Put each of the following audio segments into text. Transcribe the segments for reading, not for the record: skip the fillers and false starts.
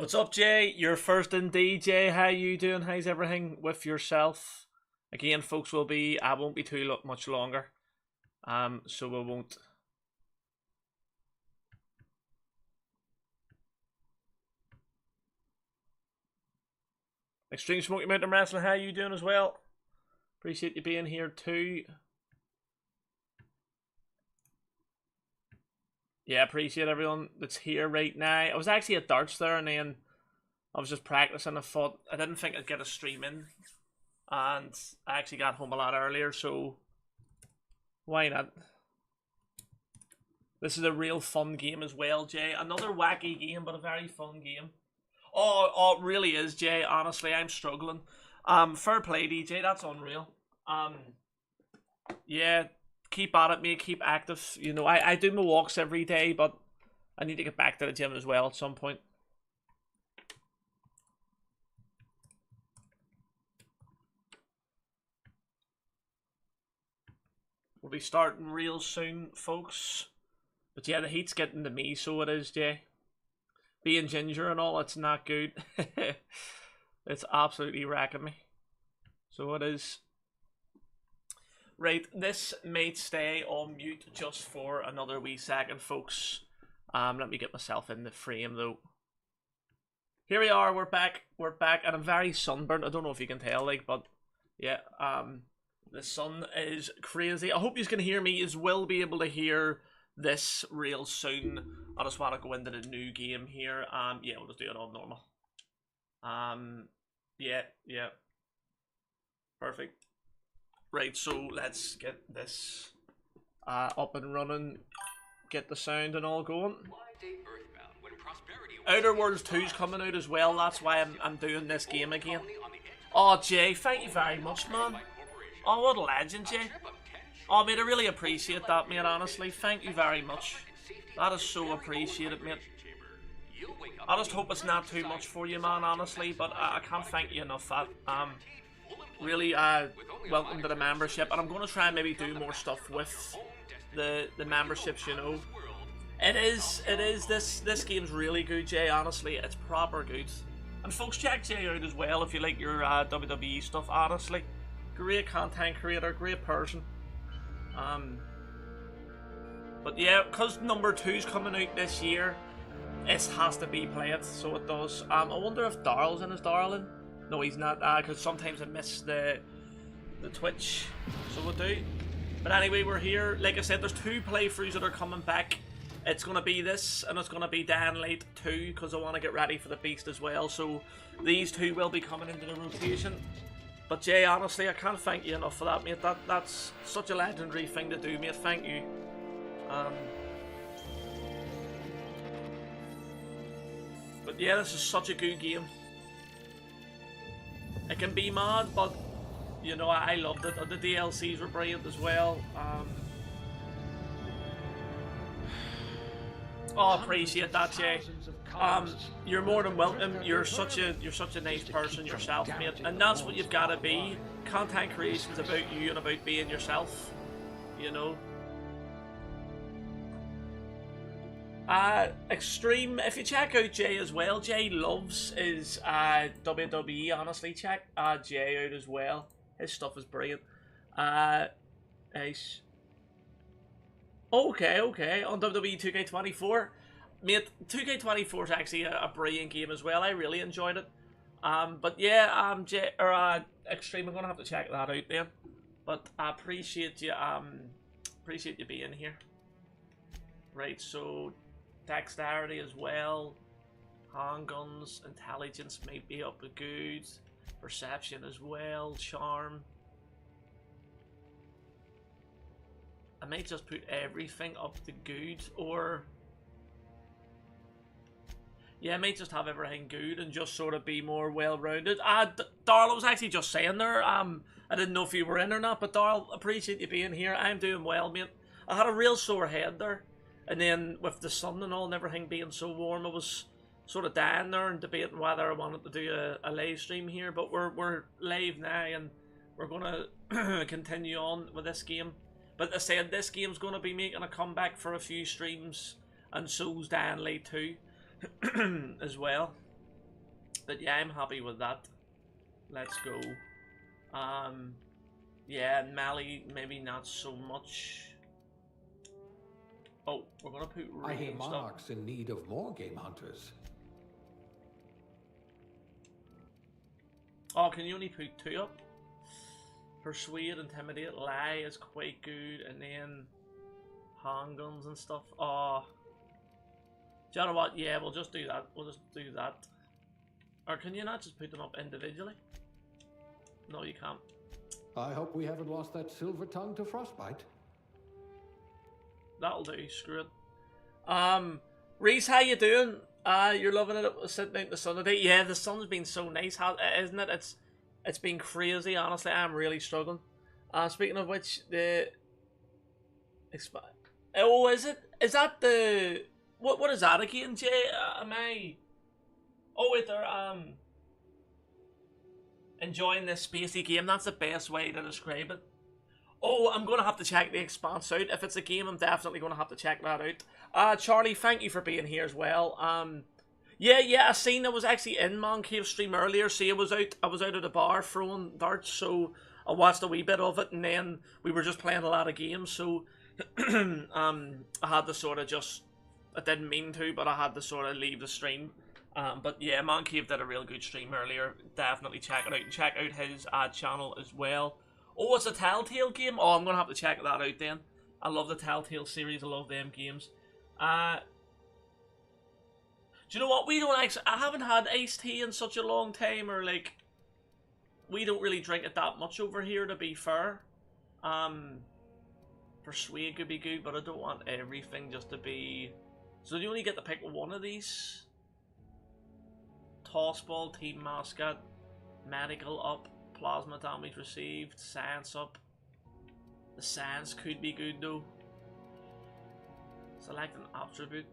What's up, Jay? You're first indeed, Jay. How you doing? How's everything with yourself? Again, folks, I won't be too much longer. So we won't. Extreme Smoky Mountain Wrestling, how you doing as well? Appreciate you being here too. Yeah, appreciate everyone that's here right now. I was actually at darts there, and then I was just practicing. I didn't think I'd get a stream in, and I actually got home a lot earlier, so why not? This is a real fun game as well, Jay. Another wacky game, but a very fun game. Oh, it really is, Jay. Honestly, I'm struggling. Fair play, DJ. That's unreal. Yeah, keep at it, mate. Keep active. You know, I do my walks every day, but I need to get back to the gym as well at some point. We'll be starting real soon, folks. But yeah, the heat's getting to me, so it is, Jay. Being ginger and all, it's not good. It's absolutely wrecking me. So it is. Right, this may stay on mute just for another wee second, folks. Let me get myself in the frame, though. Here we are, we're back, and I'm very sunburnt. I don't know if you can tell, like, but yeah, the sun is crazy. I hope you can hear me, as will be able to hear this real soon. I just want to go into the new game here. Yeah, we'll just do it all normal. Yeah. Perfect. Right, so let's get this up and running. Get the sound and all going. Outer Worlds 2's coming out as well. That's why I'm doing this game again. Oh, Jay, thank you very much, man. Oh, what a legend, Jay. Oh, mate, I really appreciate that, mate, honestly. Thank you very much. That is so appreciated, mate. I just hope it's not too much for you, man, honestly, but I can't thank you enough for that. Really, welcome to the membership, and I'm going to try and maybe do more stuff with the memberships, you know. It is, this game's really good, Jay, honestly. It's proper good. And folks, check Jay out as well if you like your WWE stuff, honestly. Great content creator, great person. But yeah, because number 2's coming out this year, it has to be played, so it does. I wonder if Daryl's in. Is Daryl in? No, he's not, because sometimes I miss the Twitch, so we'll do. But anyway, we're here. Like I said, there's 2 playthroughs that are coming back. It's going to be this, and it's going to be Dan Late 2, because I want to get ready for the Beast as well. So these 2 will be coming into the rotation. But Jay, honestly, I can't thank you enough for that, mate. That's such a legendary thing to do, mate. Thank you. But yeah, this is such a good game. It can be mad, but you know, I loved it. The DLCs were brilliant as well. Oh, appreciate that, Jay. You're more than welcome. You're such a nice person yourself, mate, and that's what you've got to be. Content creation is about you and about being yourself, you know. Extreme, if you check out Jay as well, Jay loves his WWE, honestly. Check Jay out as well. His stuff is brilliant. Nice. Okay, on WWE 2K24. Mate, 2K24 is actually a brilliant game as well. I really enjoyed it. But yeah, Jay, or Extreme, I'm gonna have to check that out then. But I appreciate you being here. Right, so dexterity as well, handguns, intelligence might be up to good, perception as well, charm. I might just put everything up to good, or yeah, I might just have everything good and just sort of be more well-rounded. Darl, I was actually just saying there, I didn't know if you were in or not, but Darl, appreciate you being here. I'm doing well, mate. I had a real sore head there. And then with the sun and all and everything being so warm, I was sort of down there and debating whether I wanted to do a live stream here. But we're live now, and we're going to continue on with this game. But as I said, this game's going to be making a comeback for a few streams, and so's Dan Late too, as well. But yeah, I'm happy with that. Let's go. Yeah, Mali, maybe not so much. Oh, we're gonna put I hear rain Monarch's stuff. in need of more game hunters. Oh, can you only put 2 up? Persuade, Intimidate, Lie is quite good, and then handguns and stuff. Oh, do you know what? Yeah, we'll just do that. We'll just do that. Or can you not just put them up individually? No, you can't. I hope we haven't lost that silver tongue to frostbite. That'll do. Screw it. Reese, how you doing? You're loving it sitting out in the sun today. Yeah, the sun's been so nice, isn't it? It's been crazy. Honestly, I'm really struggling. Speaking of which, the oh, is it? Is that the what is that again, Jay? Am I? Oh wait, they're enjoying this spacey game. That's the best way to describe it. Oh, I'm gonna have to check the Expanse out. If it's a game, I'm definitely gonna have to check that out. Charlie, thank you for being here as well. Yeah, I seen I was actually in Man Cave stream earlier. See, I was out at a bar throwing darts, so I watched a wee bit of it, and then we were just playing a lot of games. So, I had to sort of just, I didn't mean to, but I had to sort of leave the stream. But yeah, Man Cave did a real good stream earlier. Definitely check it out, and check out his ad channel as well. Oh, it's a Telltale game? Oh, I'm going to have to check that out then. I love the Telltale series. I love them games. Do you know what? I haven't had iced tea in such a long time, or like, we don't really drink it that much over here, to be fair. Persuade could be good, but I don't want everything just to be... So you only get to pick one of these. Tossball, team mascot, medical up. Plasma damage received, science up. The science could be good though. Select an attribute.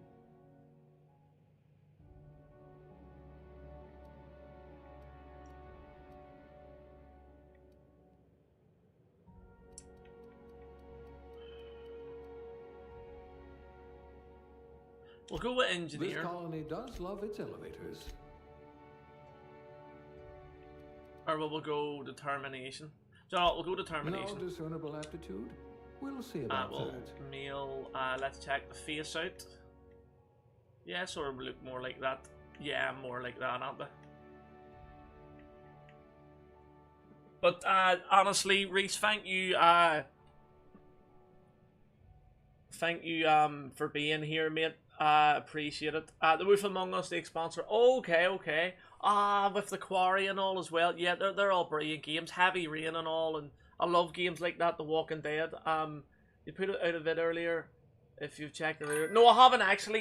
We'll go with engineer. This colony does love its elevators. Or we'll go determination. So we'll go determination. No discernible aptitude? We'll see about that. Meal, let's check the face out. Yeah, sort of look more like that. Yeah, more like that, aren't they? But honestly, Reese, thank you for being here, mate. Appreciate it. The Wolf Among Us, the sponsor. Okay. With the Quarry and all as well. Yeah, they're all brilliant games. Heavy Rain and all, and I love games like that. The Walking Dead. You put it out of it earlier. If you've checked it earlier. No, I haven't actually.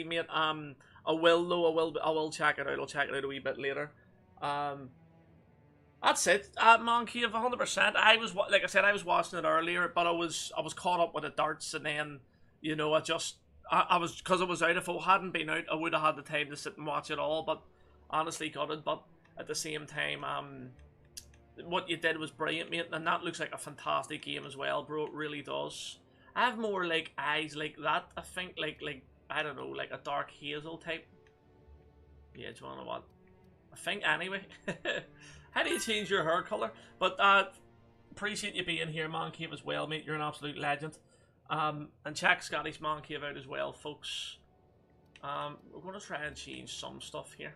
Mate. I will though. I will check it out. I'll check it out a wee bit later. That's it. Man Cave, 100%. I was watching it earlier, but I was caught up with the darts, and then I was, because I was out. If it hadn't been out, I would have had the time to sit and watch it all. But honestly, got it. But at the same time, what you did was brilliant, mate, and that looks like a fantastic game as well, bro. It really does. I have more like eyes like that. I think like I don't know, like a dark hazel type. Yeah, do you wanna know what? I think anyway. How do you change your hair color? But appreciate you being here, Man Cave, as well, mate. You're an absolute legend. And check Scottish Man Cave out as well, folks. We're gonna try and change some stuff here.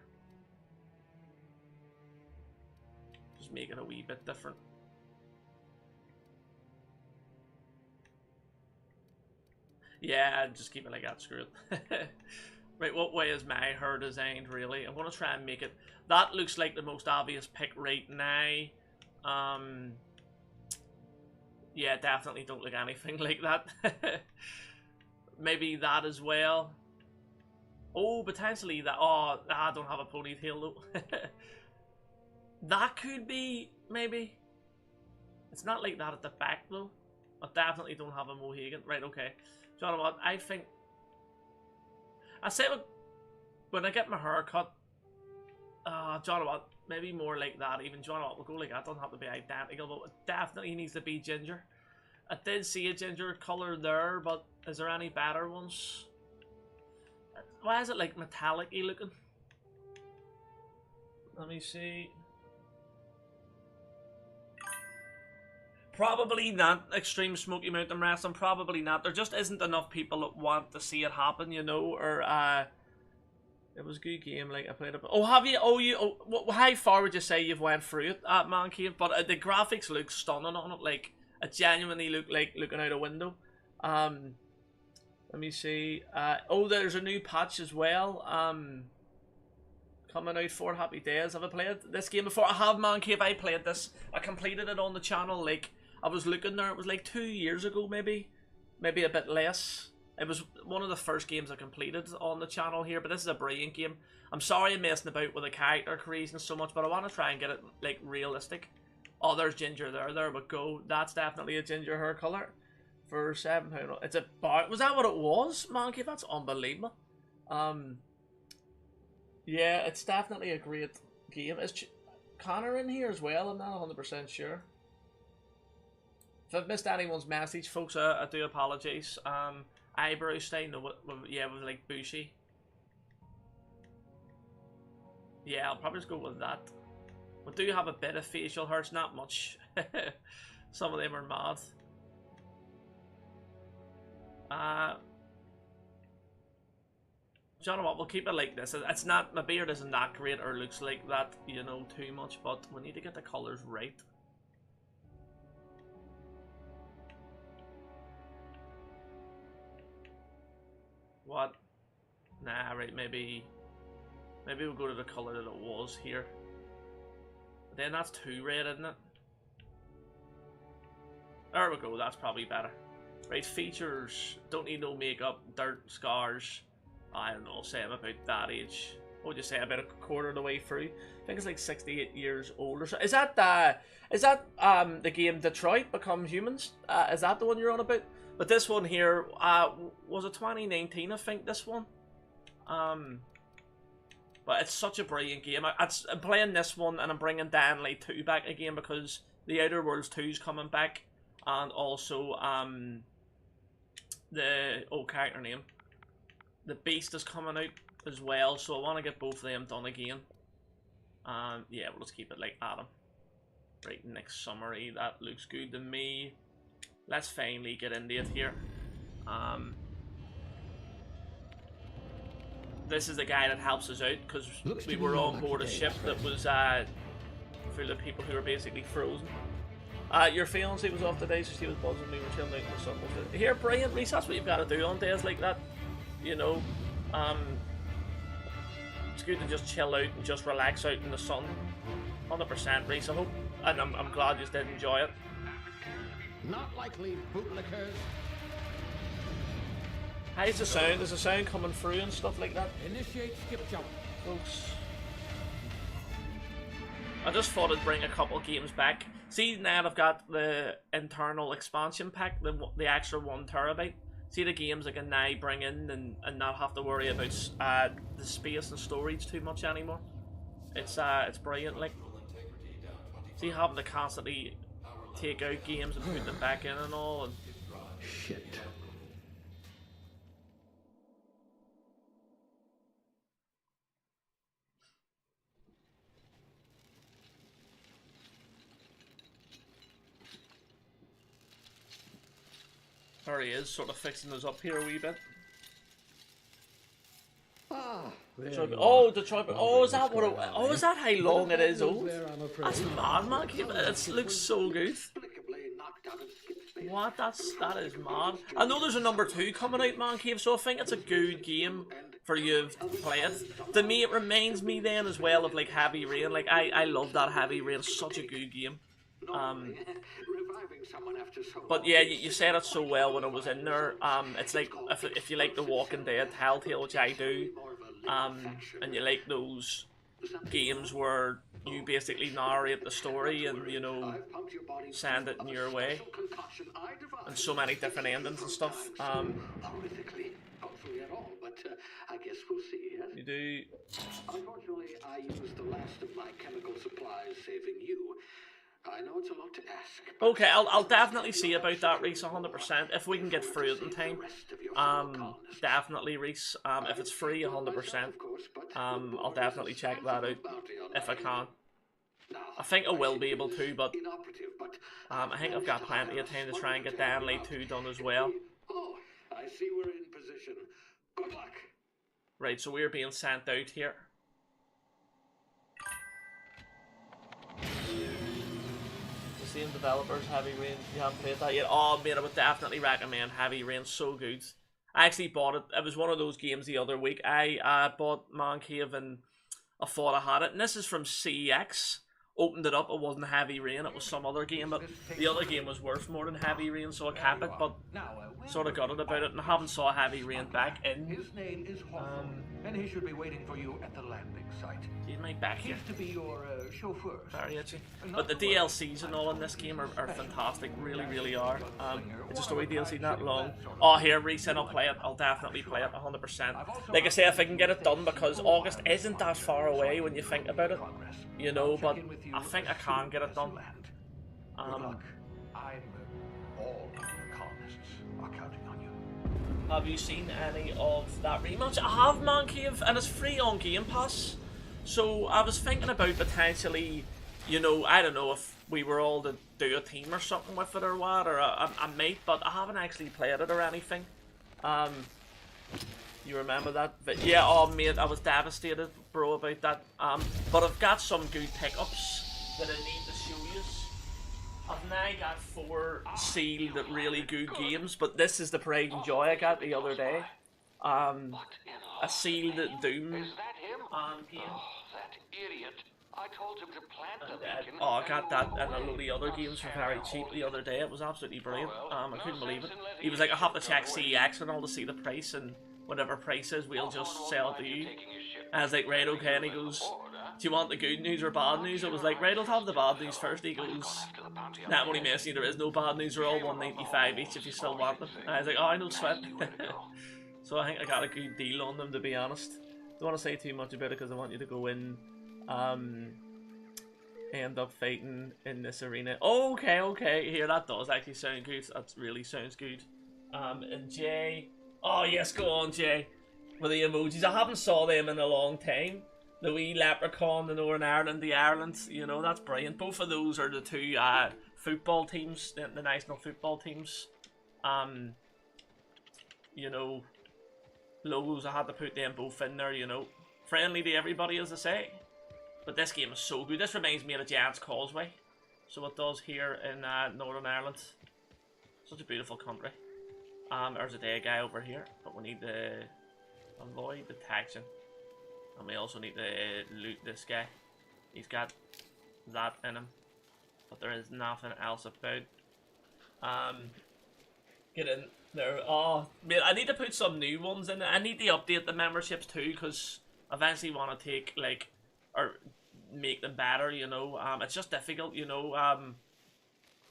Just make it a wee bit different. Yeah, just keep it like that, screw it. Right, what way is my hair designed, really? I'm gonna try and make it... That looks like the most obvious pick right now. Yeah, definitely don't look anything like that. Maybe that as well. Oh, potentially that... Oh, I don't have a ponytail though. That could be, maybe. It's not like that at the back though. I definitely don't have a mohican. Right, okay. Do you know what? I think... I say when I get my hair cut, do you know what? Maybe more like that even. Do you know what? We'll go like that. It doesn't have to be identical, but it definitely needs to be ginger. I did see a ginger colour there, but is there any better ones? Why is it like metallic-y looking? Let me see. Probably not Extreme Smoky Mountain Wrestling. Probably not. There just isn't enough people that want to see it happen, you know. Or it was a good game. Like I played it. Oh, have you? Oh, you? Oh, how far would you say you've went through it at Man Cave? But the graphics look stunning on it. Like it genuinely look like looking out a window. Let me see. Oh, there's a new patch as well. Coming out for Happy Days. Have I played this game before? I have, Man Cave. I played this. I completed it on the channel. Like I was looking there. It was like 2 years ago, maybe a bit less. It was one of the first games I completed on the channel here. But this is a brilliant game. I'm sorry I'm messing about with the character creation so much, but I want to try and get it like realistic. Oh, there's Ginger there. There we go. That's definitely a ginger hair color. For £7. It's a bar. Was that what it was, Man Cave? That's unbelievable. Yeah, it's definitely a great game. Is Connor in here as well? I'm not 100% sure. If I've missed anyone's message, folks, I do apologize. Eyebrow style, no, yeah, with like bushy. Yeah, I'll probably just go with that. We do have a bit of facial hairs, not much. Some of them are mad. Do you know what? We'll keep it like this. It's not, my beard isn't that great or looks like that, you know, too much, but we need to get the colours right. What? Nah, right, maybe we'll go to the colour that it was here. But then that's too red, isn't it? There we go, that's probably better. Right, features, don't need no makeup, dirt, scars. I don't know, say I'm about that age. What would you say, about a quarter of the way through? I think it's like 68 years old or so. Is that the game Detroit Become Humans? Is that the one you're on about? But this one here, was it 2019, I think, this one? But it's such a brilliant game. I'm playing this one and I'm bringing Dying Light 2 back again because The Outer Worlds 2 is coming back. And also, the old character name. The Beast is coming out as well, so I want to get both of them done again. Yeah, we'll just keep it like Adam. Right, next summary, that looks good to me. Let's finally get into it here. This is the guy that helps us out, because we were on board a ship that was full of people who were basically frozen. Your fiancée was off today, so she was buzzing. We were chilling out in the sun. Here, brilliant, Reese, that's what you've got to do on days like that. You know, it's good to just chill out and just relax out in the sun. 100%, Reese, I hope. And I'm glad you did enjoy it. Not likely, bootlickers. How's the sound? Is the sound coming through and stuff like that? Initiate skip jump. Folks, I just thought I'd bring a couple games back. See, now I've got the internal expansion pack, the extra 1 terabyte. See the games I can now bring in and not have to worry about the space and storage too much anymore. It's brilliant. Like, see, having to constantly take out games and put them back in and all. And shit. There he is, sort of fixing us up here a wee bit. Oh, Detroit. Oh, is that what it? Oh, is that how long it is? Oh, that's mad, man. It looks so good. What? That is mad. I know there's a number 2 coming out, Man Cave, so I think it's a good game for you to play it. To me, it reminds me then as well of like Heavy Rain. Like I love that Heavy Rain. Such a good game. But yeah, you said it so well when I was in there. It's like if you like The Walking Dead, Telltale, which I do, and you like those games where you basically narrate the story and, you know, send it in your way, and so many different endings and stuff. You do. Unfortunately, I used the last of my chemical supplies, saving you. I know it's a lot to ask. Okay, I'll definitely see about that, Reese, 100%. If we can get through it in time. Definitely, Reese. If it's free, 100%. I'll definitely check that out. if I can. Now, I think I will see be it able is to, but inoperative, but I think I've got plenty of time to try and get Danley 2 done as well. Oh, I see we're in position. Good luck. Right, so we're being sent out here. The same developers, Heavy Rain. You haven't played that yet? Oh, mate, I would definitely recommend Heavy Rain. So good. I actually bought it. It was one of those games the other week. I bought Man Cave and I thought I had it. And this is from CX. Opened it up, it wasn't Heavy Rain, it was some other game, but the other game was worth more than Heavy Rain, so I kept it, but sort of gutted about it, and I haven't saw Heavy Rain back in. His name is Hawthorne, and he should be waiting for you at the landing site. He's my back here. He's to be your chauffeur. Very itchy. But the DLCs and all in this game are fantastic, really, really are. It's just a wee DLC, not long. Oh, here, Reset, I'll play it. I'll definitely play it, 100%. Like I say, if I can get it done, because August isn't that far away when you think about it, you know, but I think I can get it done. I'm all the colonists are counting on you. Have you seen any of that rematch? I have, Man Cave, and it's free on Game Pass. So I was thinking about potentially, you know, I don't know if we were all to do a team or something with it or what, or I might, but I haven't actually played it or anything. You remember that? But yeah, oh mate, I was devastated, bro, about that. But I've got some good pickups that I need to show you. I've now got 4 sealed really good games, but this is the pride and joy I got the other day. A sealed Doom game. That idiot. I told him to plant the beacon. Oh, I got that and a load of other games for very cheap the other day. It was absolutely brilliant. I couldn't believe it. He was like, I have to check CEX and all to see the price, and whatever price is, we'll just sell it to you. And I was like, right, okay, and he goes, do you want the good news or bad news? I was like, right, I'll have the bad news first. He goes, nah, only messing, there is no bad news, they're all $1.95 each if you still want them. And I was like, oh, I no sweat. So I think I got a good deal on them, to be honest. Don't want to say too much about it because I want you to go in, end up fighting in this arena. Oh, okay, here, that does actually sound good. That really sounds good. And Jay, oh yes, go on Jay, with the emojis. I haven't saw them in a long time. The wee leprechaun, the Northern Ireland, the Ireland, you know, that's brilliant. Both of those are the 2 football teams, the national football teams. You know, logos, I had to put them both in there, you know. Friendly to everybody, as I say. But this game is so good. This reminds me of the Giant's Causeway. So it does here in Northern Ireland. Such a beautiful country. There's a day guy over here, but we need to avoid detection. And we also need to loot this guy. He's got that in him, but there is nothing else about. Get in there. Oh, man, I need to put some new ones in. I need to update the memberships too, because I eventually want to take, like, or make them better, you know. It's just difficult, you know.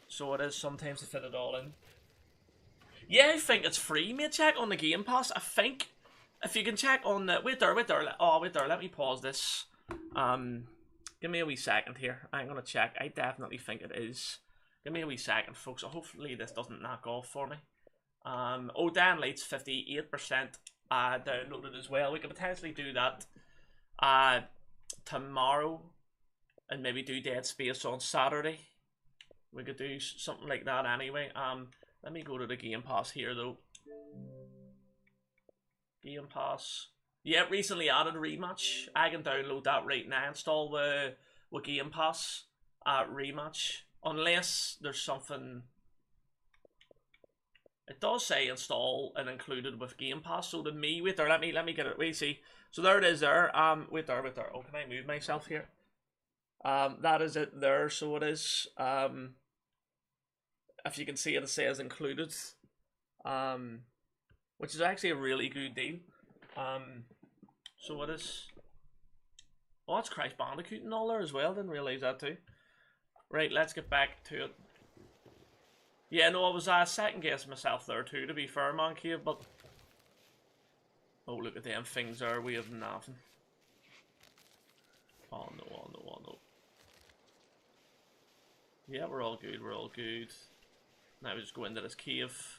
So it is sometimes to fit it all in. Yeah, I think it's free, mate. Check on the Game Pass. I think if you can check on the wait there. Oh, wait there. Let me pause this. Give me a wee second here. I'm gonna check. I definitely think it is. Give me a wee second, folks. Hopefully this doesn't knock off for me. Oh, Dan Light's 58% downloaded as well. We could potentially do that tomorrow, and maybe do Dead Space on Saturday. We could do something like that anyway. Let me go to the Game Pass here though. Game Pass. Yeah, recently added Rematch. I can download that right now. Install with Game Pass Rematch. Unless there's something. It does say install and included with Game Pass. So to me, wait there, let me get it. Wait, see. So there it is there. Wait there. Oh, can I move myself here? That is it there. So it is. If you can see it, it says included. Which is actually a really good deal. So it is. Oh, it's Crash Bandicoot and all there as well. Didn't realise that too. Right, let's get back to it. Yeah, no, I was second guessing myself there too, to be fair, Man Cave, but oh, look at them things there. We have nothing. Oh no. Yeah, we're all good. Now we just go into this cave.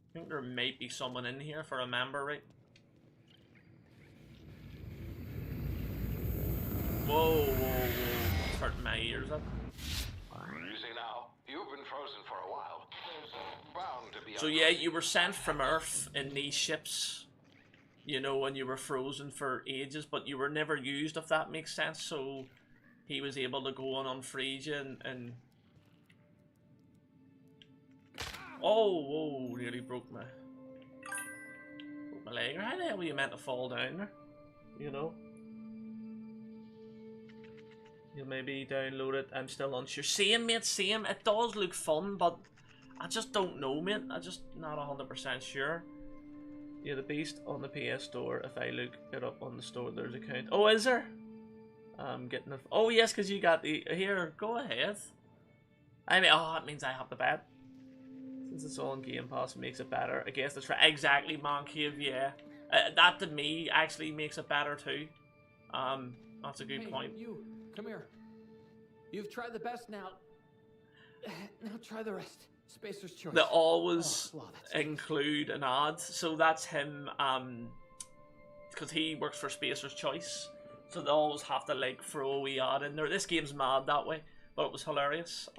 I think there might be someone in here if I remember right. it. You see now, you've been frozen for a while. There's bound to be So yeah, you were sent from Earth in these ships, you know, and you were frozen for ages, but you were never used, if that makes sense. So he was able to go and unfreeze you and... Oh, whoa, nearly broke my leg. How the hell were you meant to fall down there? You know? You'll maybe download it. I'm still unsure. Same, mate, same. It does look fun, but I just don't know, mate. I'm just not 100% sure. Yeah, the Beast on the PS Store. If I look it up on the store, there's a count. Oh, is there? I'm getting a... Oh, yes, because you got the... Here, go ahead. I mean, oh, that means I have to bet. Since it's all in Game Pass, it makes it better. I guess that's right. Exactly, Man Cave, yeah. That, to me, actually makes it better, too. That's a good point. You, come here. You've tried the best now. Now try the rest. Spacer's choice. They always include an ad, so that's him, because he works for Spacer's Choice, so they always have to, like, throw a wee ad in there. This game's mad that way, but it was hilarious.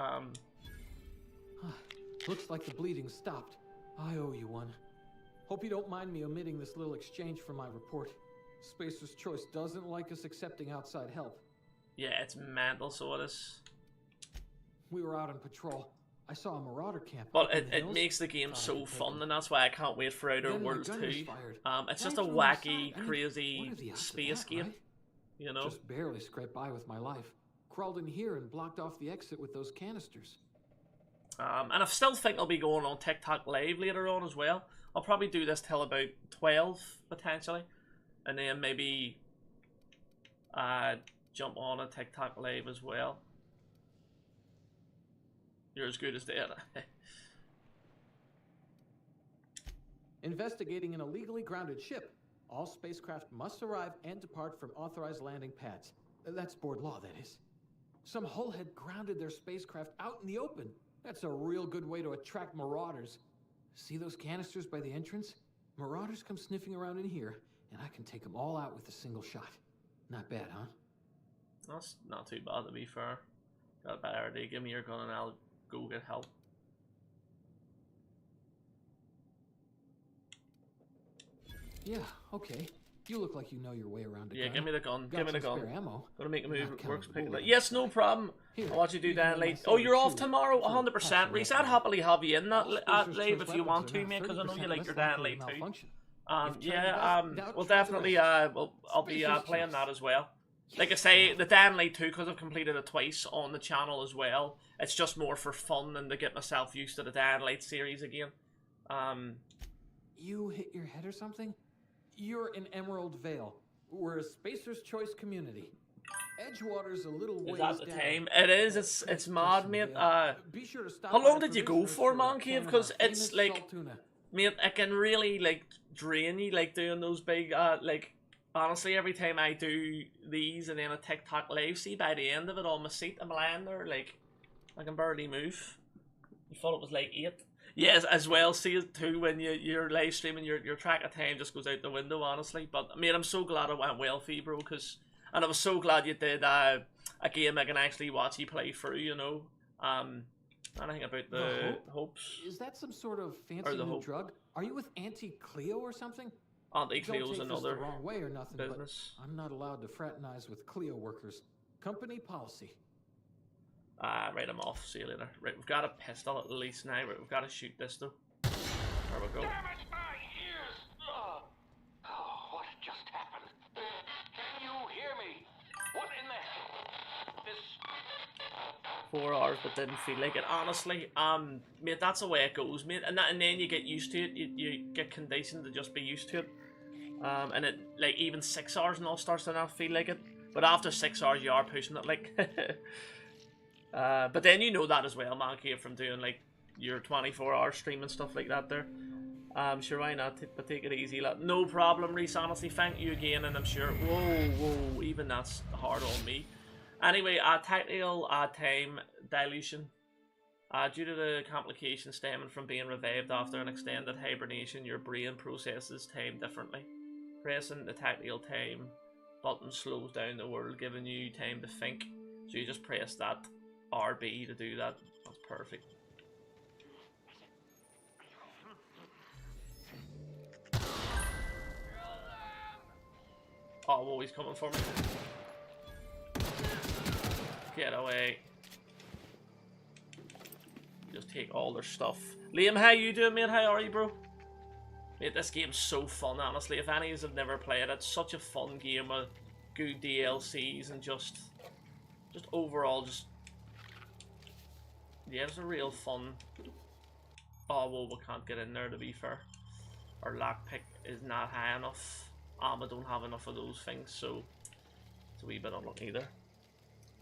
Looks like the bleeding stopped. I owe you one. Hope you don't mind me omitting this little exchange from my report. Spacer's Choice doesn't like us accepting outside help. Yeah, it's mental, so it is. We were out on patrol. I saw a marauder camp. But it makes the game so fun, and that's why I can't wait for Outer Worlds 2. It's just a wacky, crazy space game, you know? Just barely scraped by with my life. Crawled in here and blocked off the exit with those canisters. And I still think I'll be going on TikTok Live later on as well. I'll probably do this till about 12, potentially. And then maybe jump on a TikTok Live as well. You're as good as dead. Investigating an illegally grounded ship. All spacecraft must arrive and depart from authorized landing pads. That's board law, that is. Some hull had grounded their spacecraft out in the open. That's a real good way to attract marauders. See those canisters by the entrance? Marauders come sniffing around in here, and I can take them all out with a single shot. Not bad, huh? That's not too bad, to be fair. Got a better idea. Give me your gun and I'll go get help. Yeah, okay. You look like you know your way around a gun. Give me the gun. Give me the gun. Ammo. Gonna make a move. It works. Pick it up. Yes, no problem. I'll watch you do that late. Oh, you're off tomorrow? 100%. Reese, I'd happily have you in that live if you want to, mate, because I know you like your Dan late too. We'll definitely, I'll be playing that as well. Like I say, the Dan Late 2, because I've completed it twice on the channel as well, it's just more for fun and to get myself used to the Dan Late series again. You hit your head or something? You're in Emerald Vale. We're a Spacer's Choice community. Edgewater's a little ways down. Is that the time? It is. It's mad, mate. Be sure to stop. How long did you go for, Man Cave? Because it's like, mate, it can really like drain you, like doing those big, like. Honestly, every time I do these and then a TikTok live, see by the end of it on my seat, I'm lying there, like, I can barely move. You thought it was like 8. Yes, as well, see it too, when you're live streaming, your track of time just goes out the window, honestly. But, I mean, I'm so glad it went well for you, bro, and I was so glad you did a game I can actually watch you play through, you know. Anything about the hopes? Is that some sort of fancy new drug? Are you with Auntie Cleo or something? Auntie Cleo's another the wrong way or nothing, business. But I'm not allowed to fraternize with Cleo workers. Company policy. Right, I'm off. See you later. Right, we've got a pistol at least now. Right, we've got to shoot this though. There we go. Damn it, my ears! Oh, what just happened? Can you hear me? What in the this? 4 hours, but didn't feel like it. Honestly, mate, that's the way it goes, mate. And then you get used to it. You get conditioned to just be used to it. And it, like, even 6 hours and all starts to not feel like it. But after 6 hours, you are pushing it, like. But then you know that as well, Man Cave, from doing like your 24-hour stream and stuff like that there. Sure, why not? But take it easy, lad. No problem, Reese, honestly, thank you again, and I'm sure, whoa, even that's hard on me. Anyway, tactical time dilution. Due to the complications stemming from being revived after an extended hibernation, your brain processes time differently. Pressing the tactical time button slows down the world, giving you time to think. So you just press that RB to do that. That's perfect. Oh, whoa, he's coming for me. Get away. Just take all their stuff. Liam, how you doing, mate? How are you, bro? Mate, this game's so fun, honestly. If any of you have never played it, it's such a fun game with good DLCs and just overall, yeah, it's a real fun. Oh, well, we can't get in there, to be fair. Our lockpick is not high enough. I don't have enough of those things, so it's a wee bit unlucky there.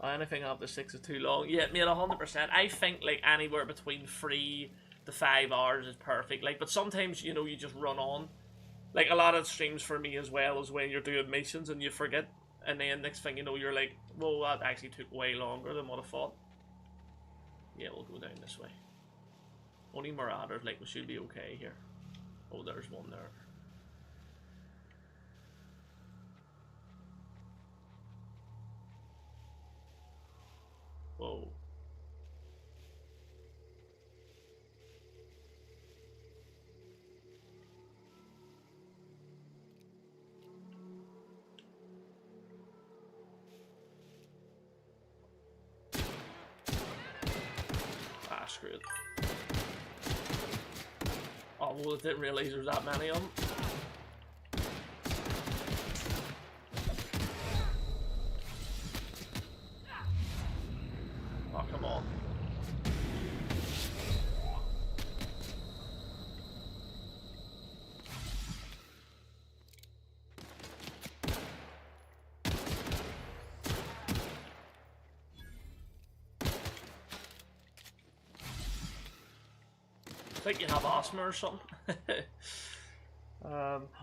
Anything after 6 is too long. Yeah, mate, 100%. I think like anywhere between 3 to 5 hours is perfect. Like, but sometimes, you know, you just run on. Like, a lot of streams for me as well is when you're doing missions and you forget, and then next thing you know, you're like, well, that actually took way longer than what I thought. Yeah, we'll go down this way. Only Marauders, like, we should be okay here. Oh, there's one there. Whoa. Ah, screw it. Oh, well, I didn't realize there was that many of them. Oh, come on. I think you have asthma or something.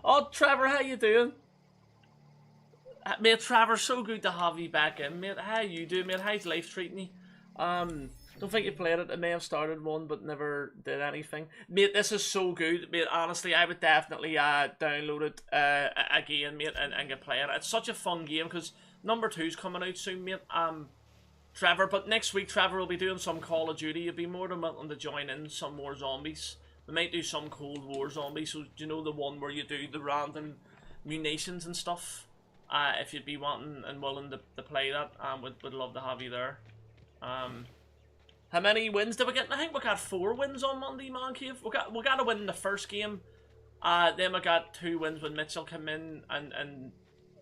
Oh, Trevor, how you doing? Mate, Trevor, so good to have you back in, mate. How you doing, mate? How's life treating you? Don't think you played it. I may have started one, but never did anything. Mate, this is so good, mate. Honestly, I would definitely download it again, mate, and get playing it. It's such a fun game because number 2's coming out soon, mate. Trevor, but next week, Trevor will be doing some Call of Duty. You'd be more than welcome to join in some more zombies. We might do some Cold War zombies. So, do you know the one where you do the random munitions and stuff? If you'd be wanting and willing to play that, would love to have you there. How many wins did we get? I think we got 4 wins on Monday, Man Cave. We got a win in the first game. Then we got 2 wins when Mitchell came in, and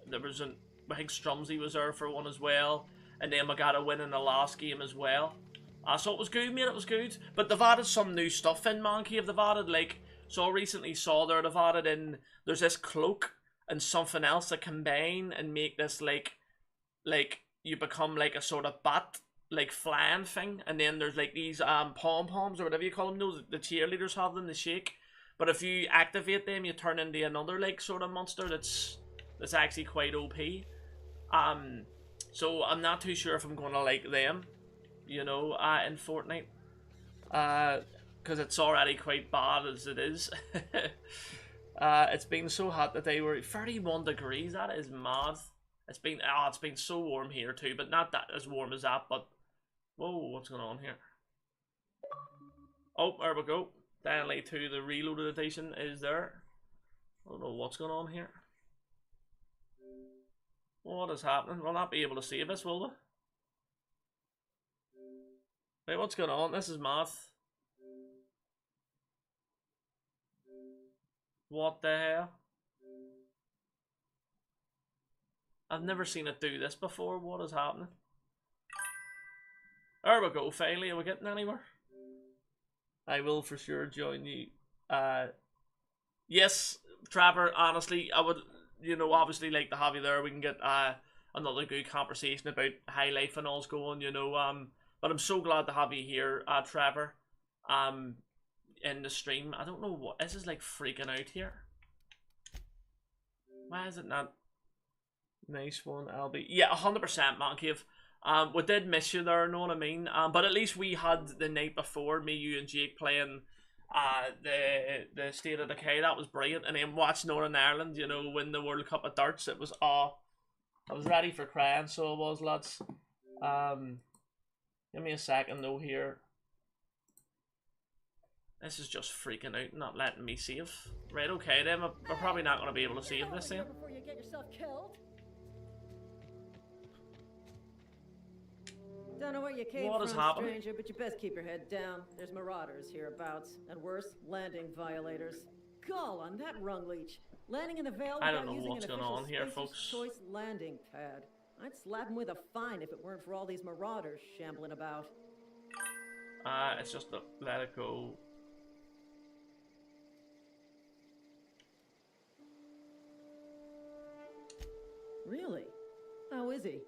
there was I think Strumsy was there for one as well. And then we got a win in the last game as well. So it was good, mate, it was good. But they've added some new stuff in Man Cave. They've added, like, so I recently saw there, they've added in, there's this cloak and something else that combine and make this, like you become like a sort of bat, like flying thing. And then there's like these pom-poms or whatever you call them, those the cheerleaders have them, they shake. But if you activate them, you turn into another, like, sort of monster that's actually quite OP. So I'm not too sure if I'm gonna like them, you know, in Fortnite, because it's already quite bad as it is. It's been so hot today. We're 31 degrees. That is mad. It's been so warm here too, but not that as warm as that. But whoa, what's going on here? Oh, there we go. Stanley 2, the reloaded edition is there. I don't know what's going on here. What is happening? We'll not be able to save this, will we? Wait, what's going on? This is math. What the hell? I've never seen it do this before. What is happening? There we go, finally. Are we getting anywhere? I will for sure join you. Yes, Trevor, honestly, I would, you know, obviously like to have you there. We can get another good conversation about how life and all's going, you know. But I'm so glad to have you here, Trevor. In the stream. I don't know what this is, like freaking out here. Why is it not? Nice one, Albie. Yeah, 100%, Man Cave. We did miss you there, know what I mean? But at least we had the night before, me, you, and Jake playing the State of Decay. That was brilliant. And then watching Northern Ireland, you know, win the World Cup of Darts. It was I was ready for crying, so I was, lads. Give me a second though here. This is just freaking out, not letting me save. Right, okay then, we're probably not going to be able to save this then. Before you get yourself killed. Don't know where you came What from, is happening? stranger, but you best keep your head down. There's marauders hereabouts, and worse, landing violators. Gall on that rung leech. Landing in the Vale I don't without know using what's an going official on here, Spacer's folks. Choice landing pad. I'd slap him with a fine if it weren't for all these marauders shambling about. It's just to let it go. Really? How is he?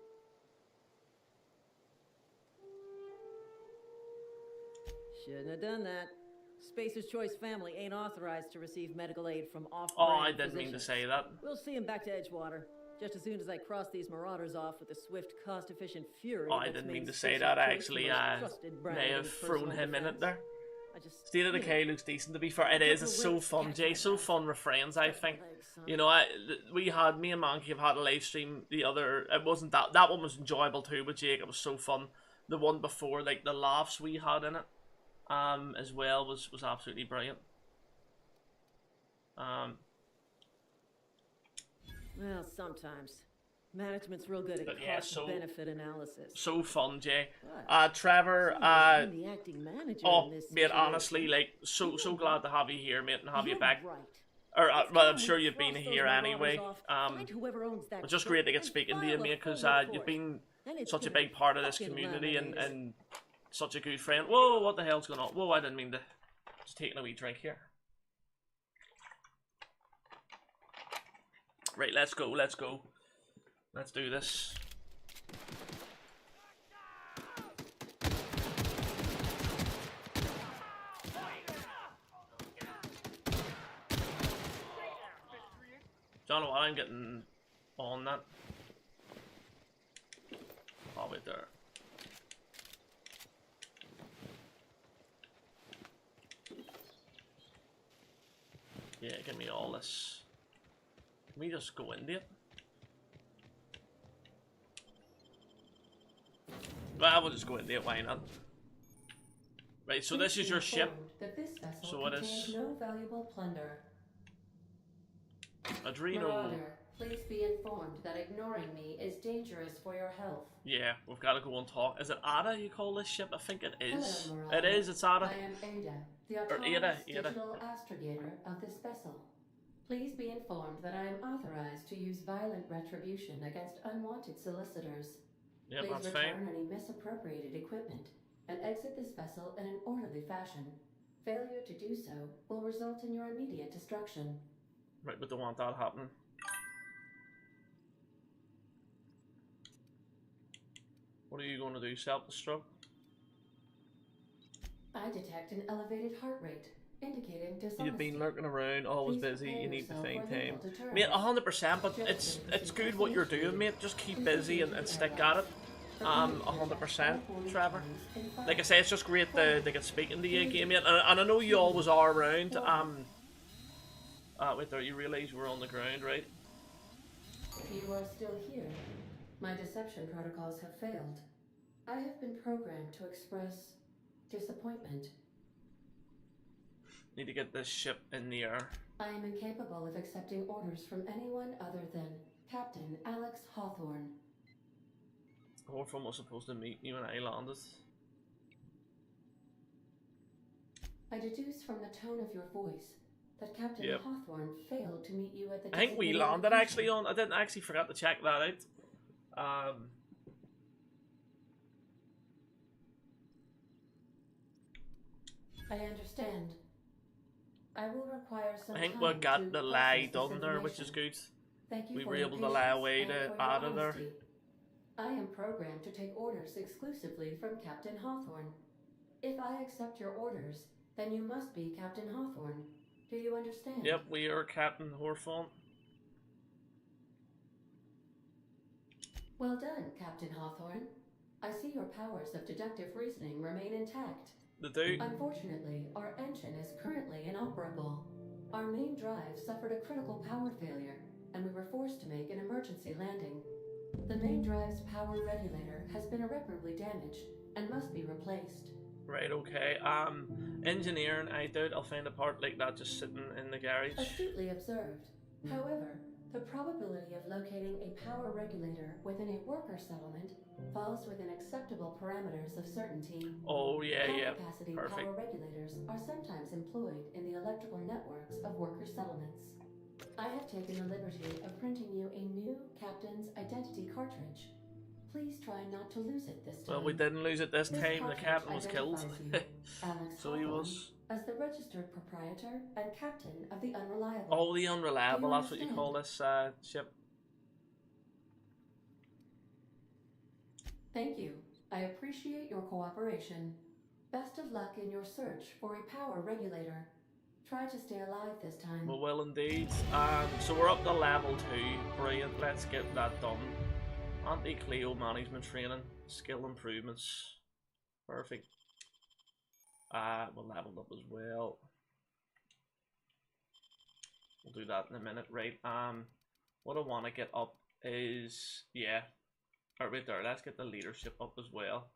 Shouldn't have done that. Spacer's Choice family ain't authorized to receive medical aid from off-brand Oh, I didn't mean to physicians. say that. We'll see him back to Edgewater, just as soon as I cross these marauders off with the swift, cost-efficient fury. Oh, I that's didn't made mean to say Spacer's that. I Choice actually the most trusted brand may in have thrown personal him in it defense. there. I just, State of Decay looks decent to be fair. It is. It's so fun, Jay. So fun refrains, I think. You know, me and Monkey have had a live stream the other. It wasn't that one was enjoyable too, but Jake, it was so fun. The one before, like the laughs we had in it, as well was absolutely brilliant. Well, sometimes. Management's real good at But yeah, cost-benefit analysis. So fun, Jay. But Trevor. I'm the acting manager Oh, in this mate, situation. honestly, like so glad to have you here, mate, and have you You're back. right. Or Let's well, go I'm sure and you've been cross here those marauders anyway. off. Find whoever owns that It's just ship great to get and speaking to you, file a mate, because full you've report. been Then it's such a gonna big part of this fucking community laminate. and such a good friend. Whoa, what the hell's going on? Whoa, I didn't mean to. Just taking a wee drink here. Right, let's go. Let's do this. Don't know what I'm getting on that. Oh, wait there. Yeah, give me all this. Can we just go into it? Well, we'll just go into it, why not? Right, so this is your ship. That this vessel So what contains is- no valuable plunder. Adreno. Marauder, please be informed that ignoring me is dangerous for your health. Yeah, we've got to go and talk. Is it Ada you call this ship? I think it is. Hello, It Marauder. is, it's Ada. I am Ada, the Or autonomous Ada. digital astrogator of this vessel. Please be informed that I am authorized to use violent retribution against unwanted solicitors. Yep, Please that's return fine. any misappropriated equipment and exit this vessel in an orderly fashion. Failure to do so will result in your immediate destruction. Right, we don't want that happening. What are you going to do? Self-destruct? I detect an elevated heart rate, indicating dishonesty. You've been lurking around, always Please busy, prepare you need to yourself find for time. legal deterrence. Mate, 100%, but it's good what you're doing, mate. Just keep busy and stick at it. 100%, Trevor. Like I say, it's just great to get speaking to you again, mate. And I know you always are around. Wait there, you realise we're on the ground, right? You are still here. My deception protocols have failed. I have been programmed to express disappointment. Need to get this ship in the air. I am incapable of accepting orders from anyone other than Captain Alex Hawthorne. Hawthorne was supposed to meet you when I landed. I deduce from the tone of your voice that Captain Yep. Hawthorne failed to meet you at the I think we designated landed location. actually on. I didn't actually forget to check that out. I understand. I will require some I think time we got to the lie process this done there, which is information. good. Thank you We for were your able to lie patience away and to for your Ada there. honesty. I am programmed to take orders exclusively from Captain Hawthorne. If I accept your orders, then you must be Captain Hawthorne. Do you understand? Yep, we are Captain Hawthorne. Well done, Captain Hawthorne. I see your powers of deductive reasoning remain intact. The do. Unfortunately, our engine is currently inoperable. Our main drive suffered a critical power failure, and we were forced to make an emergency landing. The main drive's power regulator has been irreparably damaged, and must be replaced. Right, okay. Engineering, I doubt I'll find a part like that just sitting in the garage. Astutely observed. However, the probability of locating a power regulator within a worker settlement falls within acceptable parameters of certainty. Oh, yeah, yeah. High-capacity Perfect. power regulators are sometimes employed in the electrical networks of worker settlements. I have taken the liberty of printing you a new Captain's Identity cartridge. Please try not to lose it this time. Well, we didn't lose it this time. The cartridge captain was killed. identifies you, Alex So he Hawthorne, was... as the registered proprietor and captain of the Unreliable. Oh, the Unreliable, that's what you understand? call this ship. Thank you. I appreciate your cooperation. Best of luck in your search for a power regulator. Try to stay alive this time. We will indeed. So we're up to level 2. Brilliant. Let's get that done. Anti-Cleo management training. Skill improvements. Perfect. We'll level up as well. We'll do that in a minute. Right. What I want to get up is... Yeah. Alright, right there. Let's get the leadership up as well.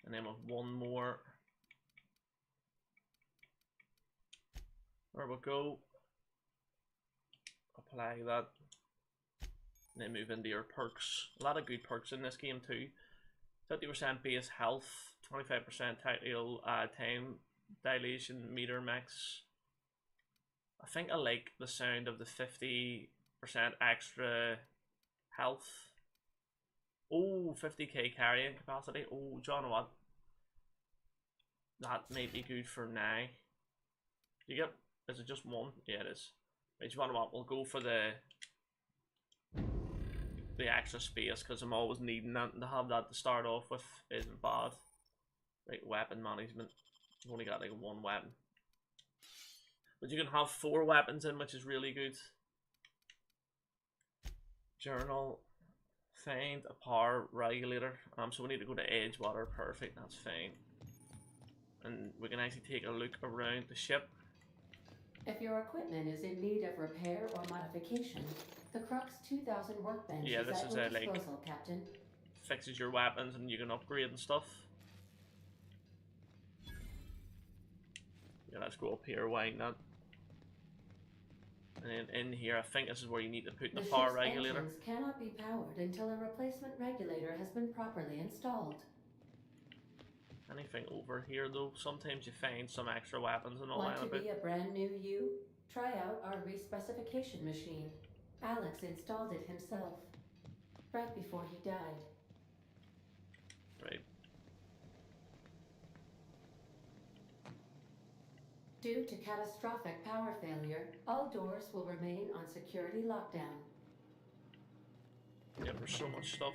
And then with one more. There we go. Apply that. And then move into your perks. A lot of good perks in this game too. 50% base health, 25% tactical time dilation meter max. I think I like the sound of the 50% extra health. Oh, 50k carrying capacity. Oh, do you know what? That may be good for now. You get, is it just one? Yeah, it is. Right, do you know what? We'll go for the extra space because I'm always needing that, and to have that to start off with isn't bad. Right, weapon management. I've only got like one weapon. But you can have 4 weapons in, which is really good. Journal. Find a power regulator. So we need to go to Edgewater. Perfect, that's fine. And we can actually take a look around the ship. If your equipment is in need of repair or modification, the Crux 2000 workbench Yeah, this at is your a, like, disposal, Captain. Fixes your weapons and you can upgrade and stuff. Yeah, let's go up here, why not? And then in here, I think this is where you need to put the power ship's regulator. engines cannot be powered until a replacement regulator has been properly installed. Anything over here though? Sometimes you find some extra weapons and all Want that to a bit. be a brand new you? Try out our respecification machine. Alex installed it himself, right before he died. Right. Due to catastrophic power failure, all doors will remain on security lockdown. Yeah, there's so much stuff.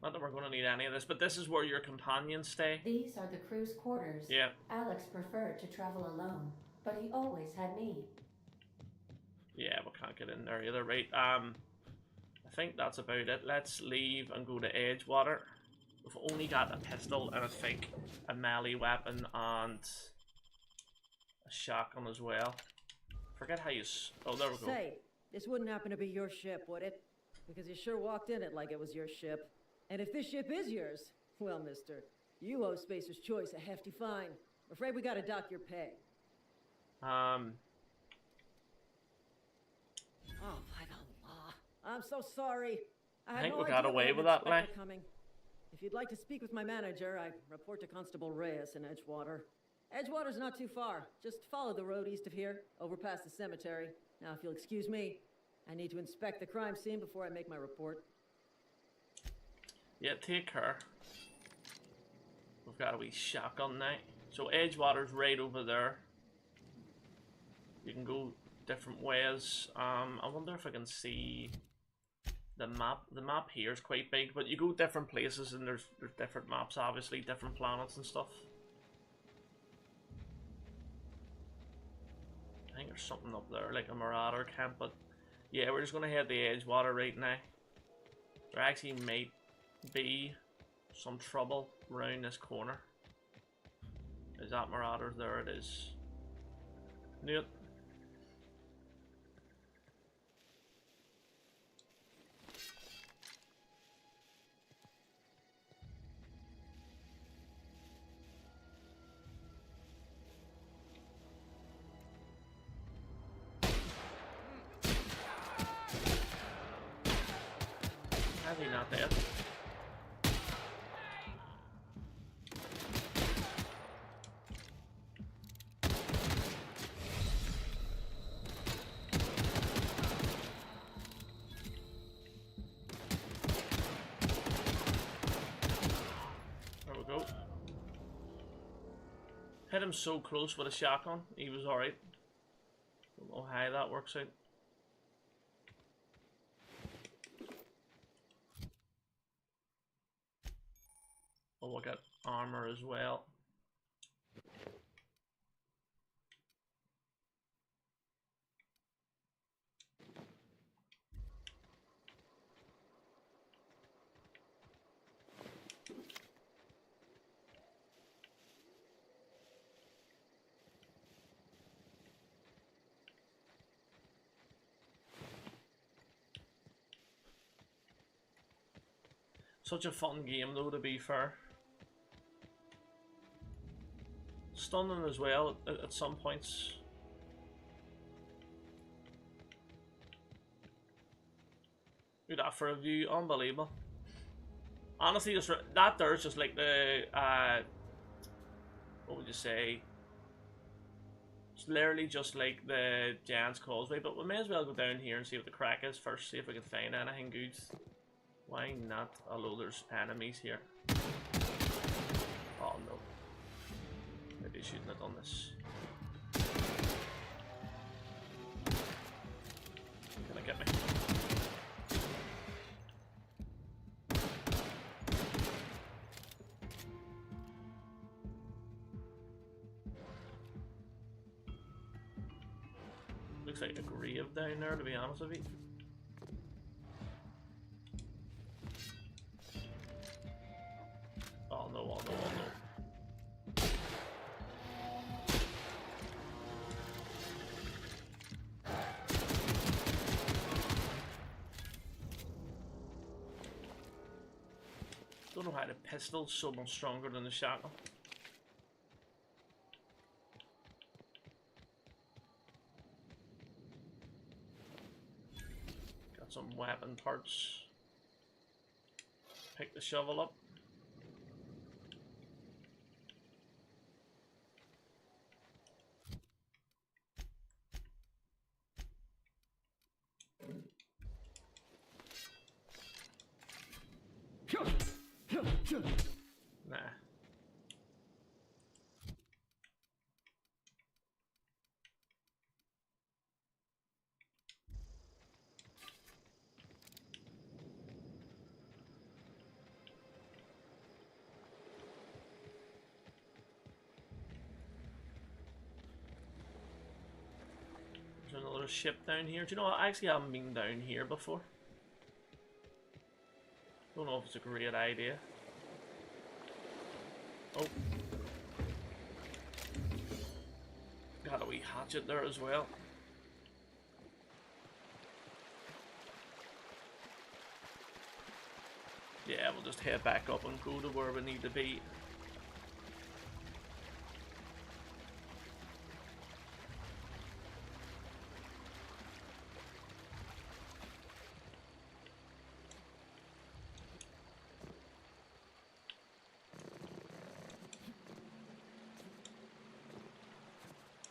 Not that we're going to need any of this, but this is where your companions stay. These are the crew's quarters. Yeah. Alex preferred to travel alone, but he always had me. Yeah, we can't get in there either. Right, I think that's about it. Let's leave and go to Edgewater. We've only got a pistol and I think a melee weapon and a shotgun as well. Forget how you... Oh, there we go. Say, this wouldn't happen to be your ship, would it? Because you sure walked in it like it was your ship. And if this ship is yours, well, mister, you owe Spacer's Choice a hefty fine. I'm afraid we gotta dock your pay. Oh, by the law. I'm so sorry. I think had no we got idea away had with an that, inspector coming. If you'd like to speak with my manager, I report to Constable Reyes in Edgewater. Edgewater's not too far. Just follow the road east of here, over past the cemetery. Now, if you'll excuse me, I need to inspect the crime scene before I make my report. Yeah, take care. We've got a wee shotgun now. So Edgewater's right over there. You can go different ways. I wonder if I can see the map. The map here is quite big, but you go different places and there's different maps, obviously, different planets and stuff. I think there's something up there, like a Marauder camp, but yeah, we're just gonna head to Edgewater right now. There actually might be some trouble around this corner Is that Marauder? There it is. Knew it. How's he not dead? There we go. Hit him so close with a shotgun, he was alright. Don't know how that works out. Oh, we'll get armor as well. Such a fun game though, to be fair. Stunning as well at some points. Look at that for a view, unbelievable. Honestly, just that there's just like the what would you say? It's literally just like the Giant's Causeway, but we may as well go down here and see what the crack is first. See if we can find anything good. Why not? Although there's enemies here. Oh no. Maybe I shouldn't have done this. Can I get me? Looks like a grave down there, to be honest with you. Oh no, oh no, oh no. Don't know how the pistol's so much stronger than the shotgun. Got some weapon parts. Pick the shovel up. Nah. There's another ship down here. Do you know what? I actually haven't been down here before. Don't know if it's a great idea. Oh. Got a wee hatchet there as well. Yeah, we'll just head back up and go to where we need to be.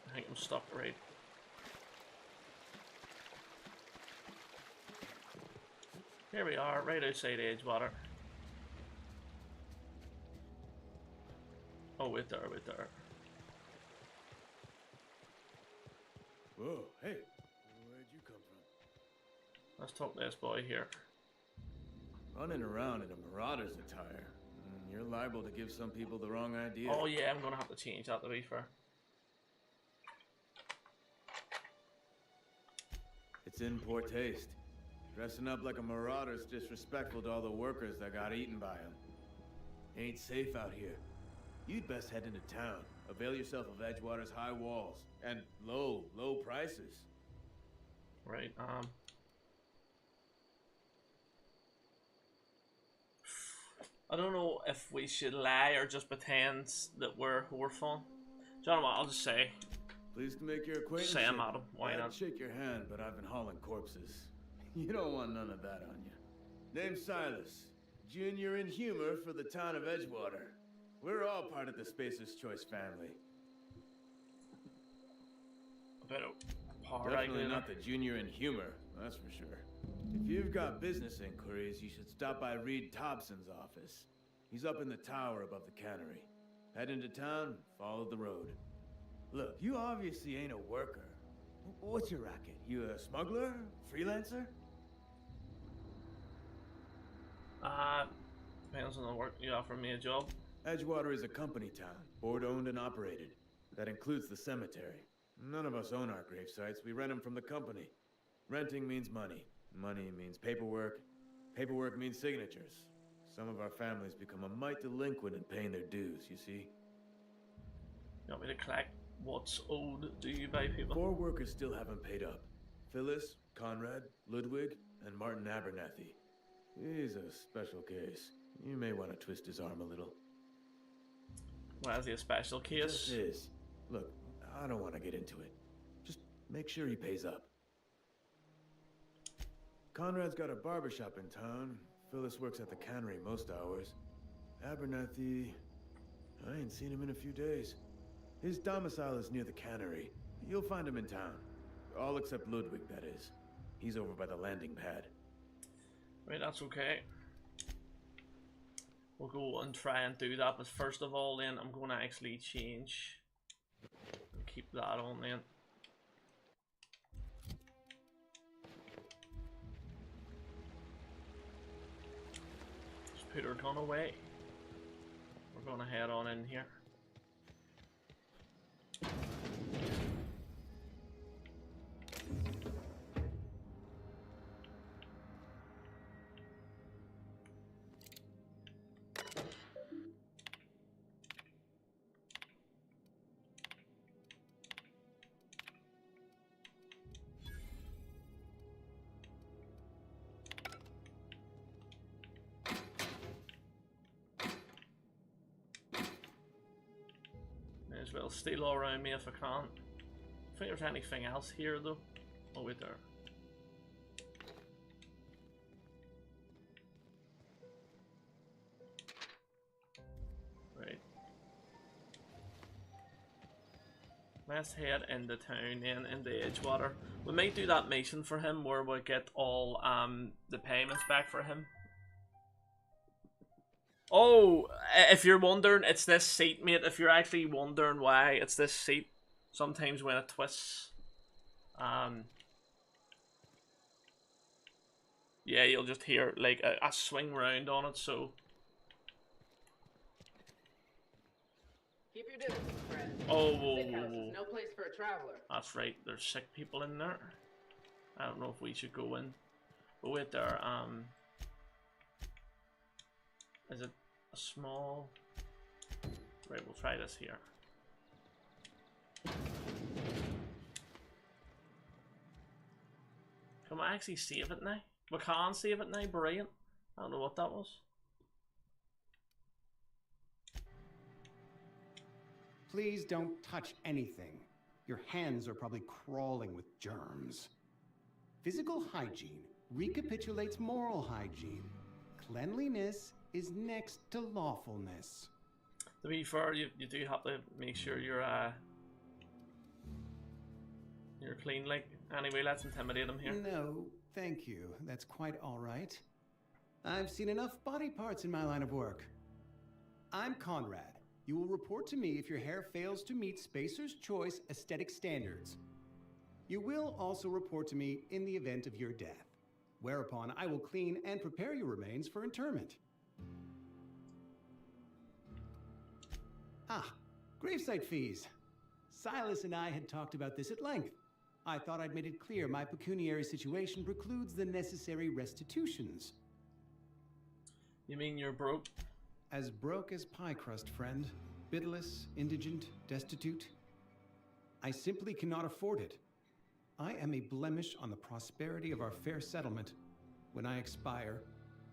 I think I'm stuck right. Here we are, right outside Edgewater. Oh, wait there, wait there. Whoa, hey, where'd you come from? Let's talk to this boy here. Running around in a marauder's attire. You're liable to give some people the wrong idea. Oh yeah, I'm gonna have to change that, to be fair. It's in poor taste. Dressing up like a marauder's disrespectful to all the workers that got eaten by him. Ain't safe out here. you'd best head into town. Avail yourself of Edgewater's high walls and low prices. Right, I don't know if we should lie or just pretend that we're Horfon. Do you know what? I'll just say. Pleased to make your acquaintance. Say I'm Adam. Why I'd not? shake your hand, but I've been hauling corpses. You don't want none of that on you. Name's Silas. Junior in humor for the town of Edgewater. We're all part of the Spacer's Choice family. A bit of power. Definitely not the junior in humor, that's for sure. If you've got business inquiries, you should stop by Reed Thompson's office. He's up in the tower above the cannery. Head into town, follow the road. Look, you obviously ain't a worker. What's your racket? You a smuggler? Freelancer? Depends on the work. You offer me a job. Edgewater is a company town, board-owned and operated. That includes the cemetery. None of us own our grave sites. We rent them from the company. Renting means money. Money means paperwork. Paperwork means signatures. Some of our families become a mite delinquent in paying their dues, you see? You want me to collect what's owed do you by people? 4 workers still haven't paid up. Phyllis, Conrad, Ludwig, and Martin Abernathy. He's a special case. You may want to twist his arm a little. Why is he a special case? This is. Look, I don't want to get into it. Just make sure he pays up. Conrad's got a barbershop in town. Phyllis works at the cannery most hours. Abernathy... I ain't seen him in a few days. His domicile is near the cannery. You'll find him in town. All except Ludwig, that is. He's over by the landing pad. Right, that's okay. We'll go and try and do that, but first of all then I'm going to actually change. Keep that on then. Just put our gun away. We're going to head on in here. May as well steal all around me if I can. I think there's anything else here though. Oh wait there. Right. Let's head into town then, into Edgewater. We might do that mission for him where we get all the payments back for him. Oh, if you're wondering, it's this seat, mate. If you're actually wondering why, it's this seat. Sometimes when it twists, yeah, you'll just hear like a swing round on it. So Keep your distance, friend. oh, whoa, Sick whoa, house whoa. is no place for a traveler. That's right. There's sick people in there. I don't know if we should go in. But wait there. Is it a small? Right, we'll try this here. Can we actually save it now? We can save it now, brilliant. I don't know what that was. Please don't touch anything. Your hands are probably crawling with germs. Physical hygiene recapitulates moral hygiene. Cleanliness is next to lawfulness. To be fair, you do have to make sure you're clean. Like anyway, let's intimidate him here. No, thank you. That's quite all right. I've seen enough body parts in my line of work. I'm Conrad. You will report to me if your hair fails to meet Spacer's Choice aesthetic standards. You will also report to me in the event of your death, whereupon I will clean and prepare your remains for interment. Ah, gravesite fees. Silas and I had talked about this at length. I thought I'd made it clear my pecuniary situation precludes the necessary restitutions. You mean you're broke? As broke as pie crust, friend. Spitless, indigent, destitute. I simply cannot afford it. I am a blemish on the prosperity of our fair settlement. When I expire,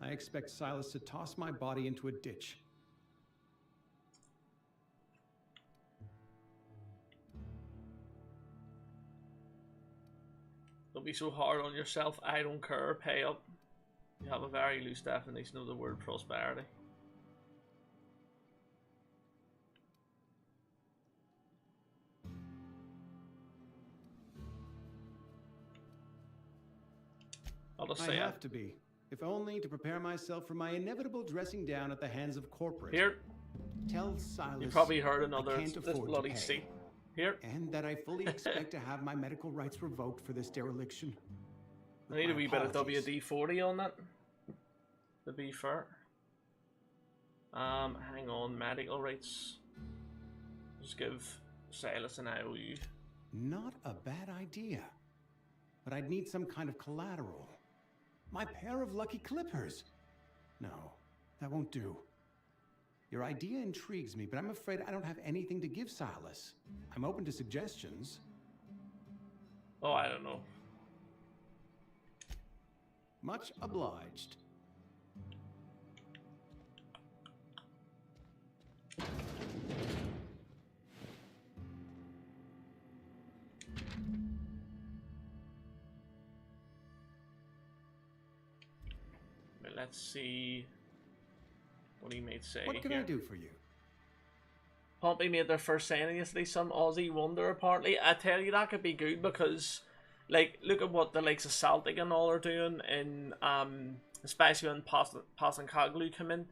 I expect Silas to toss my body into a ditch. Don't be so hard on yourself. I don't care. Pay up. You have a very loose definition of the word prosperity. I'll just say I have to be, if only to prepare myself for my inevitable dressing down at the hands of corporate. Here. Tell Silas You probably heard another I can't this afford bloody to pay. seat. Here. And that I fully expect to have my medical rights revoked for this dereliction. I need a wee bit of apologies. WD-40 on that, to be fair. Hang on, medical rights. Just give Silas an IOU. Not a bad idea. But I'd need some kind of collateral. My pair of lucky clippers. No, that won't do. Your idea intrigues me, but I'm afraid I don't have anything to give Silas. I'm open to suggestions. Oh, I don't know. Much obliged. But let's see what he might say. What can here. I do for you? Pompey made their first signing yesterday, some Aussie wonder apparently. I tell you, that could be good because, like, look at what the likes of Celtic and all are doing, and especially when Pascal come in.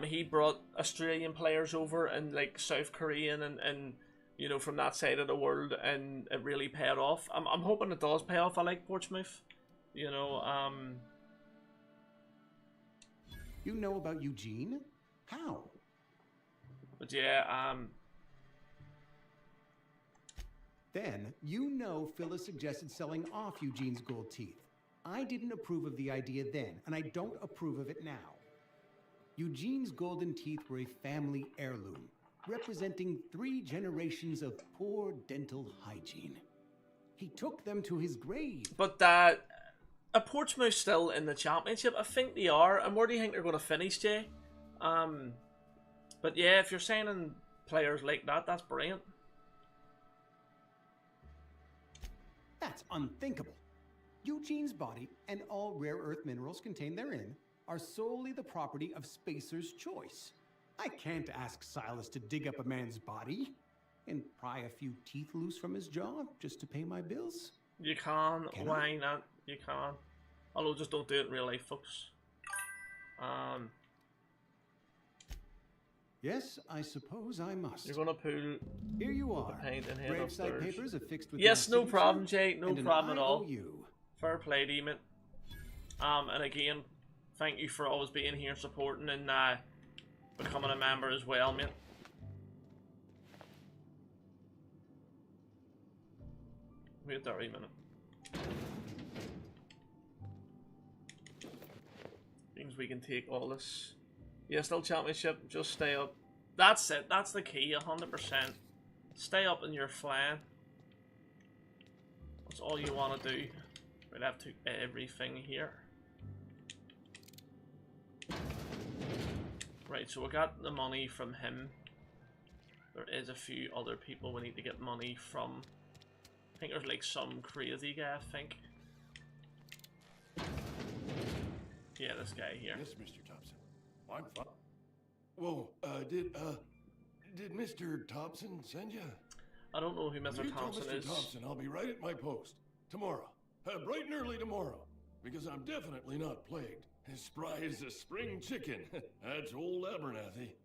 He brought Australian players over and like South Korean and you know, from that side of the world, and it really paid off. I'm hoping it does pay off. I like Portsmouth, you know. You know about Eugene? How? But yeah, Then, you know Phyllis suggested selling off Eugene's gold teeth. I didn't approve of the idea then, and I don't approve of it now. Eugene's golden teeth were a family heirloom, representing 3 generations of poor dental hygiene. He took them to his grave. But are Portsmouth still in the championship? I think they are. And where do you think they're going to finish, Jay? But yeah, if you're signing players like that, that's brilliant. That's unthinkable. Eugene's body and all rare earth minerals contained therein are solely the property of Spacer's choice. I can't ask Silas to dig up a man's body and pry a few teeth loose from his jaw just to pay my bills. You can. Can Why I? not? You can. Although, just don't do it in real life, folks. Yes, I suppose I must. You're gonna pull. Here you are. paint and head Graveside upstairs. papers affixed with Yes, my no problem, signature Jay. No and an problem at all. IOU. Fair play to you, mate. And again, thank you for always being here, supporting, and becoming a member as well, mate. Wait there a minute. Means we can take all this. Yeah, still championship. Just stay up. That's it. That's the key. 100%. Stay up in your flying. That's all you want to do. We'd have to everything here. Right, so we got the money from him. There is a few other people we need to get money from. I think there's like some crazy guy, I think. Yeah, this guy here. Yes, Mr. Thompson. I'm fine. Whoa, did Mr. Thompson send you? I don't know who Mr. You tell Thompson Mr. is. Thompson I'll be right at my post tomorrow, bright and early tomorrow, because I'm definitely not plagued. As spry as a spring chicken. That's old Abernathy.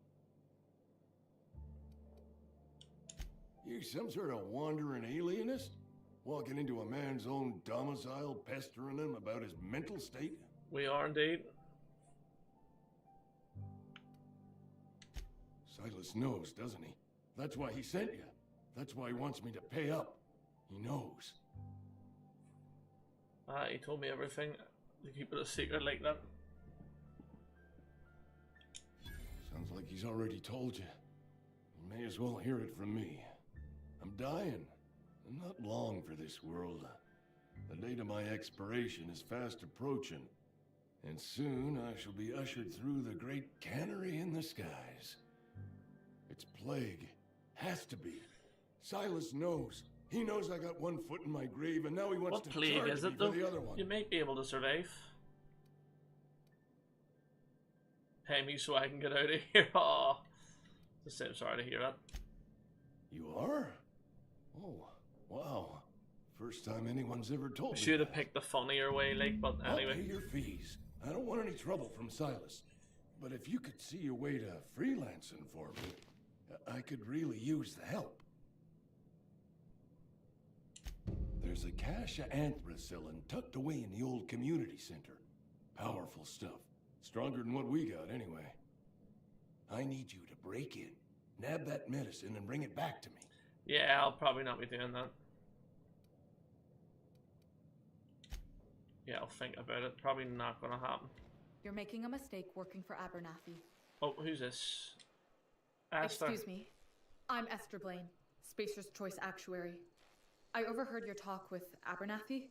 You some sort of wandering alienist? Walking into a man's own domicile, pestering him about his mental state? We are indeed. Silas knows, doesn't he? That's why he sent you. That's why he wants me to pay up. He knows. He told me everything. To keep it a secret like that. Sounds like he's already told you. may as well hear it from me. I'm dying. I'm not long for this world. The date of my expiration is fast approaching, and soon I shall be ushered through the great cannery in the skies. It's plague. Has to be. Silas knows. He knows I got one foot in my grave, and now he wants What to plague charge is me it for though? the other one. You might be able to survive. Pay me so I can get out of here. Oh, just I'm sorry to hear that. You are? Oh, wow. First time anyone's ever told me. Should have picked the funnier way, like, but I'll anyway. pay your fees. I don't want any trouble from Silas. But if you could see your way to freelancing for me, I could really use the help. There's a cache of anthracillin tucked away in the old community center. Powerful stuff. Stronger than what we got, anyway. I need you to break in, nab that medicine, and bring it back to me. Yeah, I'll probably not be doing that. Yeah, I'll think about it. Probably not gonna happen. You're making a mistake working for Abernathy. Oh, who's this? Esther. Excuse me. I'm Esther Blaine, Spacer's Choice Actuary. I overheard your talk with Abernathy.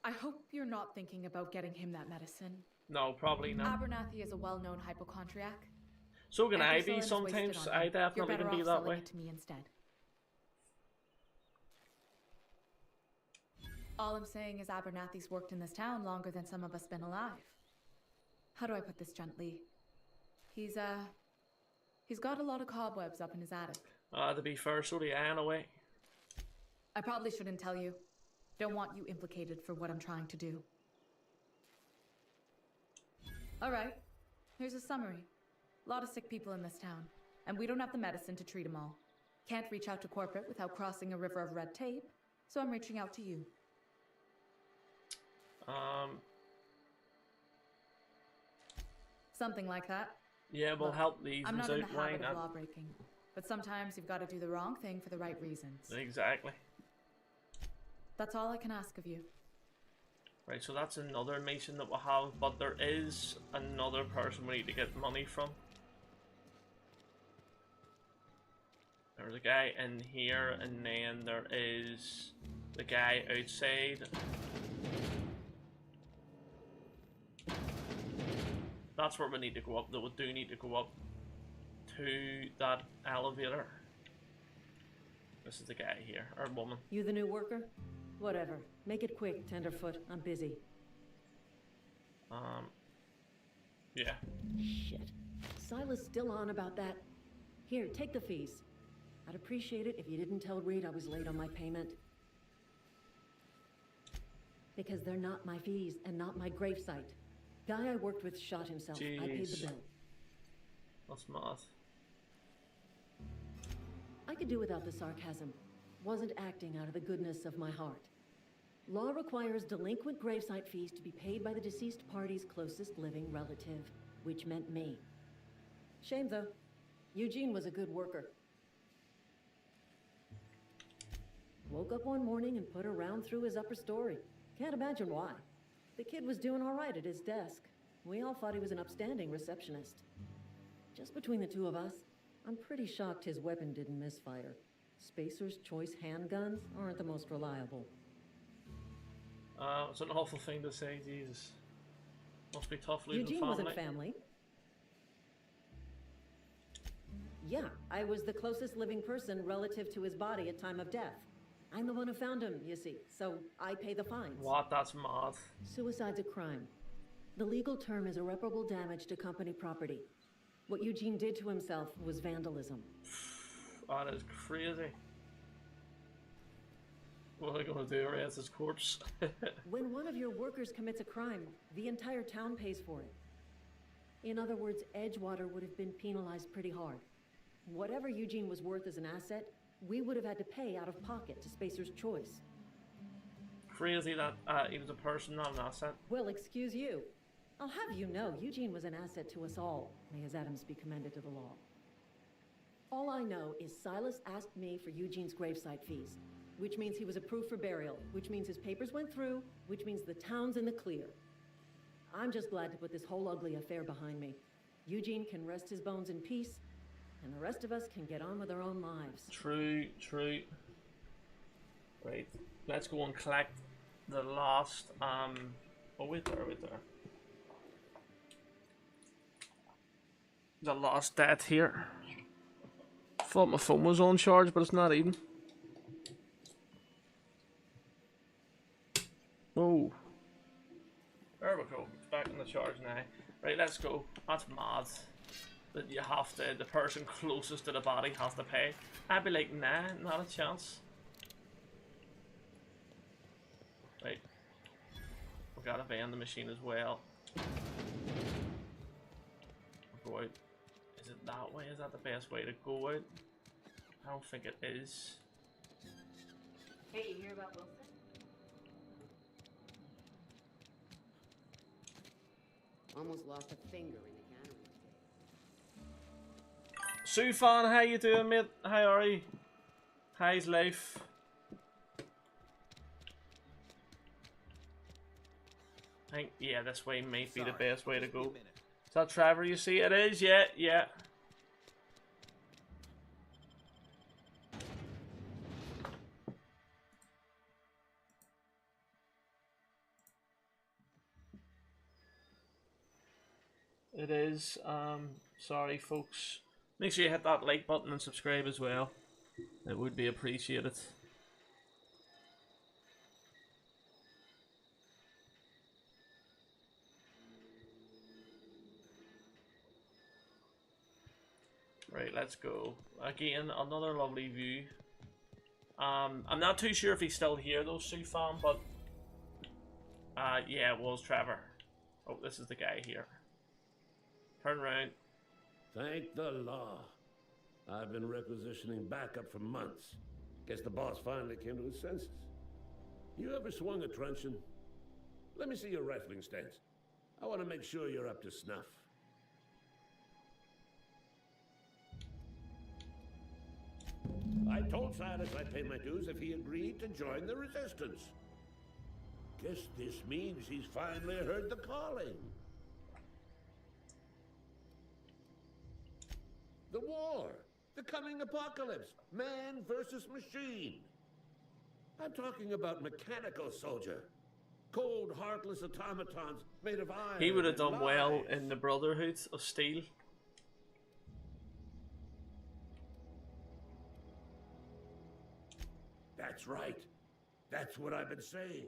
I hope you're not thinking about getting him that medicine. No, probably not. Abernathy is a well-known hypochondriac. So can I Anthracillin be is sometimes. wasted on I him. definitely You're better can be off that selling way. it to me instead. All I'm saying is Abernathy's worked in this town longer than some of us been alive. How do I put this gently? He's got a lot of cobwebs up in his attic. To be fair, so do I in a way. I probably shouldn't tell you. Don't want you implicated for what I'm trying to do. Alright, here's a summary. A lot of sick people in this town, and we don't have the medicine to treat them all. Can't reach out to corporate without crossing a river of red tape, so I'm reaching out to you. Something like that. Yeah, we'll Look, help these I'm ones not in out. the Why habit of not? law breaking, but sometimes you've got to do the wrong thing for the right reasons. Exactly. That's all I can ask of you. Right, so that's another mission that we'll have, but there is another person we need to get money from. There's a guy in here, and then there is the guy outside. That's where we need to go up, though. We do need to go up to that elevator. This is the guy here, or woman. You the new worker? Whatever. Make it quick, Tenderfoot. I'm busy. Yeah. Shit. Silas still on about that. Here, take the fees. I'd appreciate it if you didn't tell Reed I was late on my payment. Because they're not my fees and not my gravesite. Guy I worked with shot himself. Jeez. I paid the bill. That's mad. I could do without the sarcasm. Wasn't acting out of the goodness of my heart. Law requires delinquent gravesite fees to be paid by the deceased party's closest living relative, which meant me. Shame though. Eugene was a good worker. Woke up one morning and put a round through his upper story. Can't imagine why. The kid was doing all right at his desk. We all thought he was an upstanding receptionist. Just between the two of us, I'm pretty shocked his weapon didn't misfire. Spacer's Choice handguns aren't the most reliable. It's an awful thing to say, Jesus. Must be tough losing Eugene family. wasn't family. Yeah, I was the closest living person relative to his body at time of death. I'm the one who found him, you see, so I pay the fines. What? That's mad. Suicide's a crime. The legal term is irreparable damage to company property. What Eugene did to himself was vandalism. That is crazy. What are they gonna do? Raise his corpse? When one of your workers commits a crime, the entire town pays for it. In other words, Edgewater would have been penalized pretty hard. Whatever Eugene was worth as an asset, we would have had to pay out of pocket to Spacer's Choice. Crazy that he was a person, not an asset. Well, excuse you. I'll have you know, Eugene was an asset to us all. May his Adams be commended to the law. All I know is Silas asked me for Eugene's gravesite fees, which means he was approved for burial, which means his papers went through, which means the town's in the clear. I'm just glad to put this whole ugly affair behind me. Eugene can rest his bones in peace, and the rest of us can get on with our own lives. True, true. Right, let's go and collect the last, oh wait there. The last debt here. Thought my phone was on charge, but it's not even. Oh. There we go, it's back on the charge now. Right, let's go. That's mad. That you have to, the person closest to the body has to pay. I'd be like, nah, not a chance. Right. We gotta ban the machine as well. Go out. Is it that way? Is that the best way to go out? I don't think it is. Hey, you hear about Wilson? Almost lost a finger in the cannery today. Sufan, how you doing, mate? How are you? How's life? I think, yeah, this way might be the best way to go. Is that Trevor you see? It is, yeah, yeah. It is, sorry folks. Make sure you hit that like button and subscribe as well. It would be appreciated. Right, let's go. Again, another lovely view. I'm not too sure if he's still here though, Sufan, but yeah, it was Trevor. Oh, this is the guy here. Turn around. Thank the law. I've been requisitioning backup for months. Guess the boss finally came to his senses. You ever swung a truncheon? Let me see your rifling stance. I want to make sure you're up to snuff. I told Silas I'd pay my dues if he agreed to join the resistance. Guess this means he's finally heard the calling. The war, the coming apocalypse, man versus machine. I'm talking about mechanical soldier, cold, heartless automatons made of iron. He would have done and well lies. in the Brotherhood of Steel. That's right. That's what I've been saying.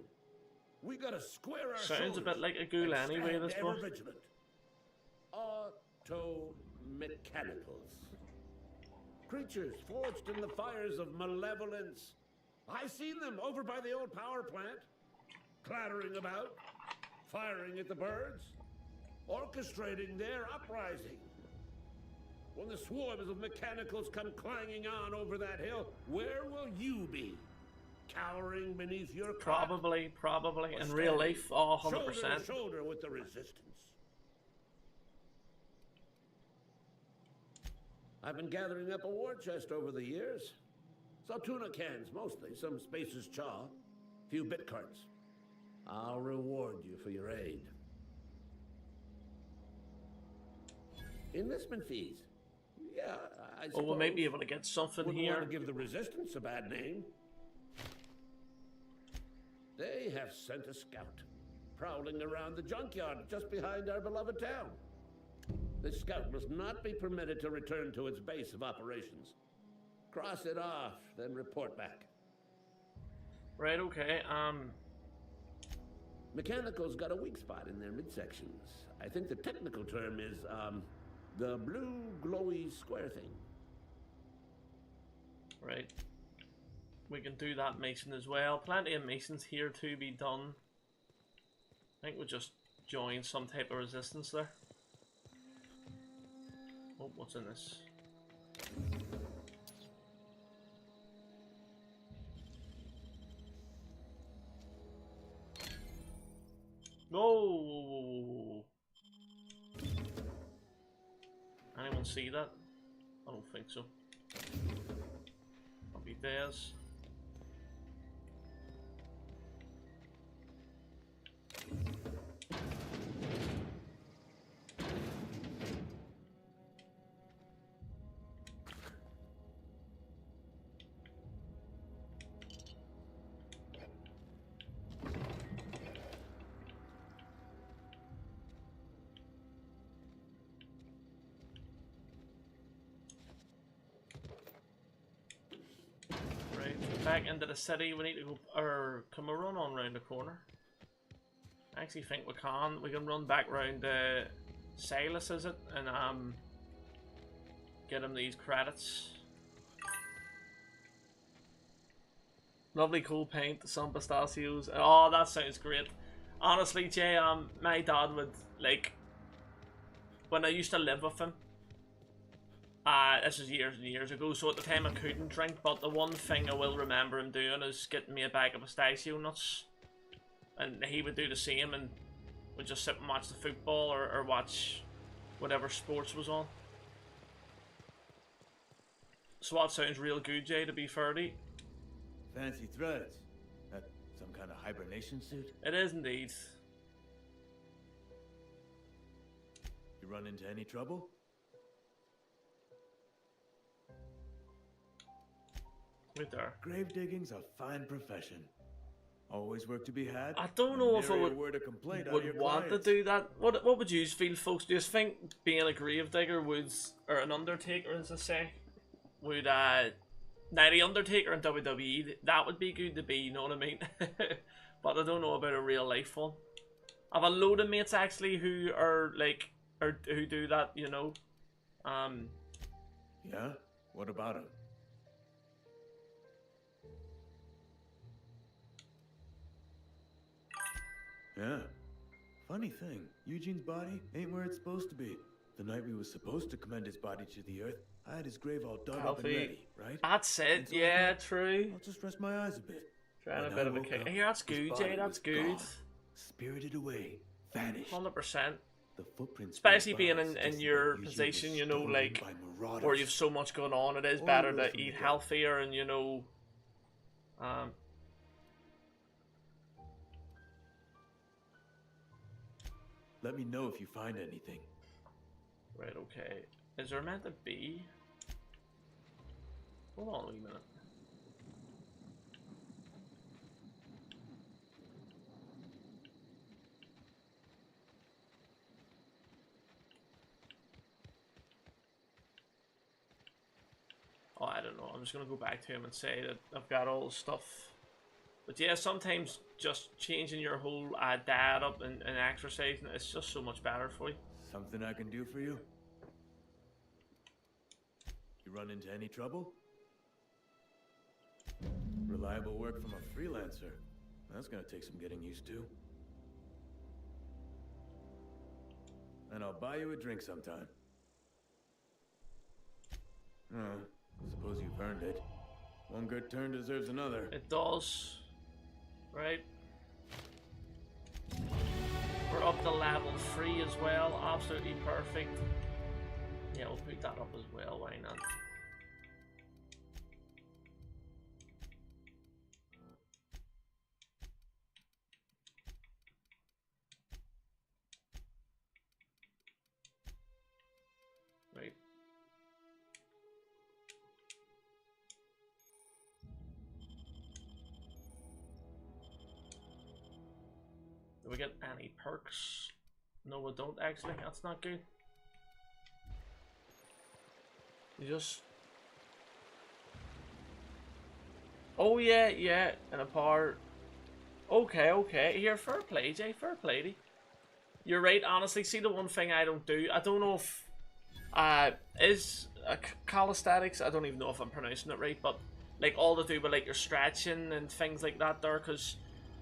We gotta square our Sounds a shoulders bit like a ghoul and anyway, stand this ever book. vigilant. Auto-mechanicals. Creatures forged in the fires of malevolence. I seen them over by the old power plant, clattering about, firing at the birds, orchestrating their uprising. When the swarms of mechanicals come clanging on over that hill, where will you be? Cowering beneath your cot? Probably, Or in real standing life, oh, shoulder 100%. to shoulder with the resistance. I've been gathering up a war chest over the years. Saw tuna cans mostly, some Spacer's chaw, few bit carts. I'll reward you for your aid. Enlistment fees. Yeah, I suppose. Oh, we might be able to get something Wouldn't here. want to give the resistance a bad name. They have sent a scout, prowling around the junkyard just behind our beloved town. This scout must not be permitted to return to its base of operations. Cross it off, then report back. Right, okay, Mechanicals got a weak spot in their midsections. I think the technical term is, the blue glowy square thing. right. We can do that mason as well. Plenty of masons here to be done. I think we'll just join some type of resistance there. Oh, what's in this? Oh! Anyone see that? I don't think so. I'll be theirs. back into the city. We need to go, or can we run on round the corner? I actually think we can. We can run back round Silas, is it? And get him these credits. Lovely cool paint, some pistachios. Oh, that sounds great. Honestly, Jay, my dad would, like, when I used to live with him, this was years and years ago, so at the time I couldn't drink, but the one thing I will remember him doing is getting me a bag of pistachio nuts. And he would do the same, and we'd just sit and watch the football or watch whatever sports was on. So that sounds real good, Jay, to be fair to you. Fancy threads. That some kind of hibernation suit? It is indeed. You run into any trouble? Right there. Grave digging's a fine profession. Always work to be had. I don't know if I would want to do that. What would you feel, folks? Do you think being a grave digger would, or an undertaker, as I say, would now the Undertaker in WWE, that would be good to be, you know what I mean? But I don't know about a real life one. I have a load of mates actually who are like, or who do that, you know. Yeah? What about him? Yeah. Funny thing, Eugene's body ain't where it's supposed to be. The night we was supposed to commend his body to the earth, I had his grave all dug up and ready, right? That's it, so yeah, true. I'll just rest my eyes a bit. Trying a bit of a kick. Here, that's good, Jay, that's good. Gone, spirited away, vanished. 100%. The footprints, especially being in your position, you know, like, where you've so much going on, it is better to eat healthier and, you know, let me know if you find anything. Right, okay. Is there meant to be? Hold on a wee minute. Oh, I don't know. I'm just gonna go back to him and say that I've got all the stuff. But yeah, sometimes just changing your whole diet up and exercising, it's just so much better for you. Something I can do for you? You run into any trouble? Reliable work from a freelancer. That's gonna take some getting used to. And I'll buy you a drink sometime. Suppose you've earned it. One good turn deserves another. It does. Right. We're up to level 3 as well. Absolutely perfect. Yeah, we'll put that up as well. Why not? Right. Do we get any perks? No, we don't actually. That's not good. You just... Oh yeah, yeah, and a part. Okay, okay. Here, fair play, Jay. Fair play to you. You're right, honestly. See, the one thing I don't do, I don't know if... is calisthenics, I don't even know if I'm pronouncing it right, but like all to do with like your stretching and things like that there, because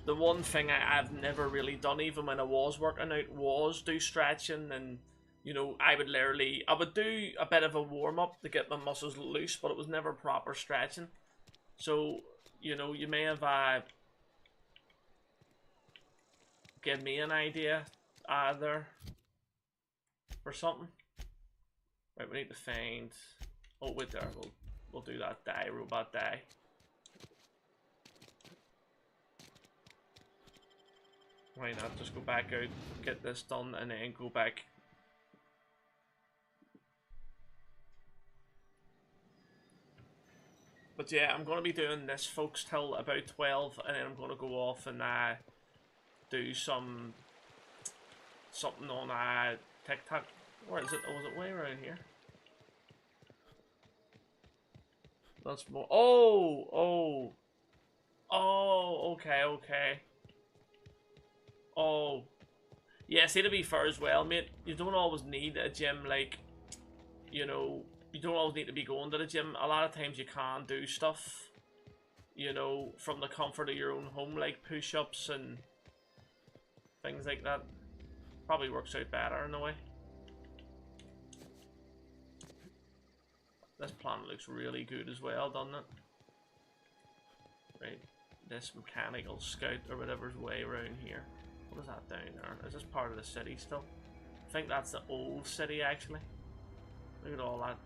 the one thing I've never really done, even when I was working out, was do stretching. And you know, I would do a bit of a warm-up to get my muscles loose, but it was never proper stretching. So, you know, you may have give me an idea there or something. Right, we need to find... Oh, wait there. We'll do that die, robot die. Why not just go back out, get this done, and then go back. But yeah, I'm going to be doing this, folks, till about 12, and then I'm going to go off and do something on TikTok. Where is it? Oh, is it way around here? That's more. Oh! Oh, okay, okay. Oh. Yeah, see, to be fair as well, mate, you don't always need a gym, like, you know, you don't always need to be going to the gym. A lot of times you can do stuff, you know, from the comfort of your own home, like push-ups and things like that. Probably works out better in a way. This planet looks really good as well, doesn't it? Right, this mechanical scout or whatever's way around here. What is that down there? Is this part of the city still? I think that's the old city actually. Look at all that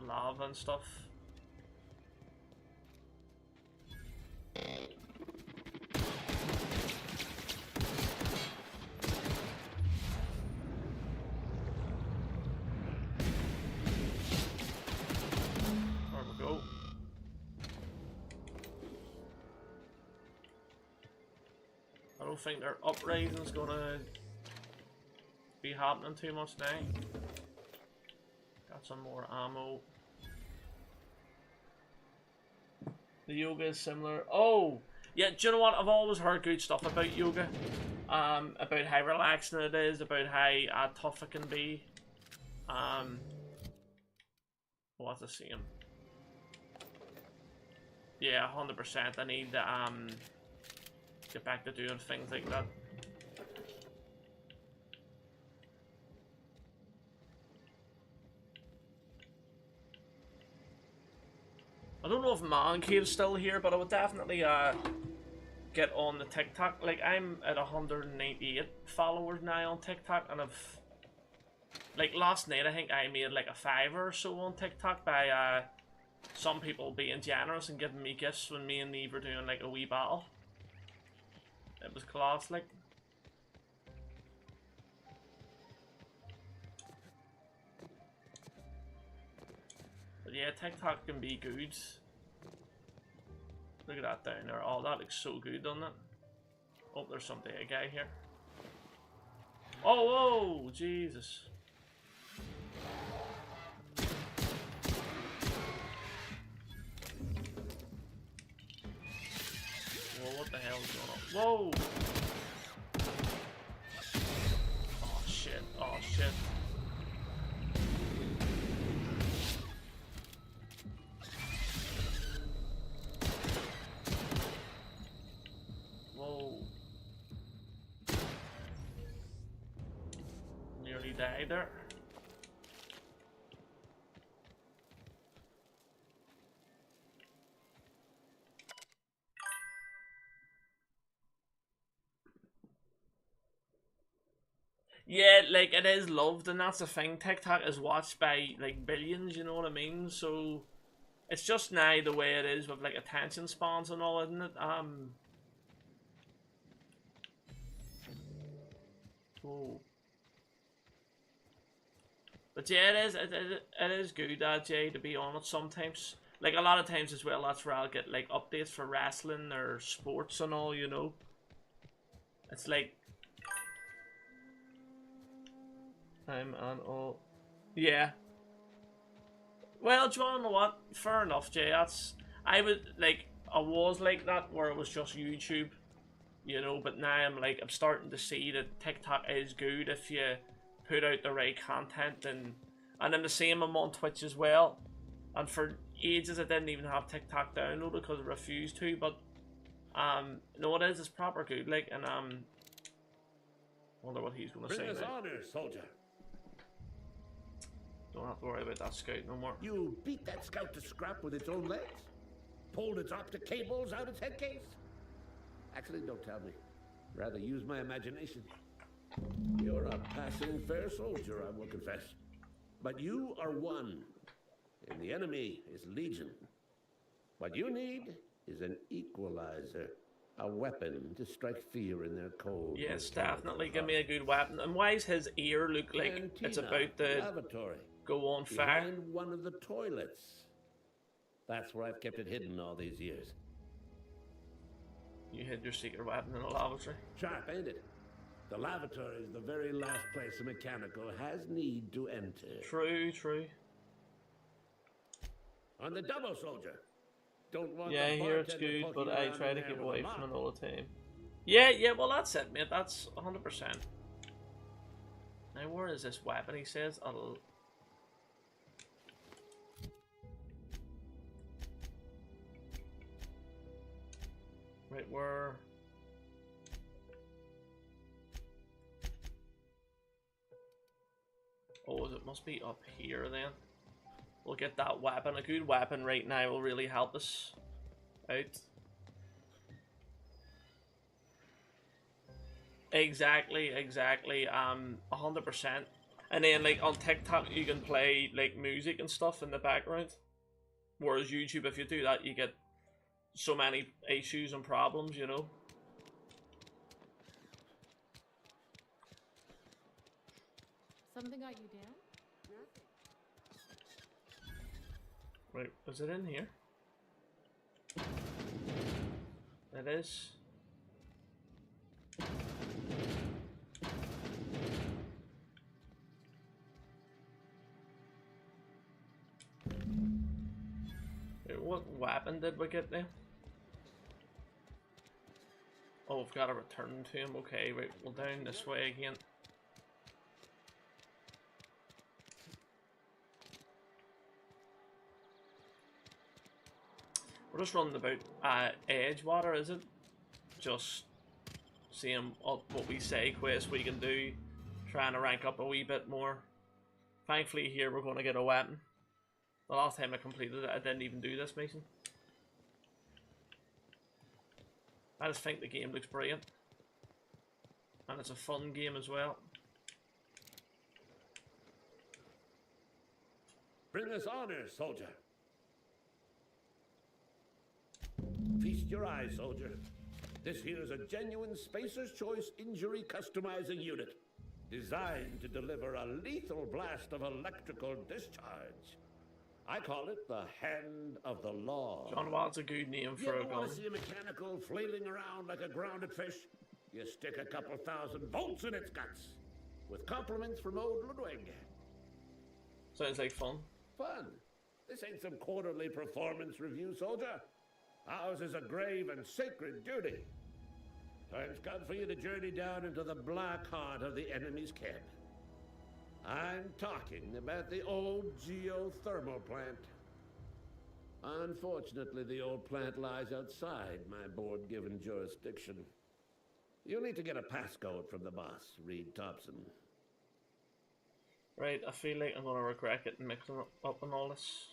lava and stuff. There we go. I don't think their uprising's gonna be happening too much now. Got some more ammo. The yoga is similar. Oh! Yeah, do you know what? I've always heard good stuff about yoga. About how relaxing it is, about how tough it can be. What's the same? Yeah, 100%. I need to get back to doing things like that. I don't know if Man Cave's still here, but I would definitely get on the TikTok. Like, I'm at 198 followers now on TikTok, and I've, like, last night I think I made like a $5 or so on TikTok by some people being generous and giving me gifts when me and Eve were doing like a wee battle. It was class, like. But yeah, TikTok can be good. Look at that down there. Oh, that looks so good, doesn't it? Oh, there's some dead guy here. Oh, whoa, Jesus. Whoa, what the hell is going on? Whoa! Oh, shit. Oh, shit. Whoa. Nearly died there. Yeah, like, it is loved, and that's the thing. TikTok is watched by, like, billions, you know what I mean? So, it's just now the way it is with, like, attention spans and all, isn't it? Oh. But yeah, it is good, Jay, to be honest, sometimes. Like, a lot of times as well, that's where I'll get, like, updates for wrestling or sports and all, you know? It's like... I'm on all... Yeah. Well, do you wanna know what? Fair enough, Jay, that's... I was like that, where it was just YouTube, you know, but now I'm starting to see that TikTok is good if you put out the right content, and then the same, I'm on Twitch as well, and for ages I didn't even have TikTok downloaded because I refused to, but no, it's proper good, like, and wonder what he's gonna say Bring us now. honor, soldier. Don't have to worry about that scout no more. You beat that scout to scrap with its own legs? Pulled its optic cables out its head case? Actually, don't tell me. Rather use my imagination. You're a passing fair soldier, I will confess. But you are one, and the enemy is legion. What you need is an equalizer. A weapon to strike fear in their cold. Yes, definitely. Give me a good weapon. And why does his ear look like it's about to lavatory, go on fire? behind one of the toilets. That's where I've kept it hidden all these years. You hid your secret weapon in a lavatory. Sharp, ain't it? The lavatory is the very last place a mechanical has need to enter. True, true. On the double, soldier. Don't want Yeah, I the hear it's bartender good, but poking I around try in to there keep with away a from mop. it all the time. Yeah, well that's it, mate. That's 100%. Now where is this weapon? He says right, where? Oh, it must be up here then. We'll get that weapon. A good weapon right now will really help us out. Exactly. 100%. And then like on TikTok you can play like music and stuff in the background. Whereas YouTube, if you do that, you get so many issues and problems, you know. Something got you down? Right, is it in here? It is. Wait, what weapon did we get there? Oh, we've got to return to him. Okay, right, we'll down this way again. We're just running about Edgewater, is it? Just seeing what we say quests we can do, trying to rank up a wee bit more. Thankfully here we're going to get a weapon. The last time I completed it I didn't even do this mission. I just think the game looks brilliant. And it's a fun game as well. Bring us honor, soldier. Feast your eyes, soldier. This here is a genuine Spacer's Choice injury customizing unit, designed to deliver a lethal blast of electrical discharge. I call it the Hand of the Law. John Watt's a good name You for a ever want gun. to see a mechanical flailing around like a grounded fish? You stick a couple thousand volts in its guts. With compliments from old Ludwig. Sounds like fun. Fun. This ain't some quarterly performance review, soldier. Ours is a grave and sacred duty. Time's come for you to journey down into the black heart of the enemy's camp. I'm talking about the old geothermal plant. Unfortunately, the old plant lies outside my board-given jurisdiction. You'll need to get a passcode from the boss, Reed Thompson. Right, I feel like I'm going to regret getting mixed up in all this.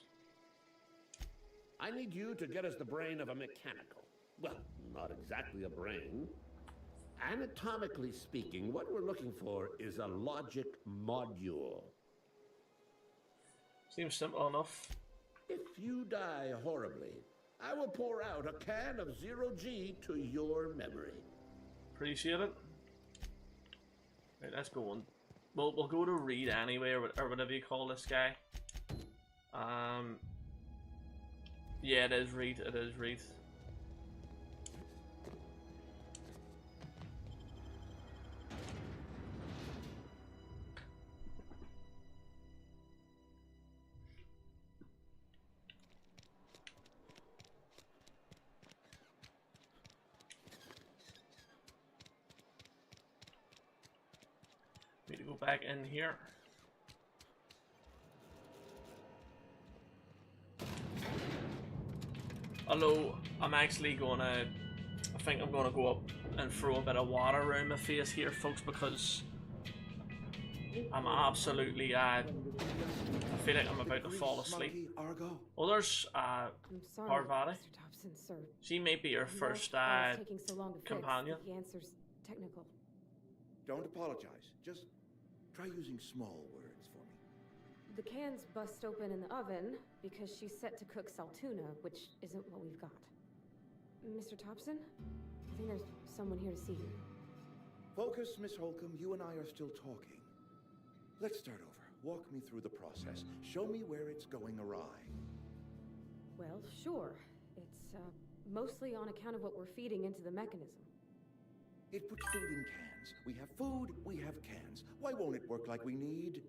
I need you to get us the brain of a mechanical. Well, not exactly a brain. Anatomically speaking, what we're looking for is a logic module. Seems simple enough. If you die horribly, I will pour out a can of 0G to your memory. Appreciate it. Right, let's go on. We'll go to Reed anyway, or whatever you call this guy. Yeah, it is Reed. It is Reed. Need to go back in here. Although I'm actually gonna, I think I'm gonna go up and throw a bit of water around my face here, folks, because I'm absolutely, I feel like I'm about to fall asleep. Oh, there's Parvati. Mr. Thompson, sir. She may be your first taking so long to companion. Fix. The answer's technical. Don't apologize. Just try using small words for me. The cans bust open in the oven because she's set to cook saltuna, which isn't what we've got. Mr. Thompson? I think there's someone here to see you. Focus, Miss Holcomb. You and I are still talking. Let's start over. Walk me through the process. Show me where it's going awry. Well, sure. It's mostly on account of what we're feeding into the mechanism. It puts food in cans. We have food, we have cans. Why won't it work like we need?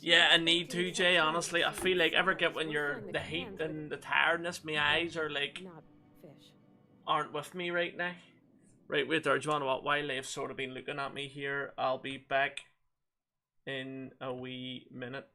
Yeah, I need to, Jay, honestly. I feel like ever get when you're the heat and the tiredness, my eyes are like aren't with me right now. Right, wait there, do you wanna what? While they've sort of been looking at me here, I'll be back in a wee minute.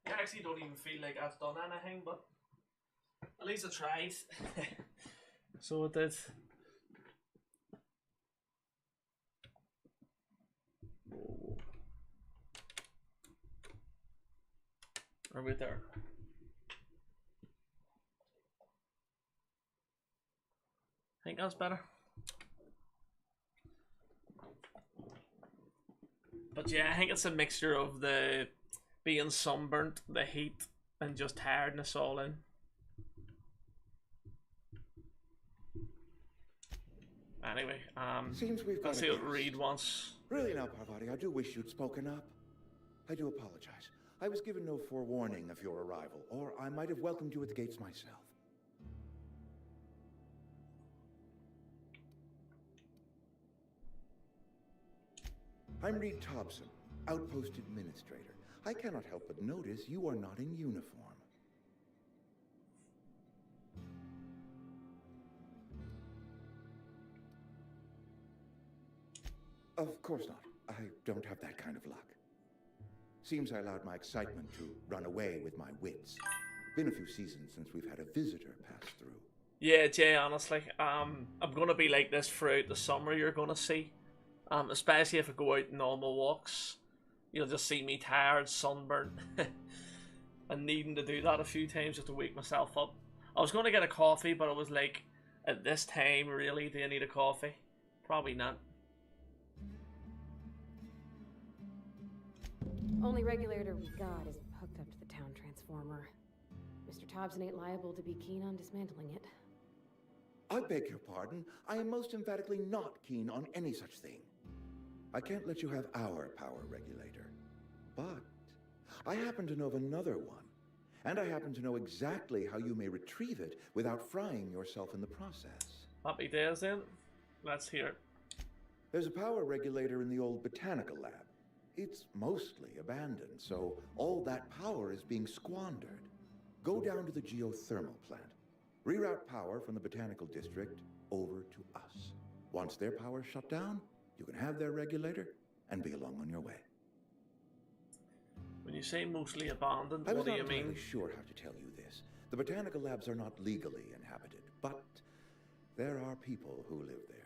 I actually don't even feel like I've done anything, but at least I tried. So it did. Are we there? I think that's better. But yeah, I think it's a mixture of the being sunburnt, the heat, and just tiredness all in. Anyway, Seems we've got let's see what Reed wants. Really now, Parvati, I do wish you'd spoken up. I do apologize. I was given no forewarning of your arrival, or I might have welcomed you at the gates myself. I'm Reed Thompson, Outpost Administrator. I cannot help but notice you are not in uniform. Of course not. I don't have that kind of luck. Seems I allowed my excitement to run away with my wits. Been a few seasons since we've had a visitor pass through. Yeah, Jay, honestly, I'm gonna be like this throughout the summer, you're gonna see. Especially if I go out normal walks. You'll just see me tired, sunburnt, and needing to do that a few times just to wake myself up. I was gonna get a coffee, but I was like, at this time, really, do I need a coffee? Probably not. Only regulator we got is hooked up to the town transformer. Mr. Thompson ain't liable to be keen on dismantling it. I beg your pardon. I am most emphatically not keen on any such thing. I can't let you have our power regulator. But I happen to know of another one. And I happen to know exactly how you may retrieve it without frying yourself in the process. Happy days then. Let's hear it. There's a power regulator in the old botanical lab. It's mostly abandoned, so all that power is being squandered. Go down to the geothermal plant. Reroute power from the botanical district over to us. Once their power's shut down, you can have their regulator and be along on your way. When you say mostly abandoned, I was what do not you mean? entirely sure how to tell you this. The botanical labs are not legally inhabited, but there are people who live there.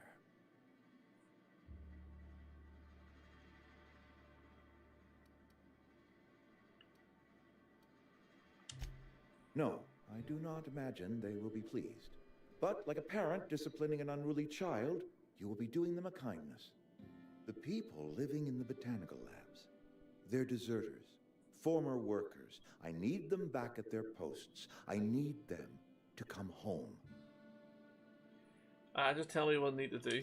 No, I do not imagine they will be pleased. But like a parent disciplining an unruly child, you will be doing them a kindness. The people living in the botanical labs, they're deserters, former workers. I need them back at their posts. I need them to come home. Just tell me what I need to do.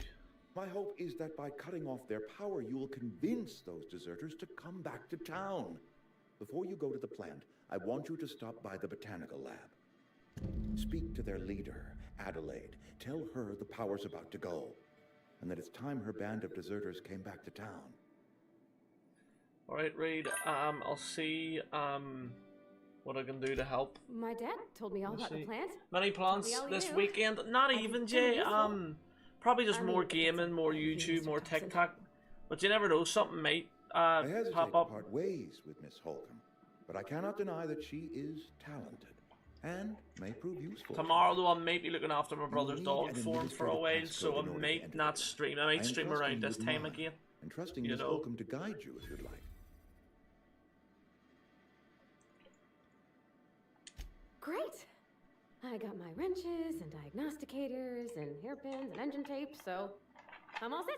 My hope is that by cutting off their power, you will convince those deserters to come back to town. Before you go to the plant, I want you to stop by the botanical lab. Speak to their leader, Adelaide. Tell her the power's about to go, and that it's time her band of deserters came back to town. Alright, Reed, I'll see, what I can do to help. My dad told me all Let's about the see. plant. Many plans Told me all this you knew. weekend? Not I even, think Jay. useful. Probably just I mean, more if it's gaming, more all you, YouTube, Mr. more Thompson. TikTok. But you never know, something might I hesitate pop to up. part ways with Miss Holcomb, but I cannot deny that she is talented and may prove useful. Tomorrow, though, I might be looking after my brother's need dog an form for a administrative while, passcode so I in order to might enter not it. stream. I I might am stream trusting around you this with time mine, again. and trusting You Miss know. Holcomb to guide you if you'd like. Great! I got my wrenches and diagnosticators and hairpins and engine tape, so I'm all set.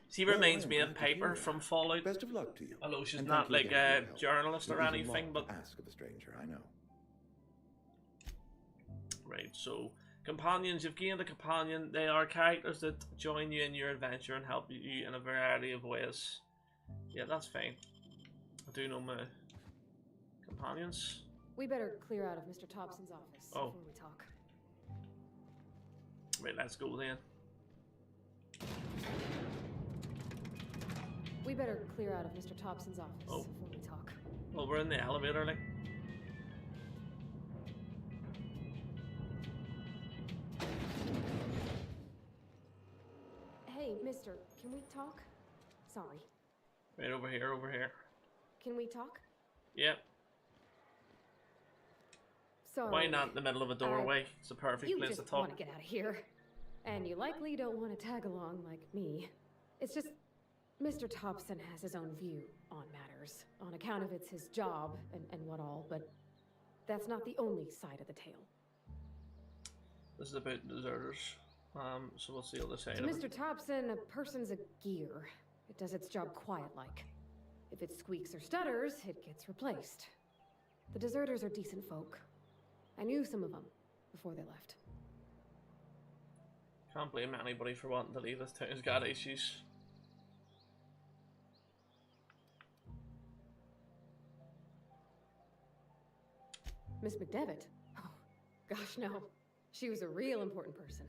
She Well, reminds I me am of glad to hear Piper that. from Fallout. Best of luck to you. Although she's And not thank like you again a for your help. journalist or It is a anything, lot but to ask of a stranger, I know. right. So companions, you've gained a companion. They are characters that join you in your adventure and help you in a variety of ways. Yeah, that's fine. I do know my companions. We better clear out of Mr. Thompson's office Oh. before we talk. Right, let's go then. We better clear out of Mr. Thompson's office Oh. before we talk. Well, we're in the elevator, like. Hey, mister, can we talk? Sorry. Right over here, over here. Can we talk? Yep. Sorry. Why not in the middle of a doorway? It's a perfect You place just to talk. want to get out of here. And you likely don't want to tag along like me. It's just, Mr. Thompson has his own view on matters, on account of it's his job and what all, but that's not the only side of the tale. This is about deserters. So what's the other side To of it? Mr. Thompson, a person's a gear. It does its job quiet-like. If it squeaks or stutters, it gets replaced. The deserters are decent folk. I knew some of them before they left. Can't blame anybody for wanting to leave. This town's got issues. Miss McDevitt? Oh, gosh, no. She was a real important person.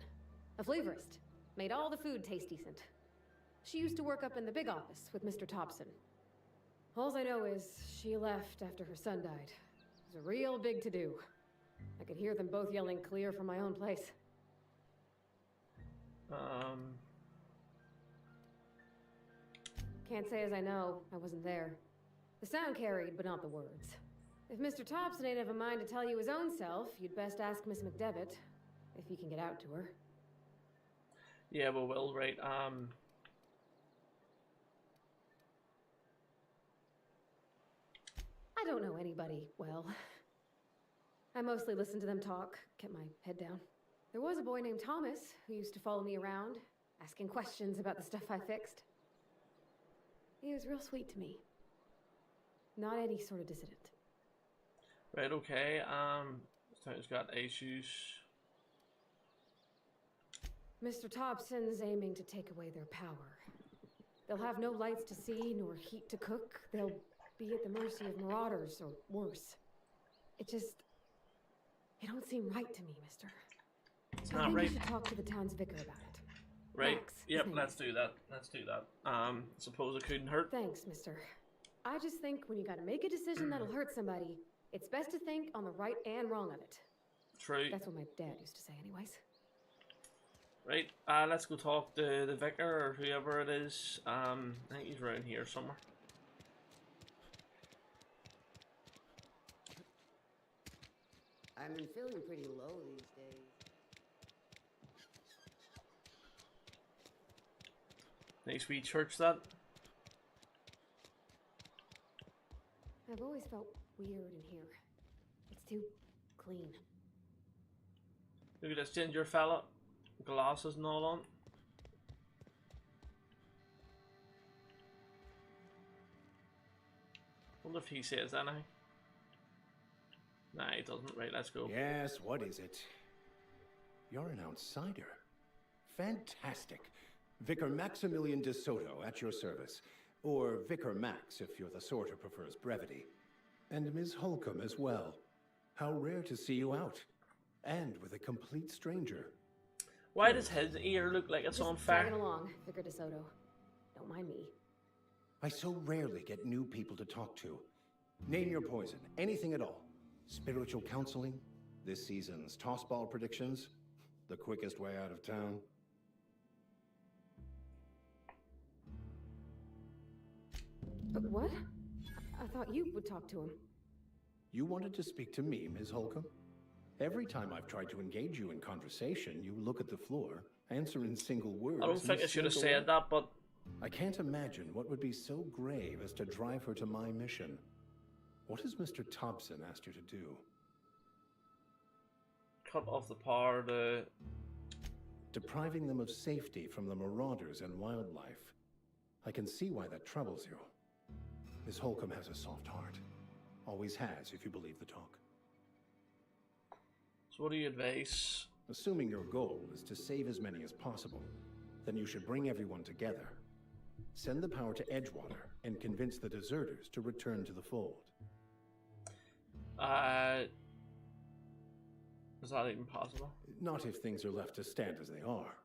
A flavorist. Made all the food taste decent. She used to work up in the big office with Mr. Thompson. All I know is she left after her son died. It was a real big to-do. I could hear them both yelling clear from my own place. Can't say as I know. I wasn't there. The sound carried, but not the words. If Mr. Thompson ain't have a mind to tell you his own self, you'd best ask Miss McDevitt, if he can get out to her. Yeah, we will, right. I don't know anybody well. I mostly listened to them talk, kept my head down. There was a boy named Thomas who used to follow me around, asking questions about the stuff I fixed. He was real sweet to me. Not any sort of dissident. Right, okay. This town's got issues. Mr. Thompson's aiming to take away their power. They'll have no lights to see, nor heat to cook. They'll be at the mercy of marauders, or worse. It don't seem right to me, mister. It's I not think right. you should talk to the town's vicar about it. Right. Max, his Yep, name let's is. do that. Let's do that. Suppose it couldn't hurt. Thanks, mister. I just think when you gotta make a decision that'll hurt somebody, it's best to think on the right and wrong of it. True. That's what my dad used to say anyways. Right, let's go talk to the vicar or whoever it is. I think he's around here somewhere. I've been feeling pretty low these days. Nice wee church, that. I've always felt weird in here. It's too clean. Look at this ginger fella. Glasses and all on. Wonder if he says anything. Nah, he doesn't. Right, let's go. Yes, what is it? You're an outsider. Fantastic. Vicar Maximilian de Soto at your service. Or Vicar Max if you're the sort who prefers brevity. And Ms. Holcomb as well. How rare to see you out. And with a complete stranger. Why does his ear look like it's on fire? Dragging along, Vicar De Soto. Don't mind me. I so rarely get new people to talk to. Name your poison, anything at all. Spiritual counseling? This season's tossball predictions? The quickest way out of town? But what? I thought you would talk to him. You wanted to speak to me, Ms. Holcomb? Every time I've tried to engage you in conversation, you look at the floor, answer in single words. I don't think I should have slink away. said that, but I can't imagine what would be so grave as to drive her to my mission. What has Mr. Thompson asked you to do? cut off the power to... Depriving them of safety from the marauders and wildlife. I can see why that troubles you. Miss Holcomb has a soft heart. Always has, if you believe the talk. So what do you advise? Assuming your goal is to save as many as possible, then you should bring everyone together. Send the power to Edgewater and convince the deserters to return to the fold. Is that even possible? Not if things are left to stand as they are.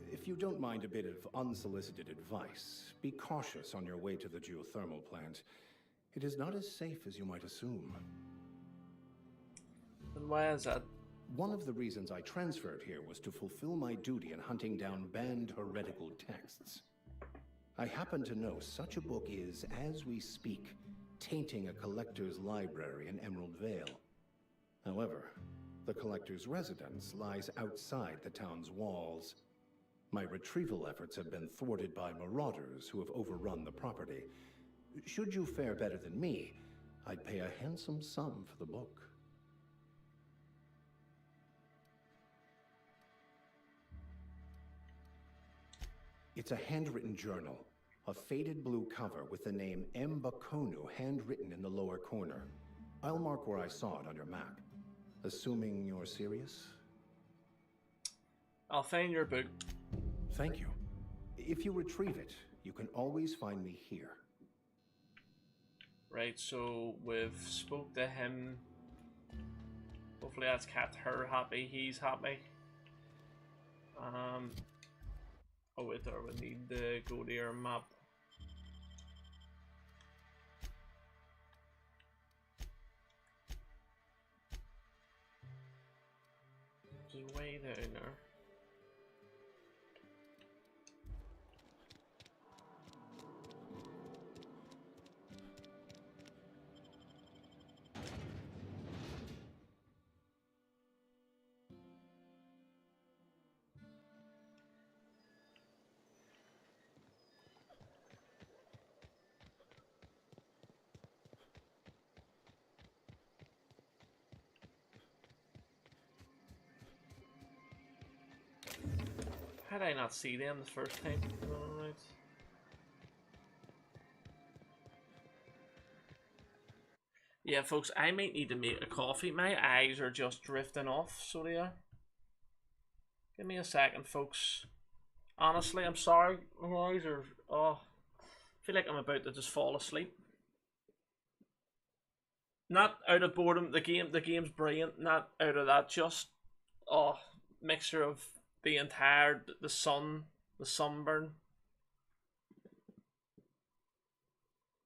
If you don't mind a bit of unsolicited advice, be cautious on your way to the geothermal plant. It is not as safe as you might assume. And why is that? One of the reasons I transferred here was to fulfill my duty in hunting down banned heretical texts. I happen to know such a book is, as we speak, tainting a collector's library in Emerald Vale. However, the collector's residence lies outside the town's walls. My retrieval efforts have been thwarted by marauders who have overrun the property. Should you fare better than me, I'd pay a handsome sum for the book. It's a handwritten journal, a faded blue cover with the name M. Bakonu handwritten in the lower corner. I'll mark where I saw it on your map. Assuming you're serious? I'll find your book. Thank you. If you retrieve it, you can always find me here. Right, so we've spoke to him. Hopefully that's kept her happy, he's happy. Oh wait there, we need to go to your map. Just way down there. How did I not see them the first time? Alright. Yeah, folks, I might need to make a coffee. My eyes are just drifting off, so they are. Give me a second, folks. Honestly, I'm sorry. My eyes are... Oh, I feel like I'm about to just fall asleep. Not out of boredom. The game's brilliant. Not out of that. Just... Oh, mixture of... the entire, the sun, the sunburn.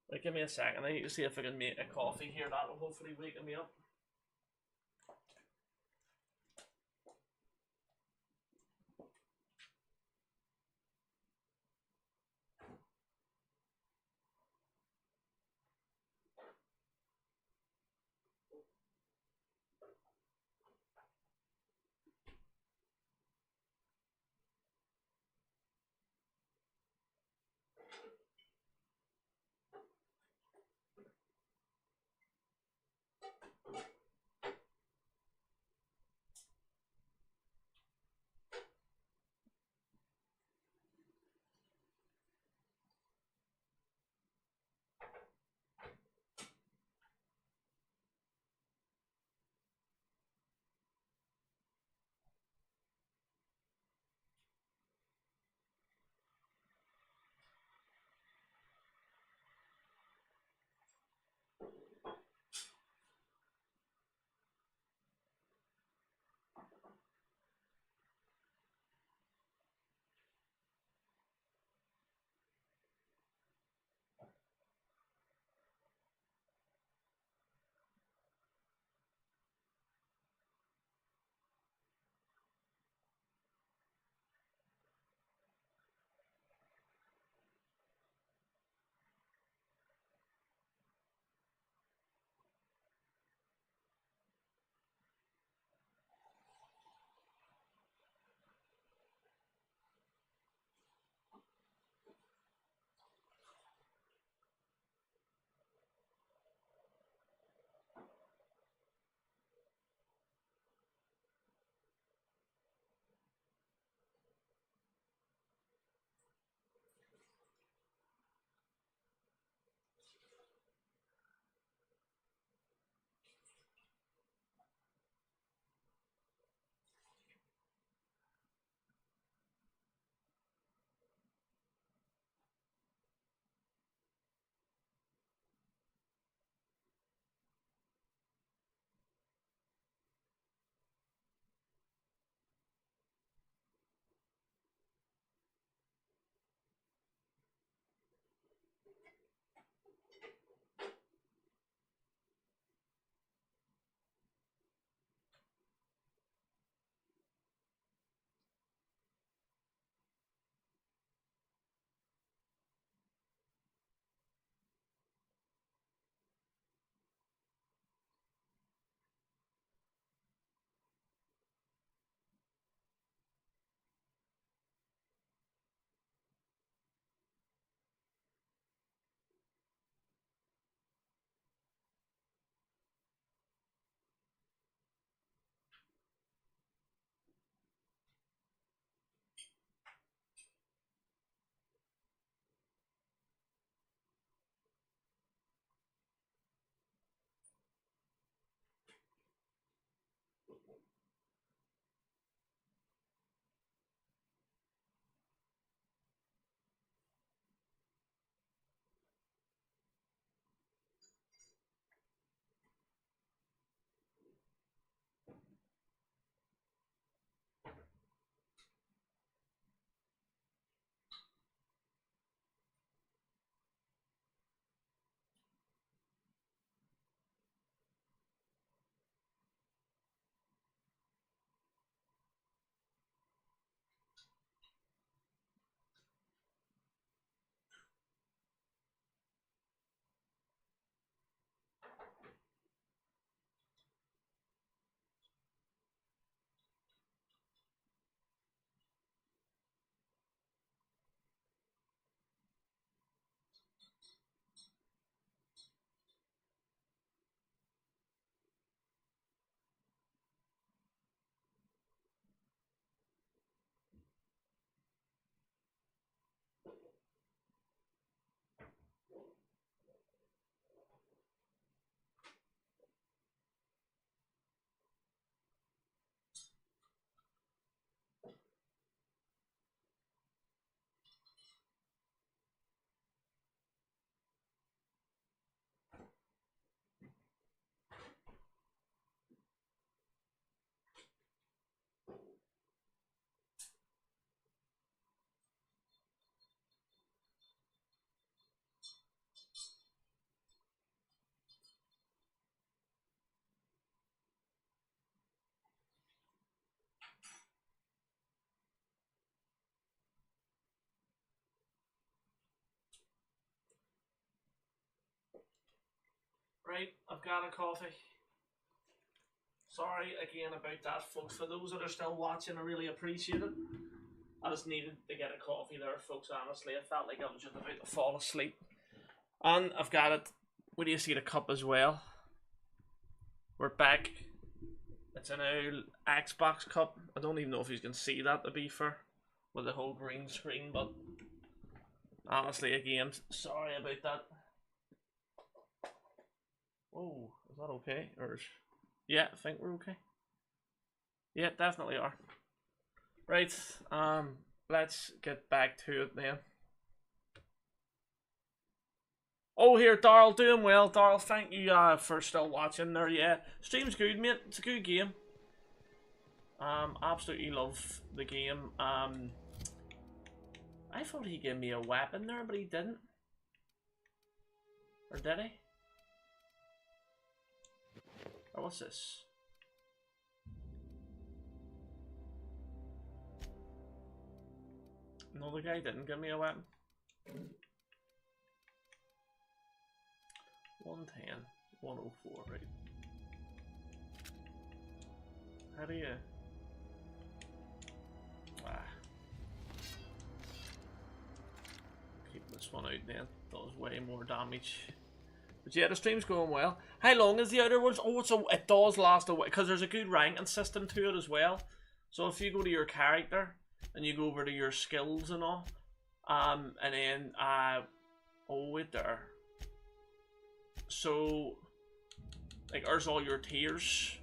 Wait, give me a second. I need to see if I can make a coffee here. That'll hopefully wake me up. Right, I've got a coffee. Sorry again about that, folks. For those that are still watching, I really appreciate it. I just needed to get a coffee there, folks, honestly. I felt like I was just about to fall asleep. And I've got it. Where do you see the cup as well? We're back. It's an old Xbox cup. I don't even know if you can see that, to be fair, with the whole green screen, but honestly, again, sorry about that. Whoa, is that okay? Or yeah, I think we're okay. Yeah, definitely are. Right, let's get back to it then. Oh, here, Darryl, doing well. Darryl, thank you for still watching there. Yeah, stream's good, mate. It's a good game. Absolutely love the game. I thought he gave me a weapon there, but he didn't. Or did he? Or what's this? No, the guy didn't give me a weapon. 110, 104, right. How do you... Keep this one out then. Does way more damage. But yeah, the stream's going well. How long is the Outer Worlds? Oh, it does last a while, because there's a good ranking system to it as well. So if you go to your character, and you go over to your skills and all, and then, oh wait there. So, like, there's all your tiers.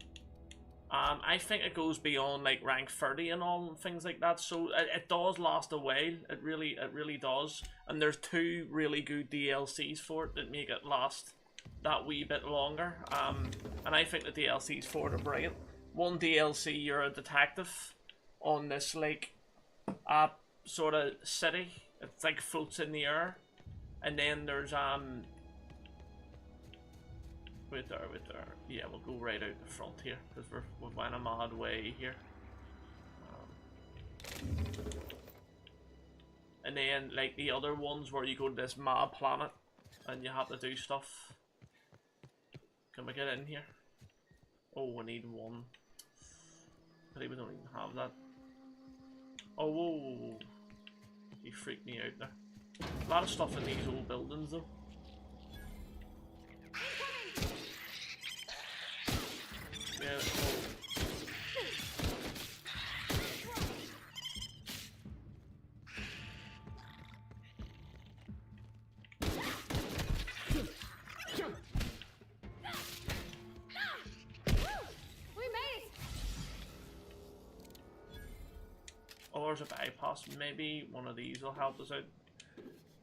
I think it goes beyond like rank 30 and all and things like that. So it does last a while. It really does. And there's 2 really good DLCs for it that make it last that wee bit longer. And I think the DLCs for it are brilliant. One DLC, you're a detective on this like sort of city. It's like floats in the air. And then there's wait there. Yeah, we'll go right out the front here because we're going a mad way here. And then like the other ones where you go to this mad planet and you have to do stuff. Can we get in here? Oh, we need one. I think we don't even have that. Oh, whoa. You freaked me out there. A lot of stuff in these old buildings though. Yeah, oh. Oh, there's a bypass. Maybe one of these will help us out.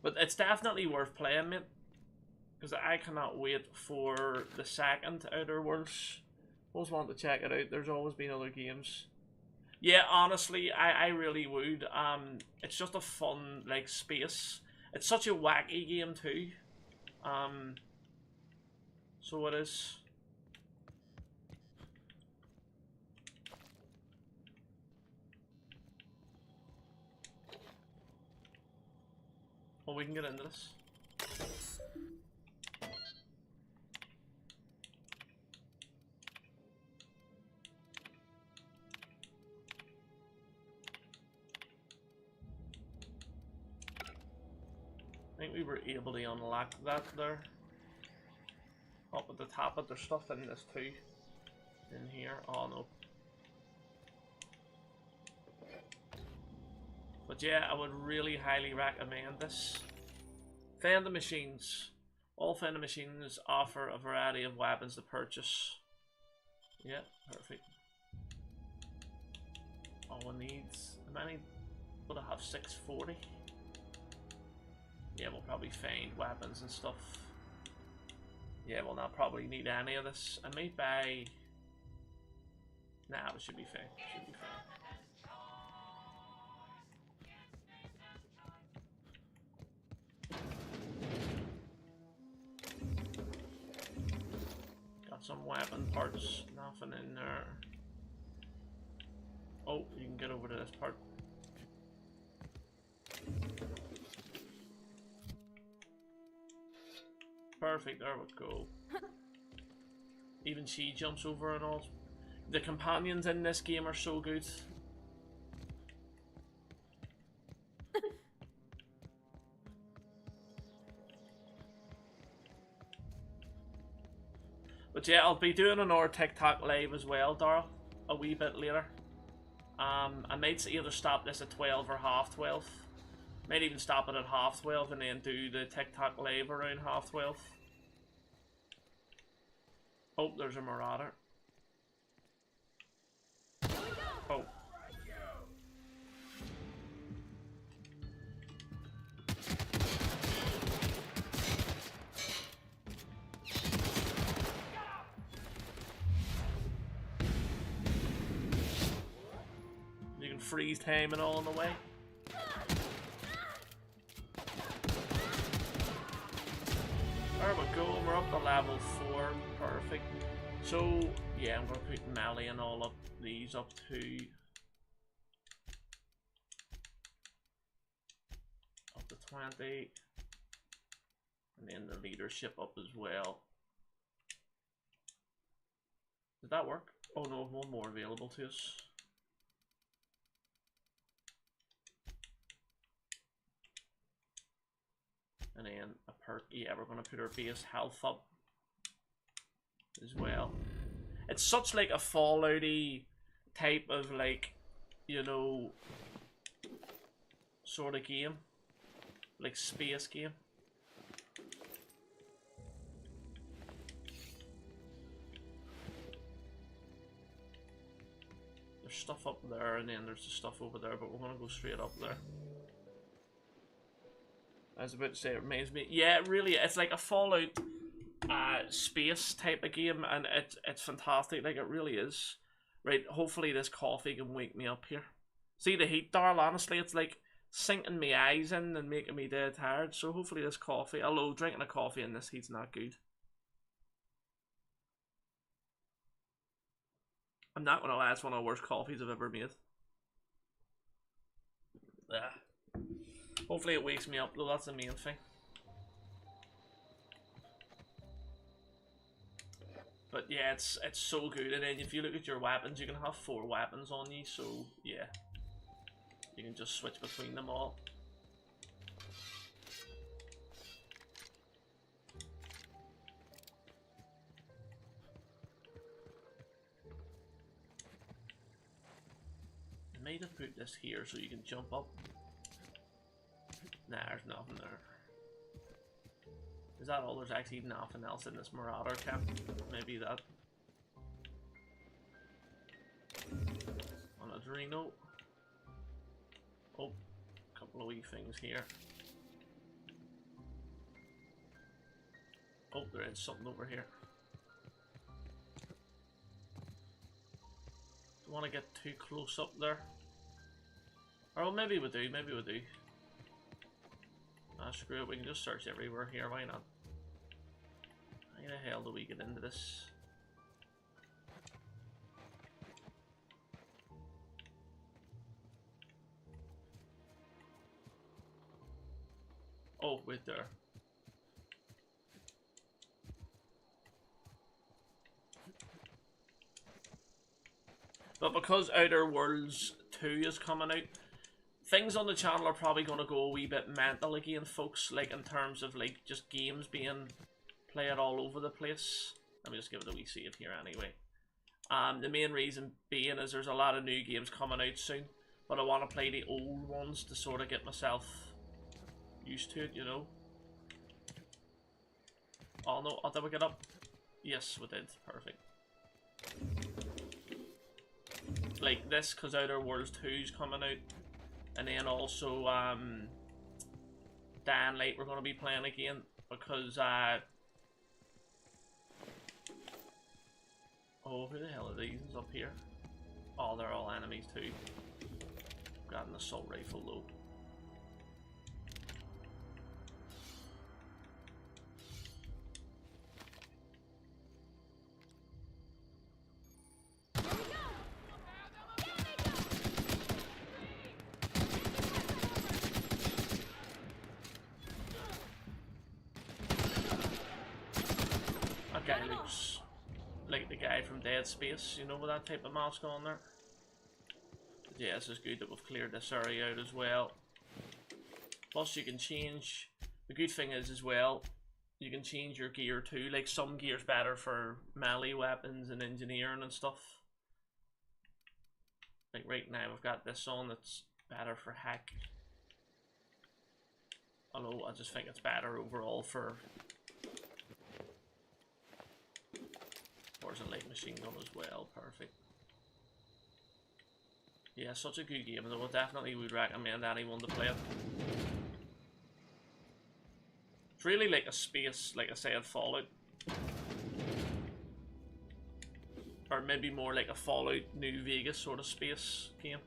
But it's definitely worth playing, mate. Because I cannot wait for the second Outer Worlds. Always want to check it out. There's always been other games. Yeah, honestly, I really would. It's just a fun, like, space. It's such a wacky game, too. So it is. Well, we can get into this. I think we were able to unlock that there. Up at the top, but there's stuff in this too. In here. Oh no. But yeah, I would really highly recommend this. Vending machines. All vending machines offer a variety of weapons to purchase. Yeah, perfect. All one needs. How many would I have? 640? Yeah, we'll probably find weapons and stuff. Yeah, we'll not probably need any of this. I may buy... Nah, it should be fine. Should be fine. Got some weapon parts. Nothing in there. Oh, you can get over to this part. Perfect, there we go. Even she jumps over and all. The companions in this game are so good. But yeah, I'll be doing another TikTok live as well, Darryl, a wee bit later. I might either stop this at 12 or half 12. Might even stop it at half 12 and then do the TikTok live around half 12. Oh, there's a Marauder. Oh. You can freeze time and all on the way. There we go, we're up to level 4, perfect. So, yeah, I'm going to put melee and all up these up to... up to 20. And then the leadership up as well. Does that work? Oh no, one more available to us. And then a perk, yeah, we're going to put our base health up as well. It's such like a Fallout-y type of like, you know, sort of game. Like space game. There's stuff up there and then there's the stuff over there, but we're going to go straight up there. I was about to say, it reminds me, yeah, it really, it's like a Fallout space type of game, and it's fantastic, like it really is. Right, hopefully this coffee can wake me up here. See the heat, Darl, honestly, it's like sinking my eyes in and making me dead tired, so hopefully this coffee, although drinking a coffee in this heat's not good. I'm not gonna lie, it's one of the worst coffees I've ever made. Yeah. Hopefully it wakes me up though, that's the main thing. But yeah, it's so good, and then if you look at your weapons, you can have 4 weapons on you, so yeah. You can just switch between them all. I might have put this here so you can jump up. Nah, there's nothing there. Is that all? There's actually nothing else in this Marauder camp. Maybe that. On a Drino. Oh, a couple of wee things here. Oh, there is something over here. Don't want to get too close up there. Or maybe we do, maybe we do. Ah, screw it, we can just search everywhere here, why not? How the hell do we get into this? Oh, wait there. But because Outer Worlds 2 is coming out, things on the channel are probably going to go a wee bit mental again, folks, like in terms of like just games being played all over the place. Let me just give it a wee save here anyway. The main reason being is there's a lot of new games coming out soon, but I want to play the old ones to sort of get myself used to it, you know. Oh no, did we get up? Yes, we did. Perfect. Like this, because Outer Worlds 2 is coming out. And then also, Dying Light we're going to be playing again, because, oh, who the hell are these up here? Oh, they're all enemies too. Got an assault rifle though. like the guy from Dead Space, you know, with that type of mask on there. But yeah, this is good that we've cleared this area out as well. Plus you can change, the good thing is as well, you can change your gear too, like some gear's better for melee weapons and engineering and stuff. Like right now we've got this on that's better for hack. Although I just think it's better overall for a light machine gun as well. Perfect. Yeah, such a good game though. I definitely would recommend anyone to play it. It's really like a space, like I said, Fallout. Or maybe more like a Fallout New Vegas sort of space game.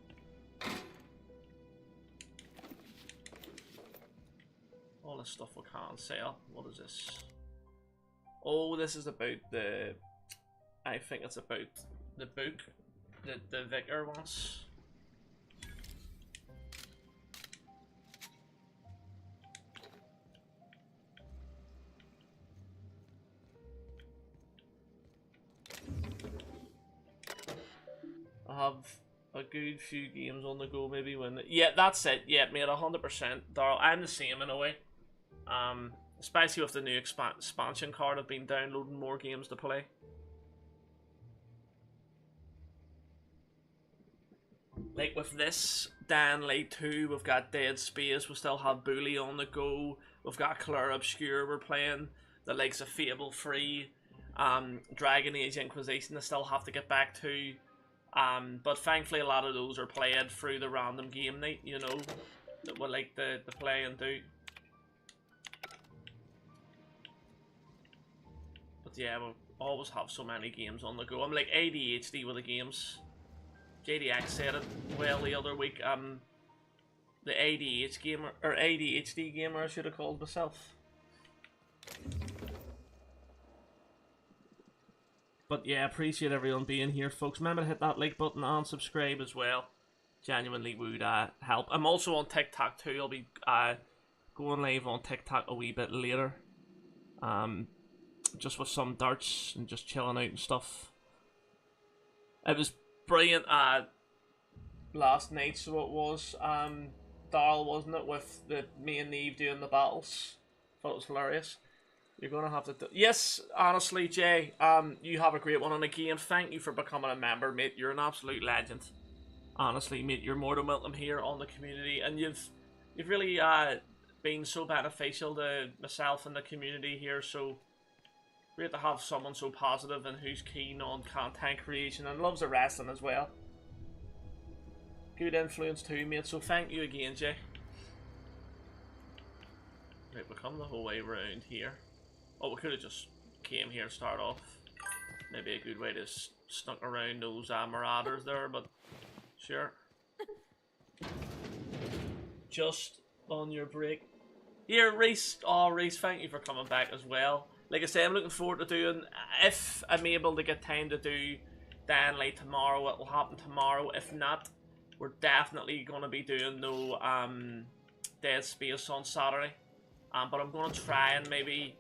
All this stuff we can't sell. What is this? Oh, this is about the... I think it's about the book that the vicar wants. I have a good few games on the go, maybe when... Yeah, that's it. Yeah, mate, 100%. Darryl, I'm the same in a way. Especially with the new expansion card, I've been downloading more games to play. Like with this, Dan Light 2, we've got Dead Space, we still have Bully on the go, we've got Clair Obscur we're playing, the likes of Fable 3, Dragon Age Inquisition I still have to get back to, but thankfully a lot of those are played through the random game night, you know, that we like to play and do. But yeah, we always have so many games on the go. I'm like ADHD with the games. JDX said it well the other week. The ADHD gamer I should have called myself. But yeah, appreciate everyone being here, folks. Remember to hit that like button and subscribe as well. Genuinely would help. I'm also on TikTok too. I'll be going live on TikTok a wee bit later. Just with some darts and just chilling out and stuff. It was brilliant last night, so it was Darryl, wasn't it, with me and Neve doing the battles. Thought it was hilarious. You're gonna have to yes, honestly, Jay, you have a great one, and again, thank you for becoming a member, mate. You're an absolute legend. Honestly, mate, you're more than welcome here on the community, and you've really been so beneficial to myself and the community here, so great to have someone so positive and who's keen on content creation and loves the wrestling as well. Good influence too, mate, so thank you again, Jay. Right, we come the whole way around here. Oh, we could have just came here to start off. Maybe a good way to snuck around those marauders there, but sure. Just on your break. Here, Reese. Oh, Reese, thank you for coming back as well. Like I say, I'm looking forward to doing, if I'm able to get time to do Dan Light tomorrow, it will happen tomorrow. If not, we're definitely going to be doing no Dead Space on Saturday. But I'm going to try and maybe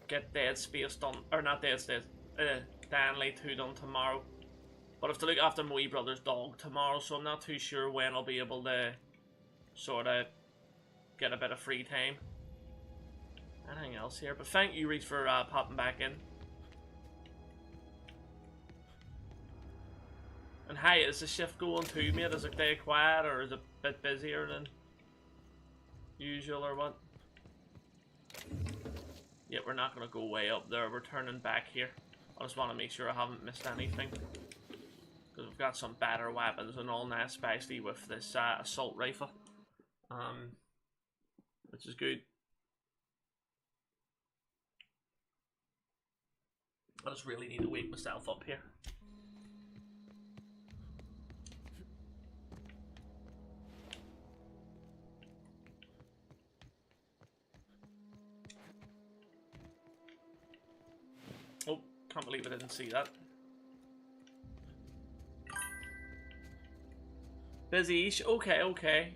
get Dead Space done, or not Dead Space, Dan Light 2 done tomorrow. But I have to look after my wee brother's dog tomorrow, so I'm not too sure when I'll be able to sort of get a bit of free time. Anything else here? But thank you, Reese, for popping back in. And hi, is the shift going too, mate? Is it day quiet, or is it a bit busier than usual, or what? Yeah, we're not going to go way up there. We're turning back here. I just want to make sure I haven't missed anything. Because we've got some better weapons and all that, especially with this assault rifle. Which is good. I just really need to wake myself up here. Oh, can't believe I didn't see that. Busy-ish. Okay.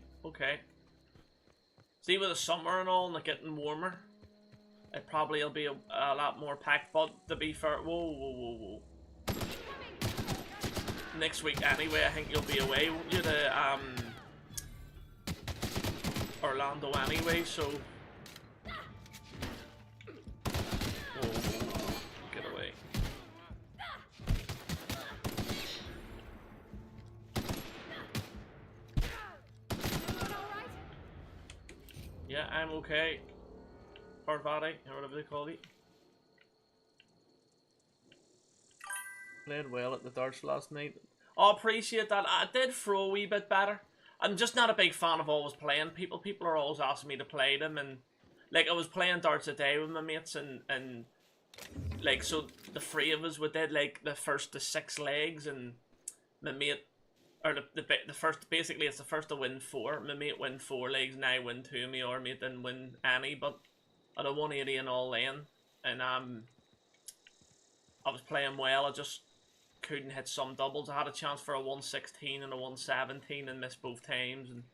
See, with the summer and all and it getting warmer, it probably will be a lot more packed, but to be fair, whoa. Next week anyway, I think you'll be away, won't you, to Orlando anyway, so... Whoa, get away. Yeah, I'm okay. Or Vadi, or whatever they call it. Played well at the darts last night. Oh, appreciate that. I did throw a wee bit better. I'm just not a big fan of always playing people. People are always asking me to play them, and like I was playing darts today with my mates, and like so the three of us we did like the 6 legs, and my mate, or the first, basically it's the first to win 4. My mate win 4 legs, and I win 2. My other mate didn't win any, but I had a 180 in all in, and I was playing well. I just couldn't hit some doubles. I had a chance for a 116 and a 117 and missed both times, and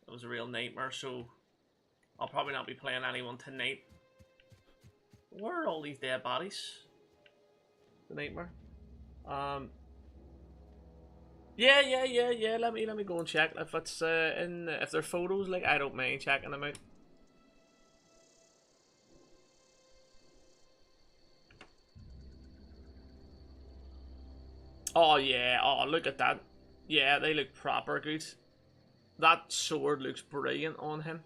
it was a real nightmare. So I'll probably not be playing anyone tonight. Where are all these dead bodies? The nightmare. Yeah. Let me go and check if it's if they're photos. Like, I don't mind checking them out. Oh yeah, oh look at that. Yeah, they look proper good. That sword looks brilliant on him.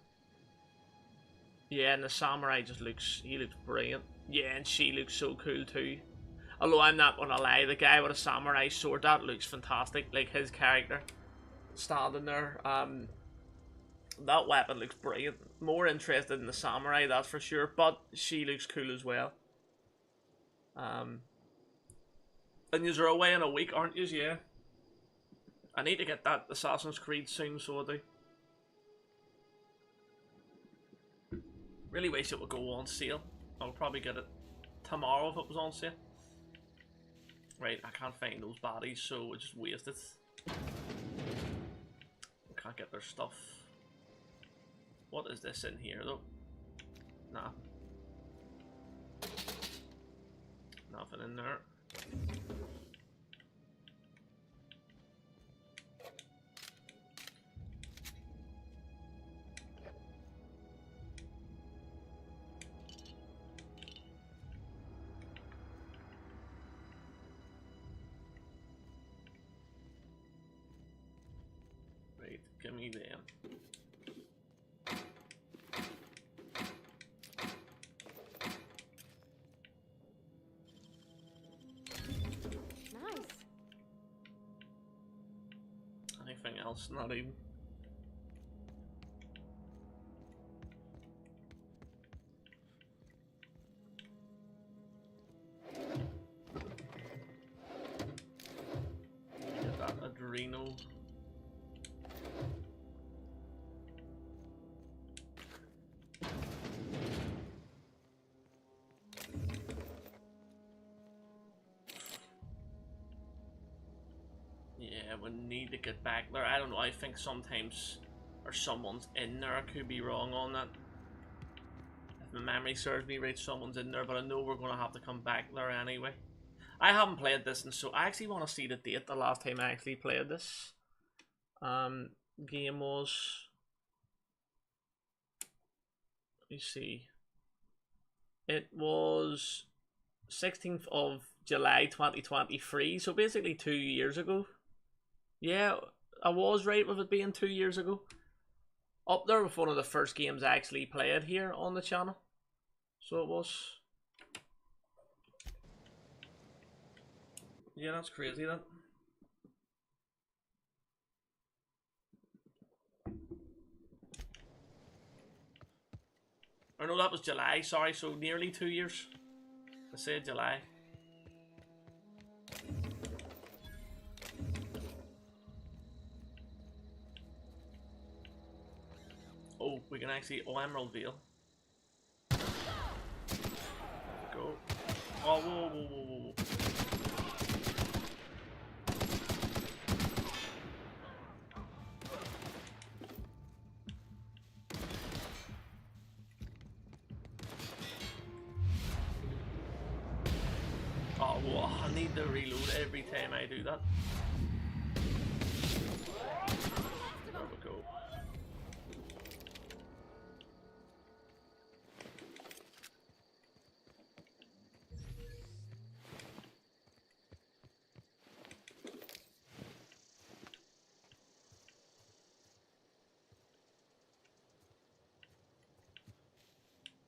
Yeah, and the samurai just looks, he looks brilliant. Yeah, and she looks so cool too. Although I'm not gonna lie, the guy with a samurai sword, that looks fantastic. Like his character standing there. That weapon looks brilliant. More interested in the samurai, that's for sure, but she looks cool as well. And you're away in a week, aren't you? Yeah. I need to get that Assassin's Creed soon, so I do. Really wish it would go on sale. I'll probably get it tomorrow if it was on sale. Right, I can't find those bodies, so I just waste it. I can't get their stuff. What is this in here, though? Nah. Nothing in there. Right, give me them. Anything else? Not even. Get that adrenal. Yeah, we need to get back there. I don't know, I think sometimes or someone's in there. I could be wrong on that. If my memory serves me right, someone's in there, but I know we're going to have to come back there anyway. I haven't played this, and so I actually want to see the date the last time I actually played this. Game was... Let me see. It was 16th of July 2023, so basically 2 years ago. Yeah, I was right with it being 2 years ago. Up there with one of the first games I actually played here on the channel. So it was. Yeah, that's crazy, that. Or no, that was July, sorry, so nearly 2 years. I said July. Oh, we can actually... Oh, Emerald Veil. Go. Oh, whoa. I need to reload every time I do that. There we go.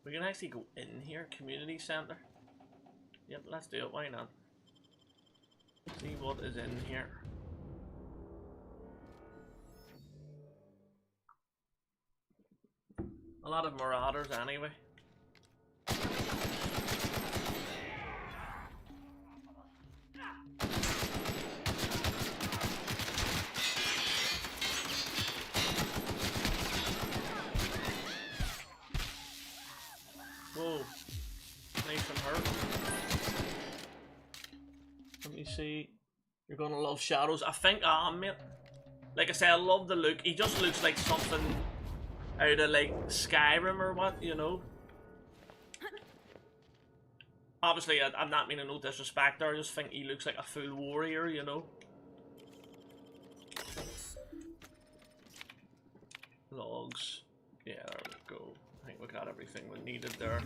We can actually go in here, community center. Yep, let's do it, why not? See what is in here. A lot of marauders anyway. Whoa, nice and hurt. Let me see. You're gonna love shadows. I think I am, mate. Like I say, I love the look. He just looks like something out of like Skyrim or what, you know. Obviously, I'm not meaning no disrespect there. I just think he looks like a full warrior, you know. Logs. Yeah, there we go. I think we got everything we needed there.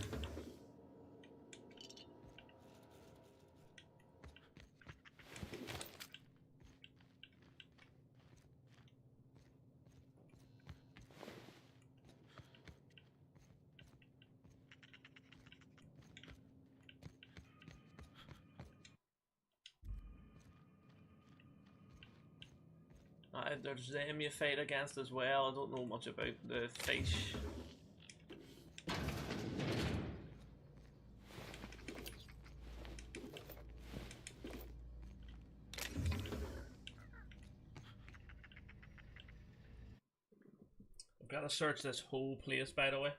There's them you fight against as well. I don't know much about the fish. I've got to search this whole place, by the way.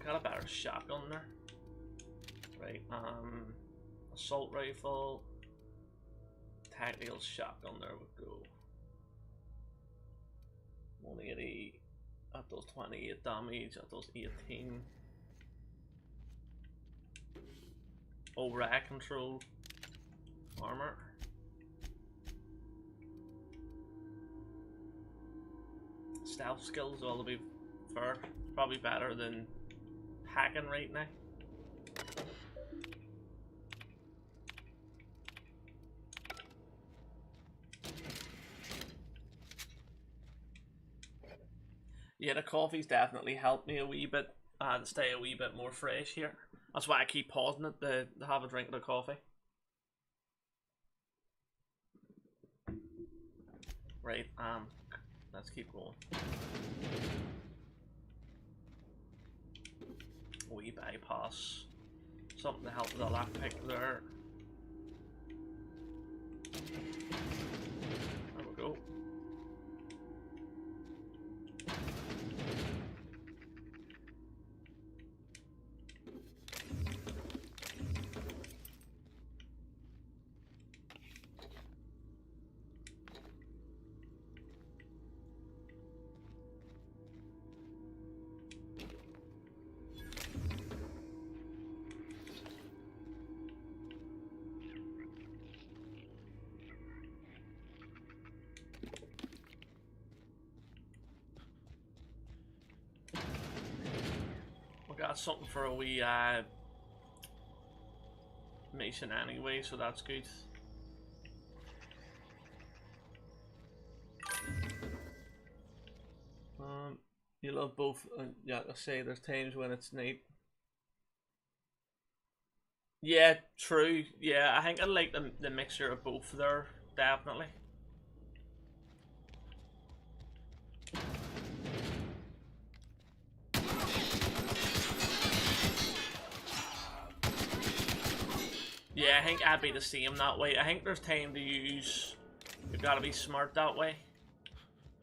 Got a better shotgun there. Right, assault rifle, tactical shotgun, there we go. 180, that does 28 damage, that does 18. Oh, rack control, armor. Stealth skills, all to be fair, probably better than hacking right now. Yeah, the coffee's definitely helped me a wee bit to stay a wee bit more fresh here. That's why I keep pausing it to have a drink of the coffee. Right, let's keep going. Wee bypass. Something to help with the lockpick there. There we go. Got something for a wee mission anyway, so that's good. You love both. Yeah, I say there's times when it's neat. Yeah, true. Yeah, I think I like the mixture of both there, definitely. Yeah, I think I'd be the same that way. I think there's time to use... You've got to be smart that way.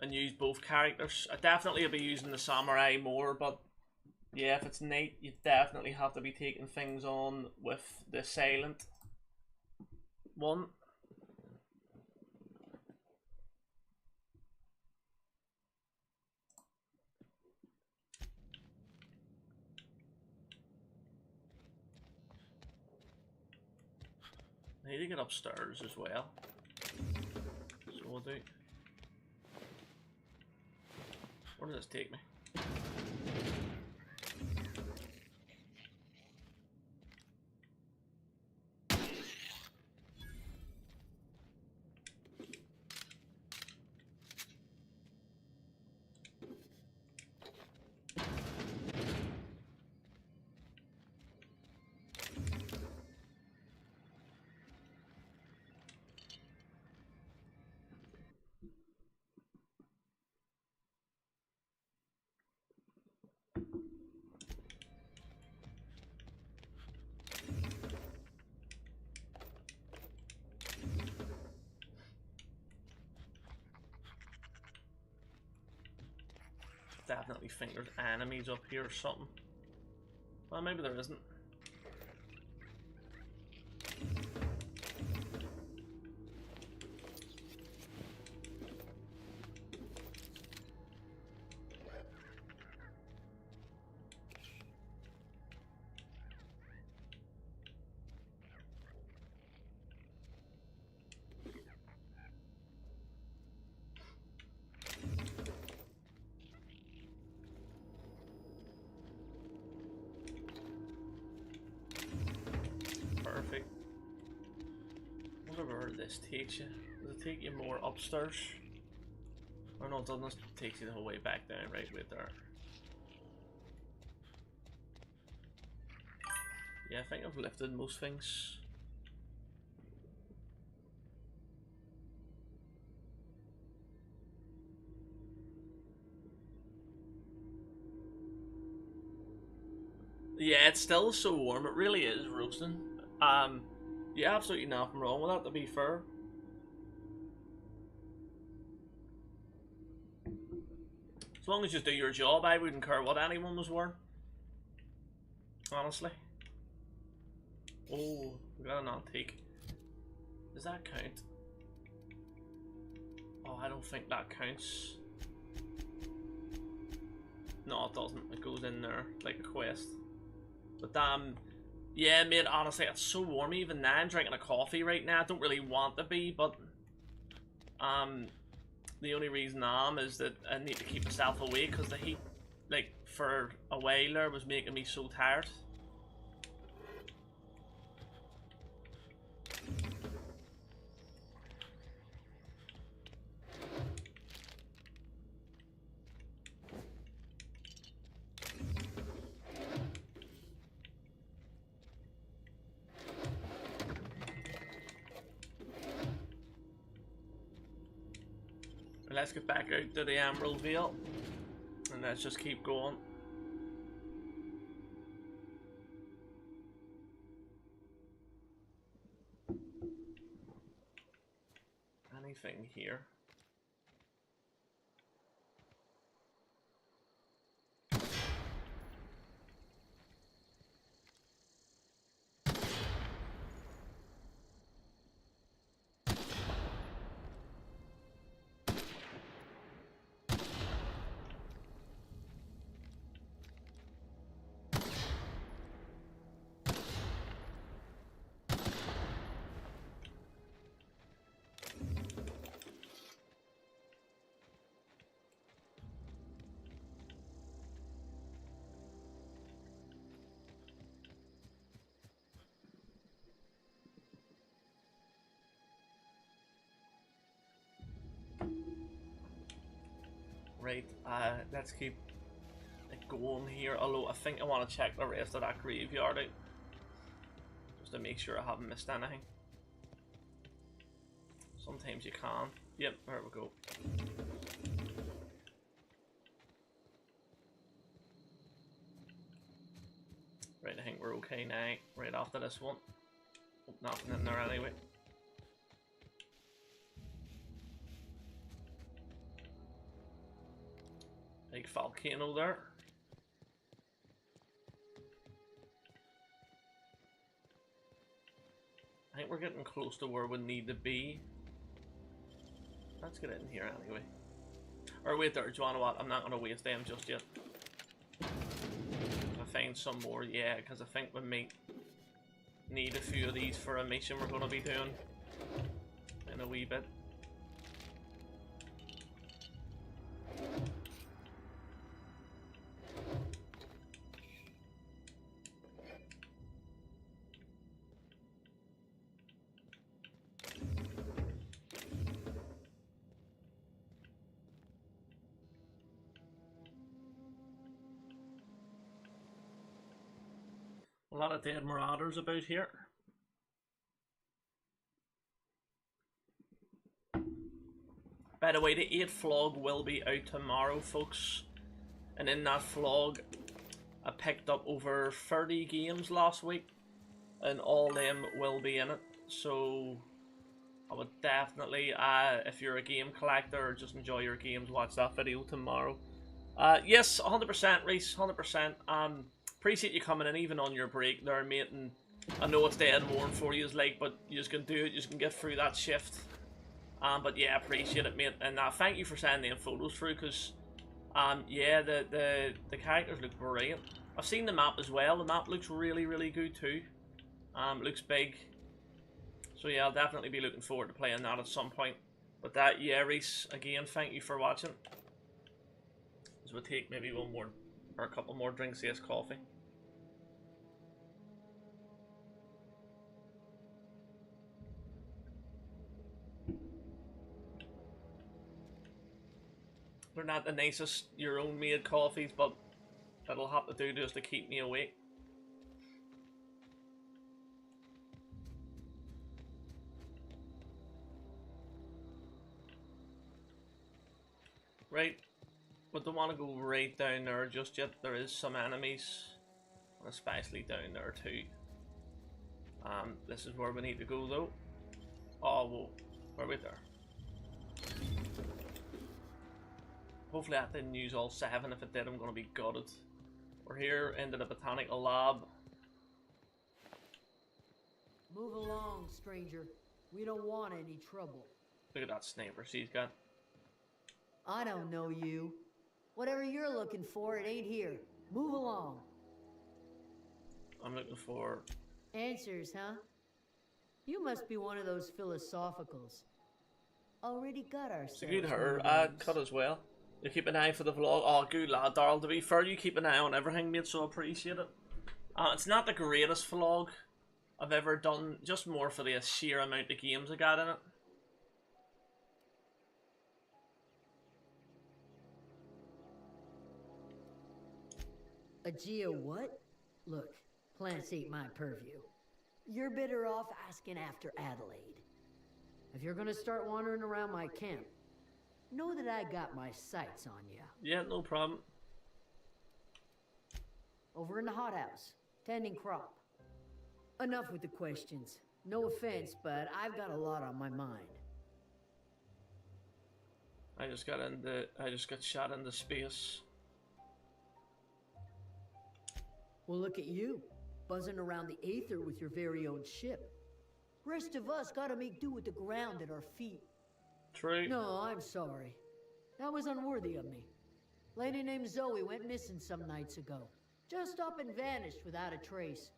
And use both characters. I definitely will be using the samurai more, but Yeah, if it's night, you definitely have to be taking things on with the silent one. I need to get upstairs as well. So we'll do. Where does this take me? Definitely think there's enemies up here or something. Well, maybe there isn't. Perfect. I wonder where this takes you. Does it take you more upstairs? Or no, it doesn't. It takes you the whole way back down, right there. Yeah, I think I've lifted most things. Yeah, it's still so warm. It really is roasting. Yeah, absolutely nothing wrong with that, to be fair. As long as you do your job, I wouldn't care what anyone was wearing. Honestly. Oh, we got an antique. Does that count? Oh, I don't think that counts. No, it doesn't. It goes in there like a quest. But yeah, mate, honestly, it's so warm even now. I'm drinking a coffee right now. I don't really want to be, but the only reason is that I need to keep myself awake because the heat, like, for a while there was making me so tired. Let's get back out to the Emerald Vale and let's just keep going. Anything here? Right, let's keep it going here, although I think I want to check the rest of that graveyard out just to make sure I haven't missed anything. Sometimes you can. Yep, there we go. Right, I think we're okay now, right after this one. Oh, nothing in there anyway. Big volcano there. getting close to where we need to be. Let's get in here anyway. Or wait there, do you know what? I'm not going to waste them just yet. I find some more, yeah, because I think we may need a few of these for a mission we're going to be doing in a wee bit. A lot of dead marauders about here. By the way, the 8th vlog will be out tomorrow, folks. And in that vlog, I picked up over 30 games last week. And all them will be in it. So, I would definitely, if you're a game collector or just enjoy your games, watch that video tomorrow. Yes, 100%, Reese, 100%. Appreciate you coming in, even on your break there, mate. And I know it's dead warm for you, like, but you just can do it. You just can get through that shift. But yeah, appreciate it, mate. And thank you for sending them photos through, because yeah, the characters look brilliant. I've seen the map as well. The map looks really, really good too. Looks big. So yeah, I'll definitely be looking forward to playing that at some point. But that, yeah, Reese, again, thank you for watching. As we'll take maybe one more or a couple more drinks of this coffee. They're not the nicest your own made coffees, but that'll have to do just to keep me awake. Right, but don't want to go right down there just yet. There is some enemies, especially down there too. This is where we need to go though. Oh, whoa, where are we there? Hopefully that didn't use all 7. If it did, I'm going to be gutted. We're here into the botanical lab. Move along, stranger. We don't want any trouble. Look at that sniper she's got. I don't know you. Whatever you're looking for, it ain't here. Move along. I'm looking for... Answers, huh? You must be one of those philosophicals. Already got ourselves. It's a good hair. Cut as well. You keep an eye for the vlog. Oh, good lad, Darryl. To be fair, you keep an eye on everything, mate, so I appreciate it. It's not the greatest vlog I've ever done, just more for the sheer amount of games I got in it. A Geo what? Look, plants ain't my purview. You're better off asking after Adelaide. If you're gonna start wandering around my camp, know that I got my sights on you. Yeah, no problem. Over in the hothouse, tending crop. Enough with the questions. No offense, but I've got a lot on my mind. I just got shot into space. Well, look at you, buzzing around the aether with your very own ship. Rest of us gotta make do with the ground at our feet. True. No, I'm sorry. That was unworthy of me. Lady named Zoe went missing some nights ago. Just up and vanished without a trace.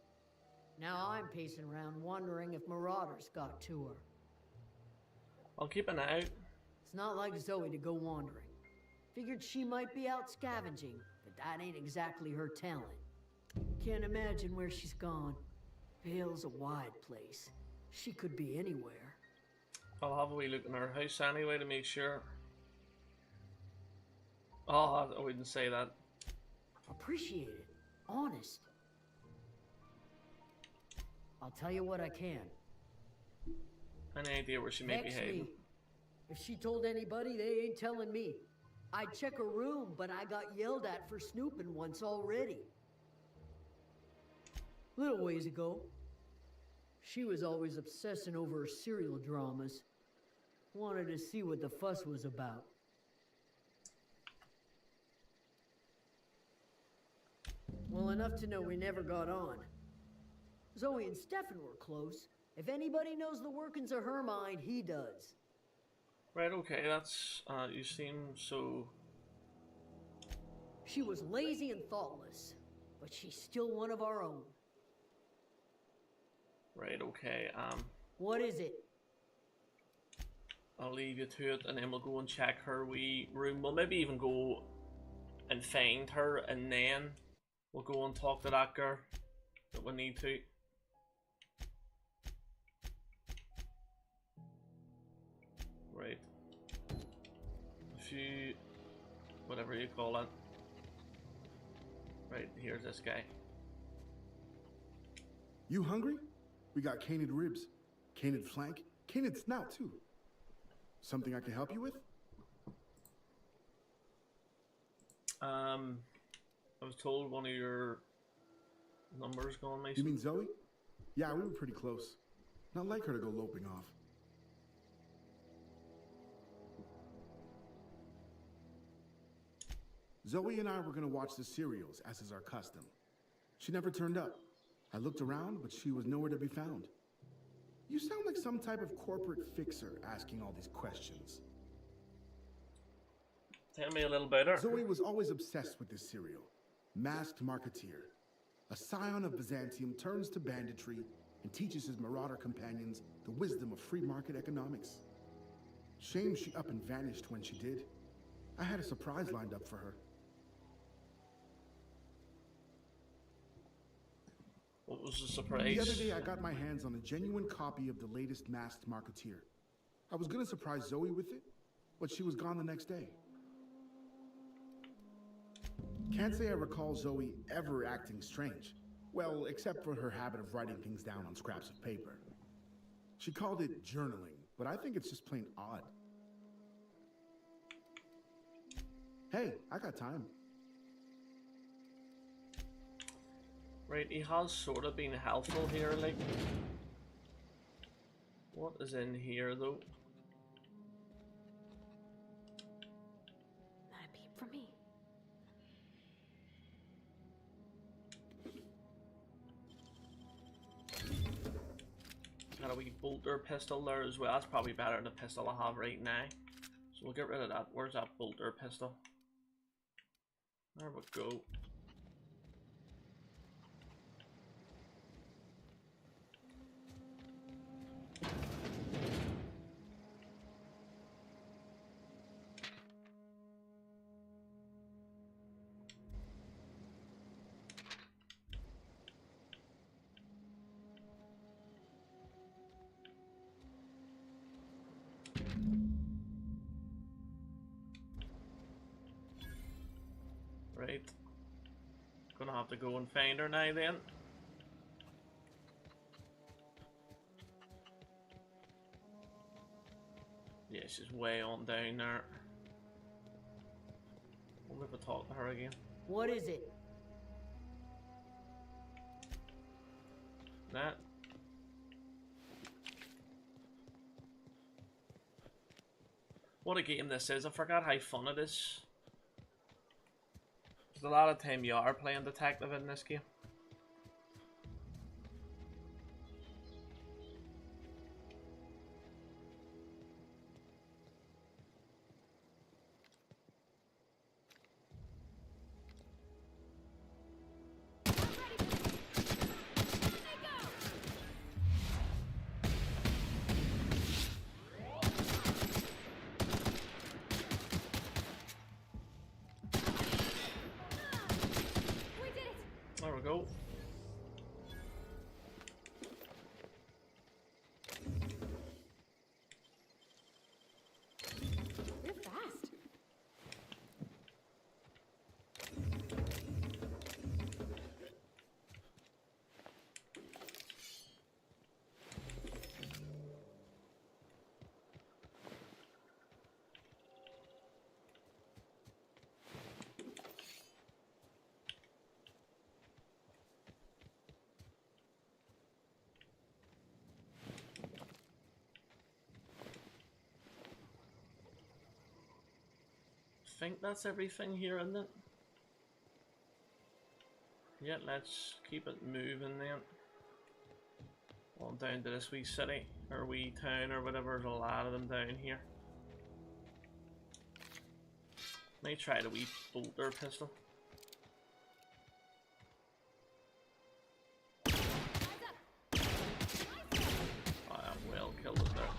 Now I'm pacing around wondering if marauders got to her. I'll keep an eye out. It's not like Zoe to go wandering. Figured she might be out scavenging, but that ain't exactly her talent. Can't imagine where she's gone. Vale's a wide place. She could be anywhere. I'll have a wee look in her house anyway to make sure. Oh, I wouldn't say that. Appreciate it. Honest. I'll tell you what I can. Any idea where she may be heading? Me. If she told anybody, they ain't telling me. I'd check her room, but I got yelled at for snooping once already. Little ways ago. She was always obsessing over her serial dramas. Wanted to see what the fuss was about. Well, enough to know we never got on. Zoe and Stefan were close, If anybody knows the workings of her mind, he does. Right, okay, that's, you seem so... She was lazy and thoughtless, but she's still one of our own. Right, okay, What is it? I'll leave you to it, and then we'll go and check her wee room. We'll maybe even go and find her, and then we'll go and talk to that girl that we need to. Right. A few... whatever you call it. Right, here's this guy. You hungry? We got canid ribs, canid flank, canid snout too. Something I can help you with? I was told one of your numbers gone, Mason. You mean Zoe? Yeah, we were pretty close. Not like her to go loping off. Zoe and I were gonna watch the serials, as is our custom. She never turned up. I looked around, but she was nowhere to be found. You sound like some type of corporate fixer asking all these questions. Tell me a little better. Zoe was always obsessed with this serial. Masked Marketeer. A scion of Byzantium turns to banditry and teaches his marauder companions the wisdom of free market economics. Shame she up and vanished when she did. I had a surprise lined up for her. What was the surprise? The other day I got my hands on a genuine copy of the latest Masked Marketeer. I was gonna surprise Zoe with it, but she was gone the next day. Can't say I recall Zoe ever acting strange. Well, except for her habit of writing things down on scraps of paper. She called it journaling, but I think it's just plain odd. Hey, I got time. Right, he has sort of been helpful here, like... What is in here, though? Not a peep for me. Got a wee bolter pistol there as well. That's probably better than the pistol I have right now. So we'll get rid of that. Where's that bolter pistol? There we go. Right. Gonna have to go and find her now then. Yeah, she's way on down there. Wonder if I talk to her again. What is it? That. What a game this is. I forgot how fun it is. There's a lot of time you are playing detective in this game. There we go. You're fast. I think that's everything here, isn't it? Yeah, let's keep it moving then. On down to this wee city, or wee town, or whatever. There's a lot of them down here. May try the wee bolter pistol. I am well killed it there.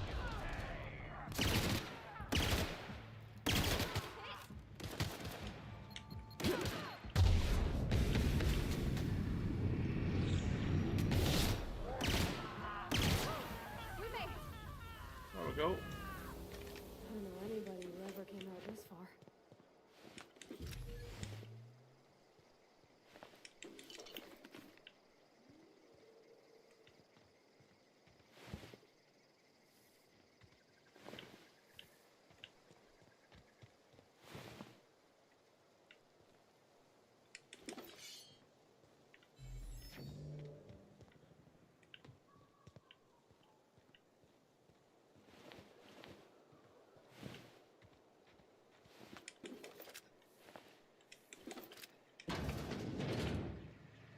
There we go. I don't know anybody who ever came out this far.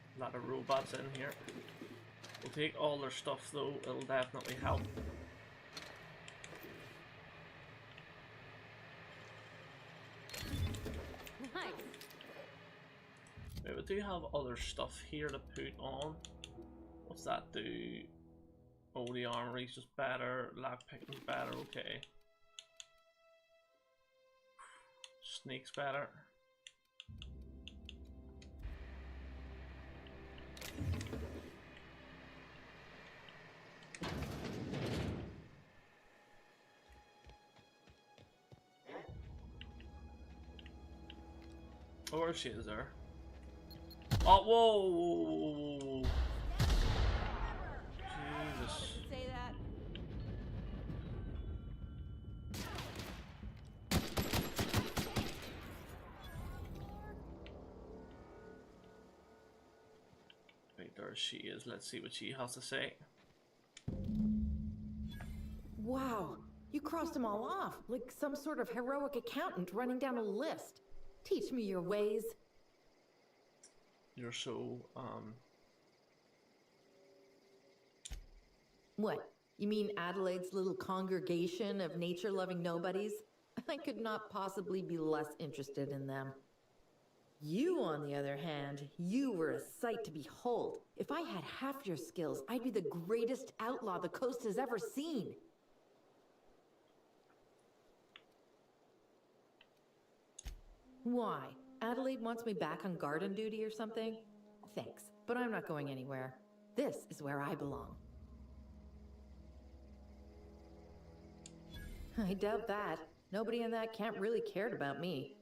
A lot of robots in here. We'll take all their stuff though, it'll definitely help. Nice. Wait, we do have other stuff here to put on. What's that do? Oh, the armory's just better, lockpicking's better, okay. Sneak's better. Oh, where she is there? Oh, whoa! Jesus. Say that. Right there she is. Let's see what she has to say. Wow, you crossed them all off, like some sort of heroic accountant running down a list. Teach me your ways. You're so, What? You mean Adelaide's little congregation of nature-loving nobodies? I could not possibly be less interested in them. You, on the other hand, you were a sight to behold. If I had half your skills, I'd be the greatest outlaw the coast has ever seen. Why? Adelaide wants me back on garden duty or something? Thanks, but I'm not going anywhere. This is where I belong. I doubt that. Nobody in that camp really cared about me.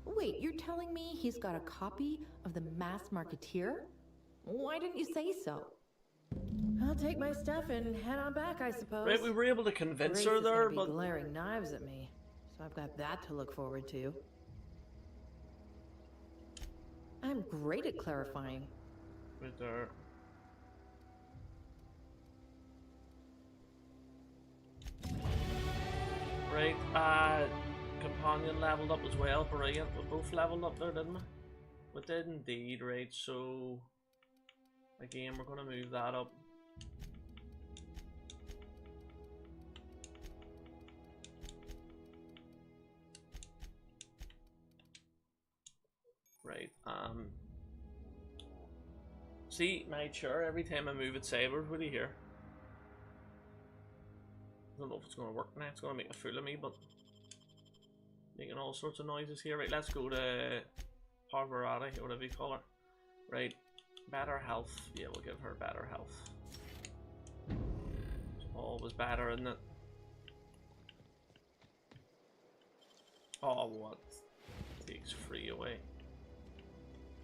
Wait, you're telling me he's got a copy of the Mass Marketeer? Why didn't you say so? I'll take my stuff and head on back, I suppose. right, we were able to convince Grace her is there, gonna be but glaring knives at me, so I've got that to look forward to. I'm great at clarifying. right there. Right, companion leveled up as well, brilliant. We both leveled up there, didn't we? We did indeed, right, so again we're gonna move that up. Right, see, my chair, every time I move it sabers, what do you hear? I don't know if it's gonna work now, it's gonna make a fool of me, but making all sorts of noises here. Right, let's go to Parvarati, or whatever you call her. Right, better health. Yeah, we'll give her better health. It's always better, isn't it? Oh, what? Takes free away.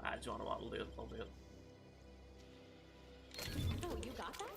Ah, do you know what? I'll do it. I'll do it. Oh, you got that?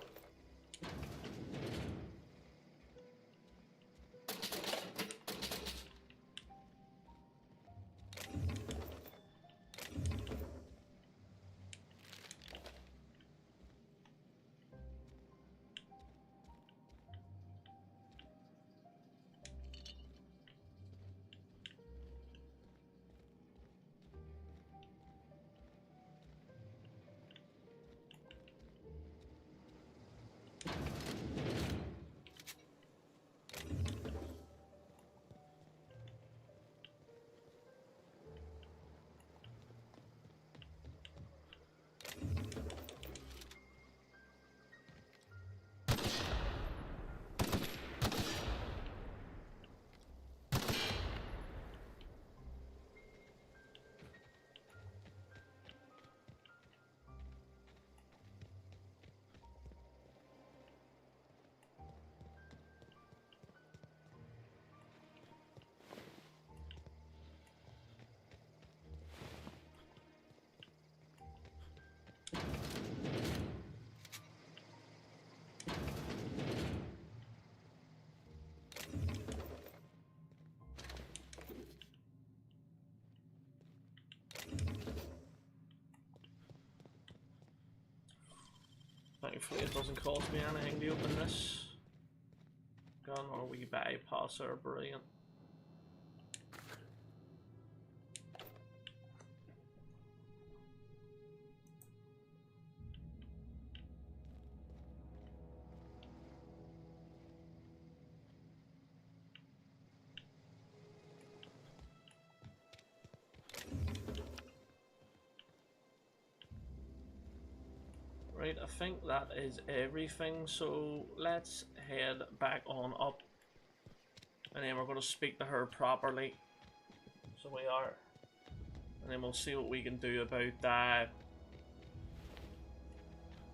Thankfully it doesn't cost me anything to open this. Gun or we bypass are brilliant. Right, I think that is everything, so let's head back on up. And then we're going to speak to her properly. So we are. And then we'll see what we can do about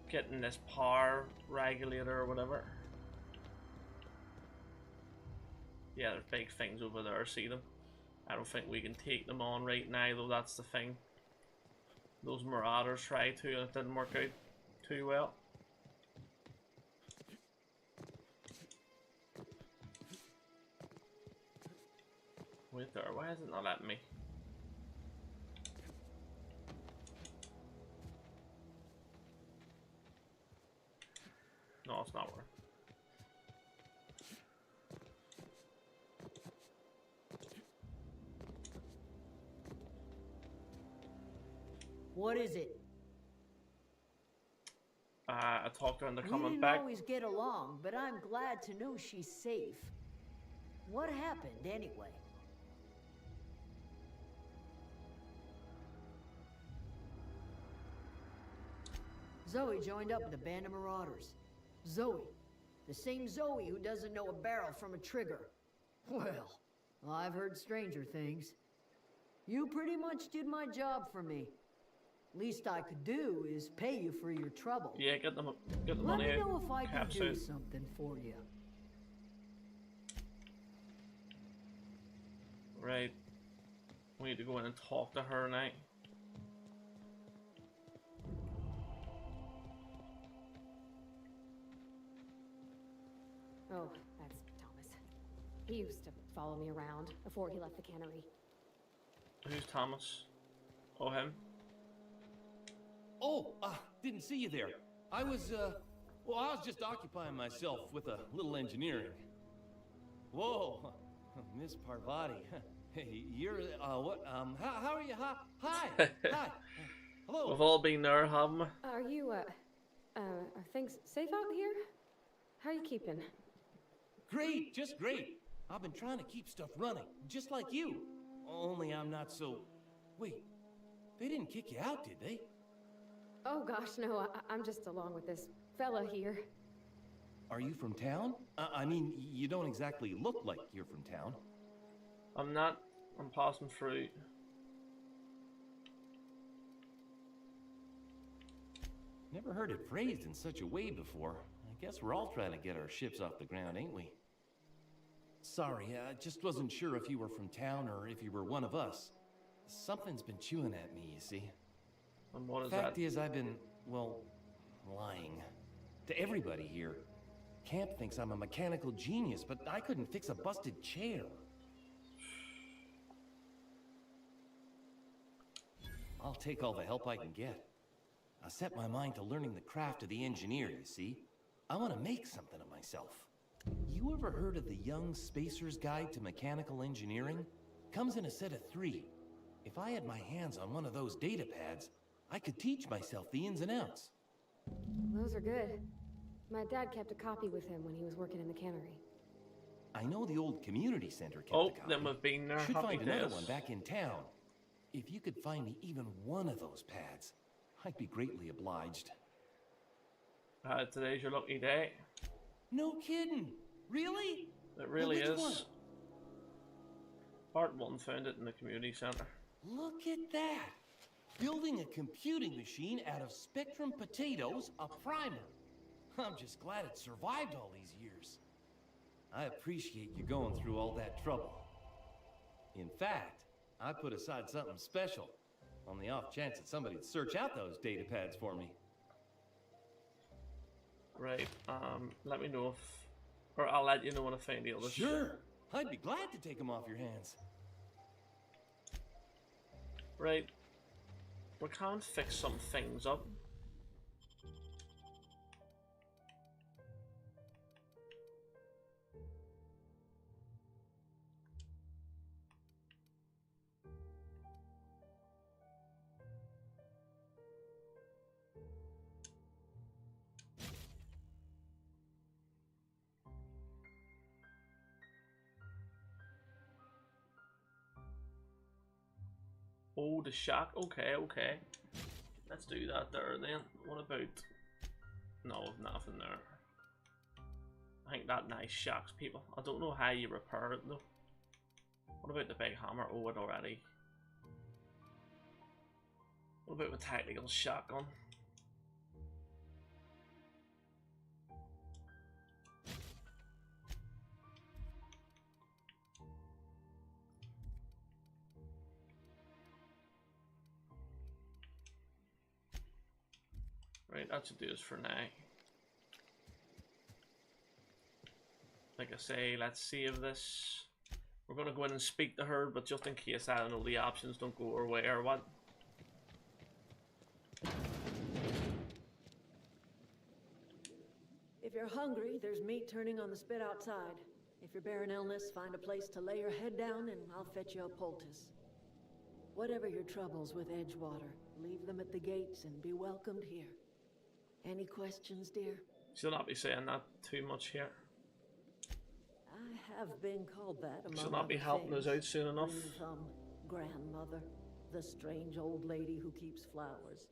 getting this power regulator or whatever. Yeah, there's big things over there, see them? I don't think we can take them on right now, though, that's the thing. Those Marauders tried to, and it didn't work out too well. Wait there, why is it not letting me? No, it's not working. What is it? I talked to her into We coming didn't back. always get along, but I'm glad to know she's safe. What happened anyway? Zoe joined up with a band of marauders. Zoe. The same Zoe who doesn't know a barrel from a trigger. Well, I've heard stranger things. You pretty much did my job for me. Least I could do is pay you for your trouble. Yeah, get the Let money me out. know if I can Caps do out. something for you. Right. We need to go in and talk to her now. Oh, that's Thomas. He used to follow me around before he left the cannery. Who's Thomas? Oh, him? Oh, didn't see you there. I was just occupying myself with a little engineering. Whoa, Miss Parvati. Hey, you're, what, how are you? Hi, hi. Hello. We've all been there, haven't we? Are you, are things safe out here? How are you keeping? Great, just great. I've been trying to keep stuff running, just like you. Only I'm not so... Wait, they didn't kick you out, did they? Oh gosh, no, I'm just along with this fella here. Are you from town? I mean, you don't exactly look like you're from town. I'm not. I'm passing through. Never heard it phrased in such a way before. I guess we're all trying to get our ships off the ground, ain't we? Sorry, I just wasn't sure if you were from town or if you were one of us. Something's been chewing at me, you see. And what is Fact that? is, I've been, well, lying. To everybody here. Camp thinks I'm a mechanical genius, but I couldn't fix a busted chair. I'll take all the help I can get. I set my mind to learning the craft of the engineer, you see. I want to make something of myself. You ever heard of the Young Spacer's Guide to Mechanical Engineering? Comes in a set of 3. If I had my hands on one of those data pads, I could teach myself the ins and outs. Those are good. My dad kept a copy with him when he was working in the cannery. I know the old community center kept Oh, a copy. then we've been there. Should Happy find another days. one back in town. If you could find me even one of those pads, I'd be greatly obliged. Today's your lucky day. No kidding. Really? It really Well, which is. one? Part 1 found it in the community center. Look at that! Building a computing machine out of Spectrum potatoes, a primer. I'm just glad it survived all these years. I appreciate you going through all that trouble. In fact, I put aside something special on the off chance that somebody'd search out those data pads for me. Right, let me know if... Or I'll let you know when I find the others. Sure! I'd be glad to take them off your hands. Right. We can't fix some things up. Oh, the shack. Okay, okay. Let's do that there then. What about... No, nothing there. I think that nice shacks people. I don't know how you repair it though. What about the big hammer? Oh, it already. What about the tactical shotgun? Right, that should do us for now. Like I say, let's save this. We're gonna go in and speak to her, but just in case, I don't know, the options don't go our way or what. If you're hungry, there's meat turning on the spit outside. If you're bearing illness, find a place to lay your head down and I'll fetch you a poultice. Whatever your troubles with Edgewater, leave them at the gates and be welcomed here. Any questions, dear? She'll not be saying that too much here. I have been called that among She'll not be other helping us things. out soon enough. Green Thumb, grandmother, the strange old lady who keeps flowers.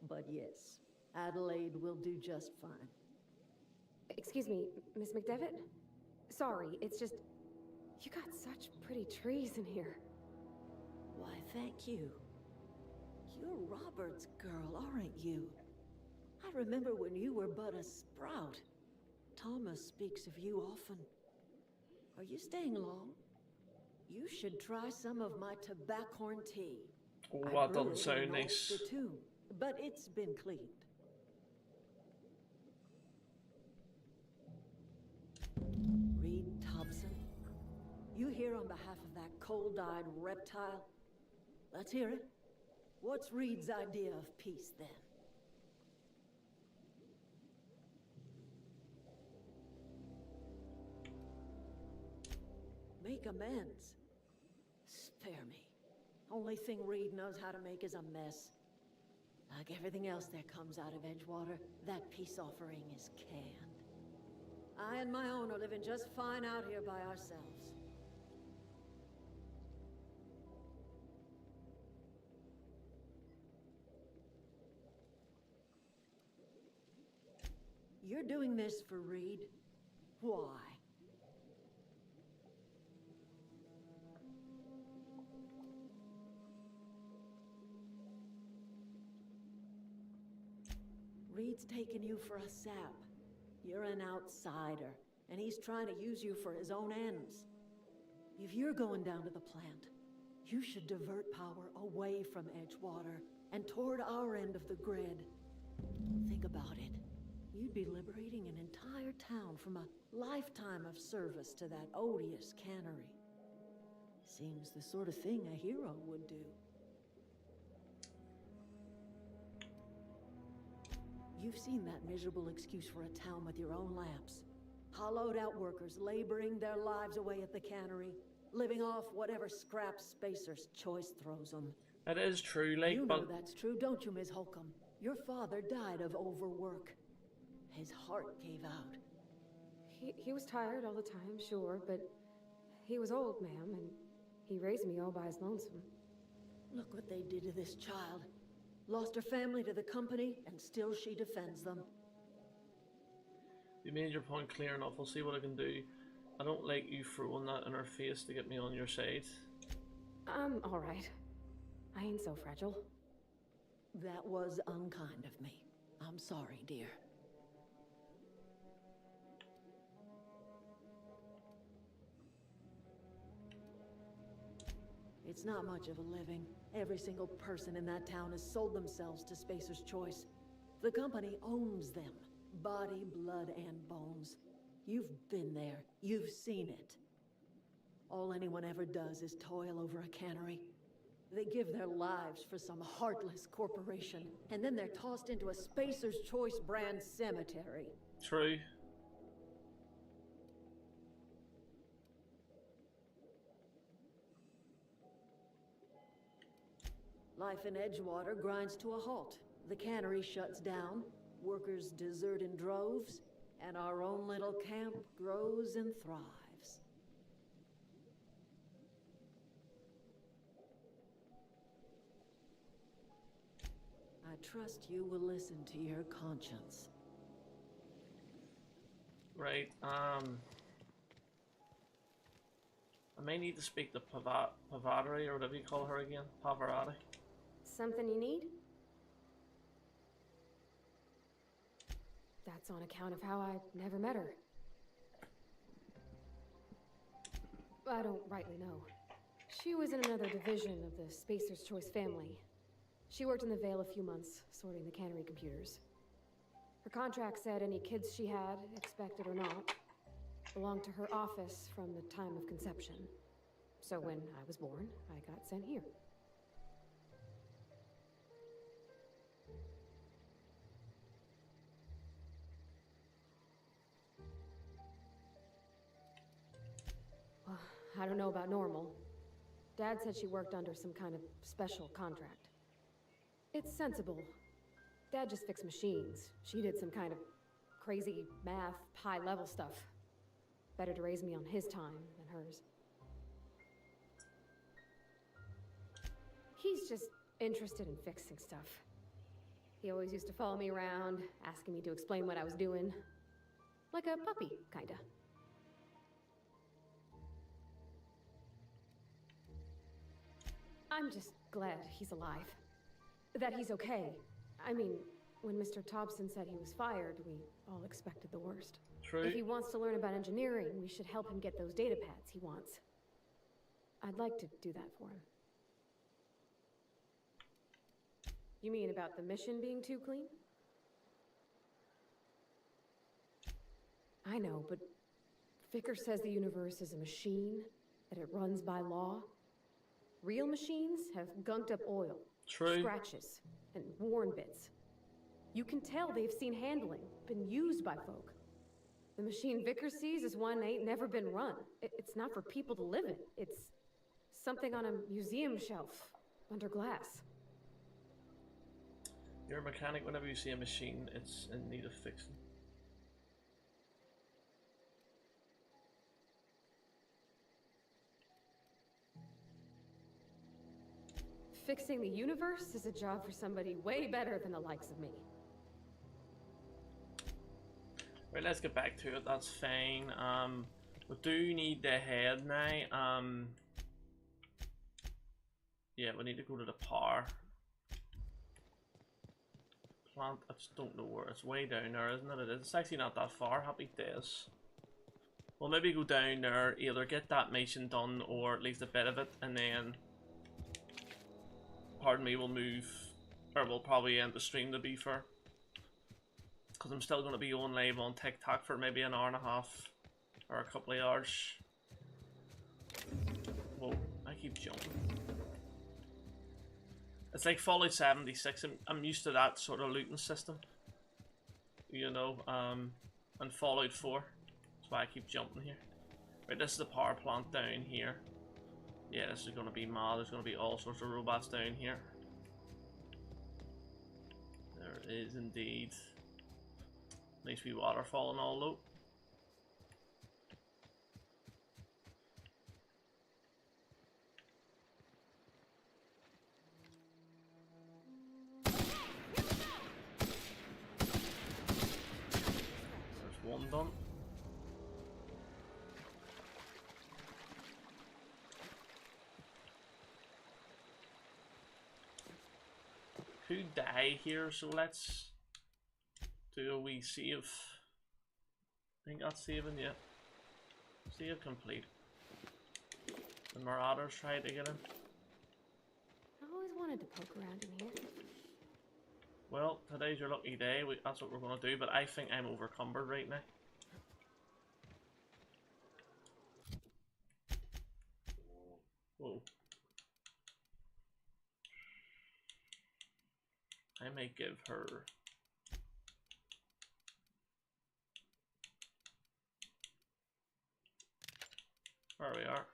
But yes, Adelaide will do just fine. Excuse me, Miss McDevitt? Sorry, it's just... You got such pretty trees in here. Why, thank you. You're Robert's girl, aren't you? I remember when you were but a sprout. Thomas speaks of you often. Are you staying long? You should try some of my tobaccorn tea. Oh, I that brew doesn't it sound in nice. Ulster too, but it's been cleaned. Reed Thompson, you here on behalf of that cold-eyed reptile? Let's hear it. What's Reed's idea of peace, then? Make amends. Spare me. Only thing Reed knows how to make is a mess. Like everything else that comes out of Edgewater, that peace offering is canned. I and my own are living just fine out here by ourselves. You're doing this for Reed? Why? Reed's taking you for a sap. You're an outsider, and he's trying to use you for his own ends. If you're going down to the plant, you should divert power away from Edgewater and toward our end of the grid. Think about it. You'd be liberating an entire town from a lifetime of service to that odious cannery. Seems the sort of thing a hero would do. You've seen that miserable excuse for a town with your own lamps. Hollowed out workers laboring their lives away at the cannery, living off whatever scraps Spacer's Choice throws them. That is true, like, you but... know that's true, don't you, Ms. Holcomb? Your father died of overwork. His heart gave out. He was tired all the time, sure, but he was old, ma'am, and he raised me all by his lonesome. Look what they did to this child. Lost her family to the company, and still she defends them. You made your point clear enough. I'll see what I can do. I don't like you throwing that in her face to get me on your side. I'm alright. I ain't so fragile. That was unkind of me. I'm sorry, dear. It's not much of a living. Every single person in that town has sold themselves to Spacer's Choice. The company owns them. Body, blood, and bones. You've been there. You've seen it. All anyone ever does is toil over a cannery. They give their lives for some heartless corporation, and then they're tossed into a Spacer's Choice brand cemetery. True. Life in Edgewater grinds to a halt. The cannery shuts down, workers desert in droves, and our own little camp grows and thrives. I trust you will listen to your conscience. Right, I may need to speak to Pavarotti, or whatever you call her again. Pavarotti. Something you need? That's on account of how I never met her. I don't rightly know. She was in another division of the Spacer's Choice family. She worked in the Vale a few months, sorting the cannery computers. Her contract said any kids she had, expected or not, belonged to her office from the time of conception. So when I was born, I got sent here. Well, I don't know about normal. Dad said she worked under some kind of special contract. It's sensible. Dad just fixed machines. She did some kind of crazy math, high-level stuff. Better to raise me on his time than hers. He's just interested in fixing stuff. He always used to follow me around, asking me to explain what I was doing. Like a puppy, kinda. I'm just glad he's alive. That he's okay. I mean, when Mr. Thompson said he was fired, we all expected the worst. True. If he wants to learn about engineering, we should help him get those data pads he wants. I'd like to do that for him. You mean about the mission being too clean? I know, but Vicker says the universe is a machine, that it runs by law. Real machines have gunked up oil, True. scratches, and worn bits. You can tell they've seen handling, been used by folk. The machine Vicker sees is one ain't never been run. It's not for people to live in. It's something on a museum shelf, under glass. You're a mechanic. Whenever you see a machine, it's in need of fixing. Fixing the universe is a job for somebody way better than the likes of me. Right, let's get back to it. That's fine. We do need the head now. Yeah, we need to go to the power plant. I just don't know where. It's way down there, isn't it? It's actually not that far. Happy days. We'll maybe go down there, either get that mission done or at least a bit of it, and then, pardon me, we'll move, or we'll probably end the stream, to be fair. Because I'm still going to be on live on TikTok for maybe an hour and a half or a couple of hours. Whoa, I keep jumping. It's like Fallout 76. I'm used to that sort of looting system, you know, and Fallout 4. That's why I keep jumping here. Right, this is the power plant down here. Yeah, this is going to be mad. There's going to be all sorts of robots down here. There is indeed. Nice wee waterfall and all though. There's one done. Could die here, so let's do a wee save. I think that's saving, yeah. Save complete. The Marauders tried to get him. I always wanted to poke around in here. Well, today's your lucky day. That's what we're going to do, but I think I'm overcumbered right now. Whoa. I might give her... There we are.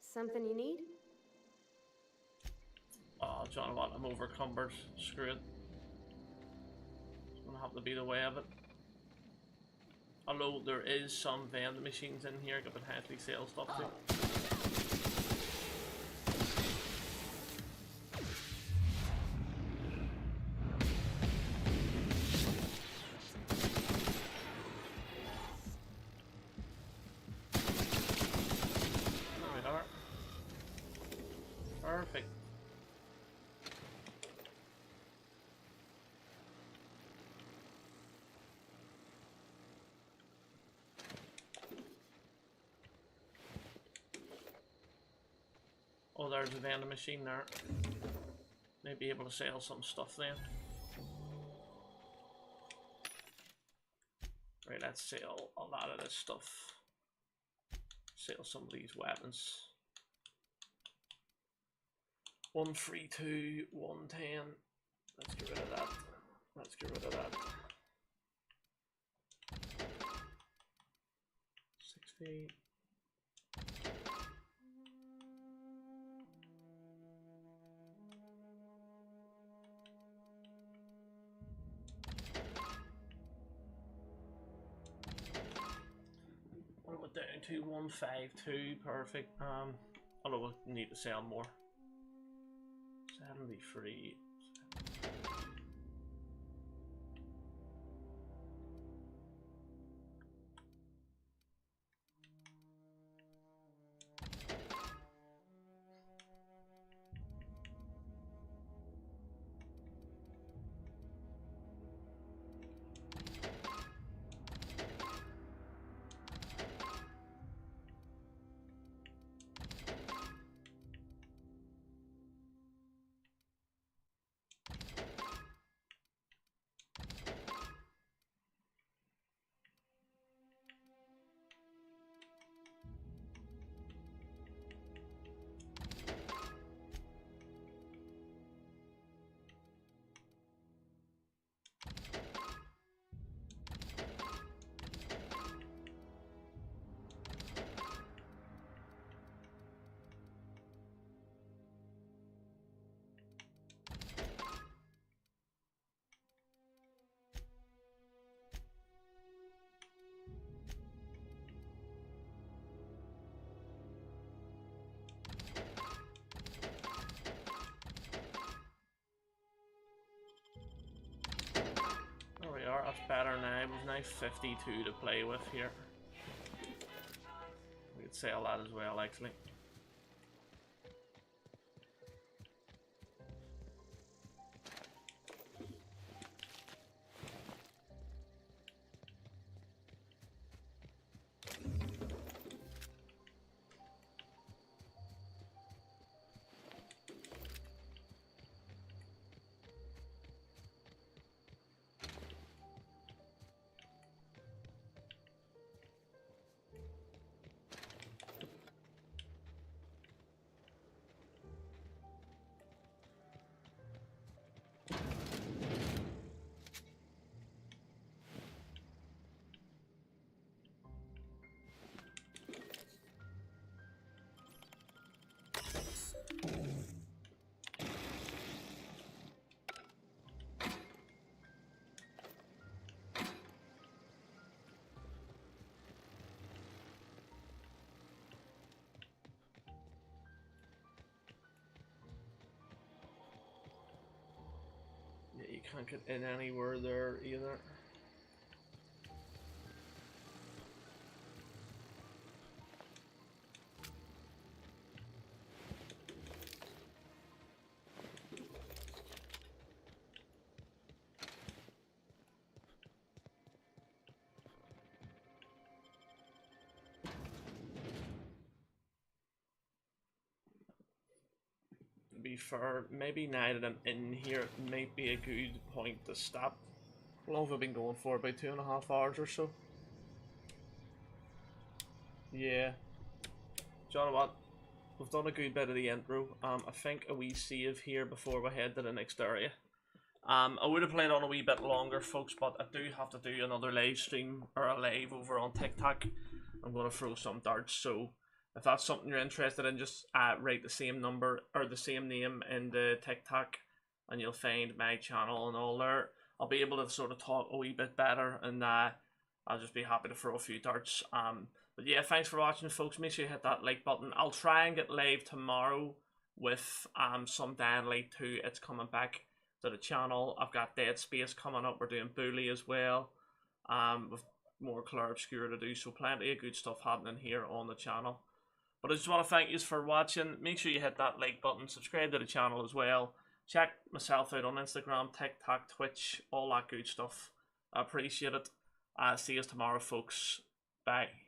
Something you need? Oh, John, what? I'm overcumbered. Screw it. happen to be the way of it. Although there is some vending machines in here that could potentially sell stuff too. There we are. Perfect. Oh, there's a vending machine there. Maybe be able to sell some stuff then. Right, let's sell a lot of this stuff. Sell some of these weapons. 132, 110. Let's get rid of that. Let's get rid of that. 60. What are we down to? 152, perfect. Although we need to sell more. 73. There we are, that's better now. We've now 52 to play with here. We could sell that as well, actually. Yeah, you can't get in anywhere there either. To be fair, maybe now that I'm in here, it might be a good point to stop. How long have I been going for? About 2.5 hours or so? Yeah. Do you know what? We've done a good bit of the intro. I think a wee save here before we head to the next area. I would have played on a wee bit longer, folks, but I do have to do another live stream or a live over on TikTok. I'm going to throw some darts, so if that's something you're interested in, just write the same number or the same name in the TikTok and you'll find my channel and all there. I'll be able to sort of talk a wee bit better, and I'll just be happy to throw a few darts. But yeah, thanks for watching, folks. Make sure you hit that like button. I'll try and get live tomorrow with some Dying Light 2. It's coming back to the channel. I've got Dead Space coming up. We're doing Bully as well. With more Clair Obscura to do, so plenty of good stuff happening here on the channel. But I just want to thank you for watching. Make sure you hit that like button, subscribe to the channel as well. Check myself out on Instagram, TikTok, Twitch, all that good stuff. I appreciate it. See you tomorrow, folks. Bye.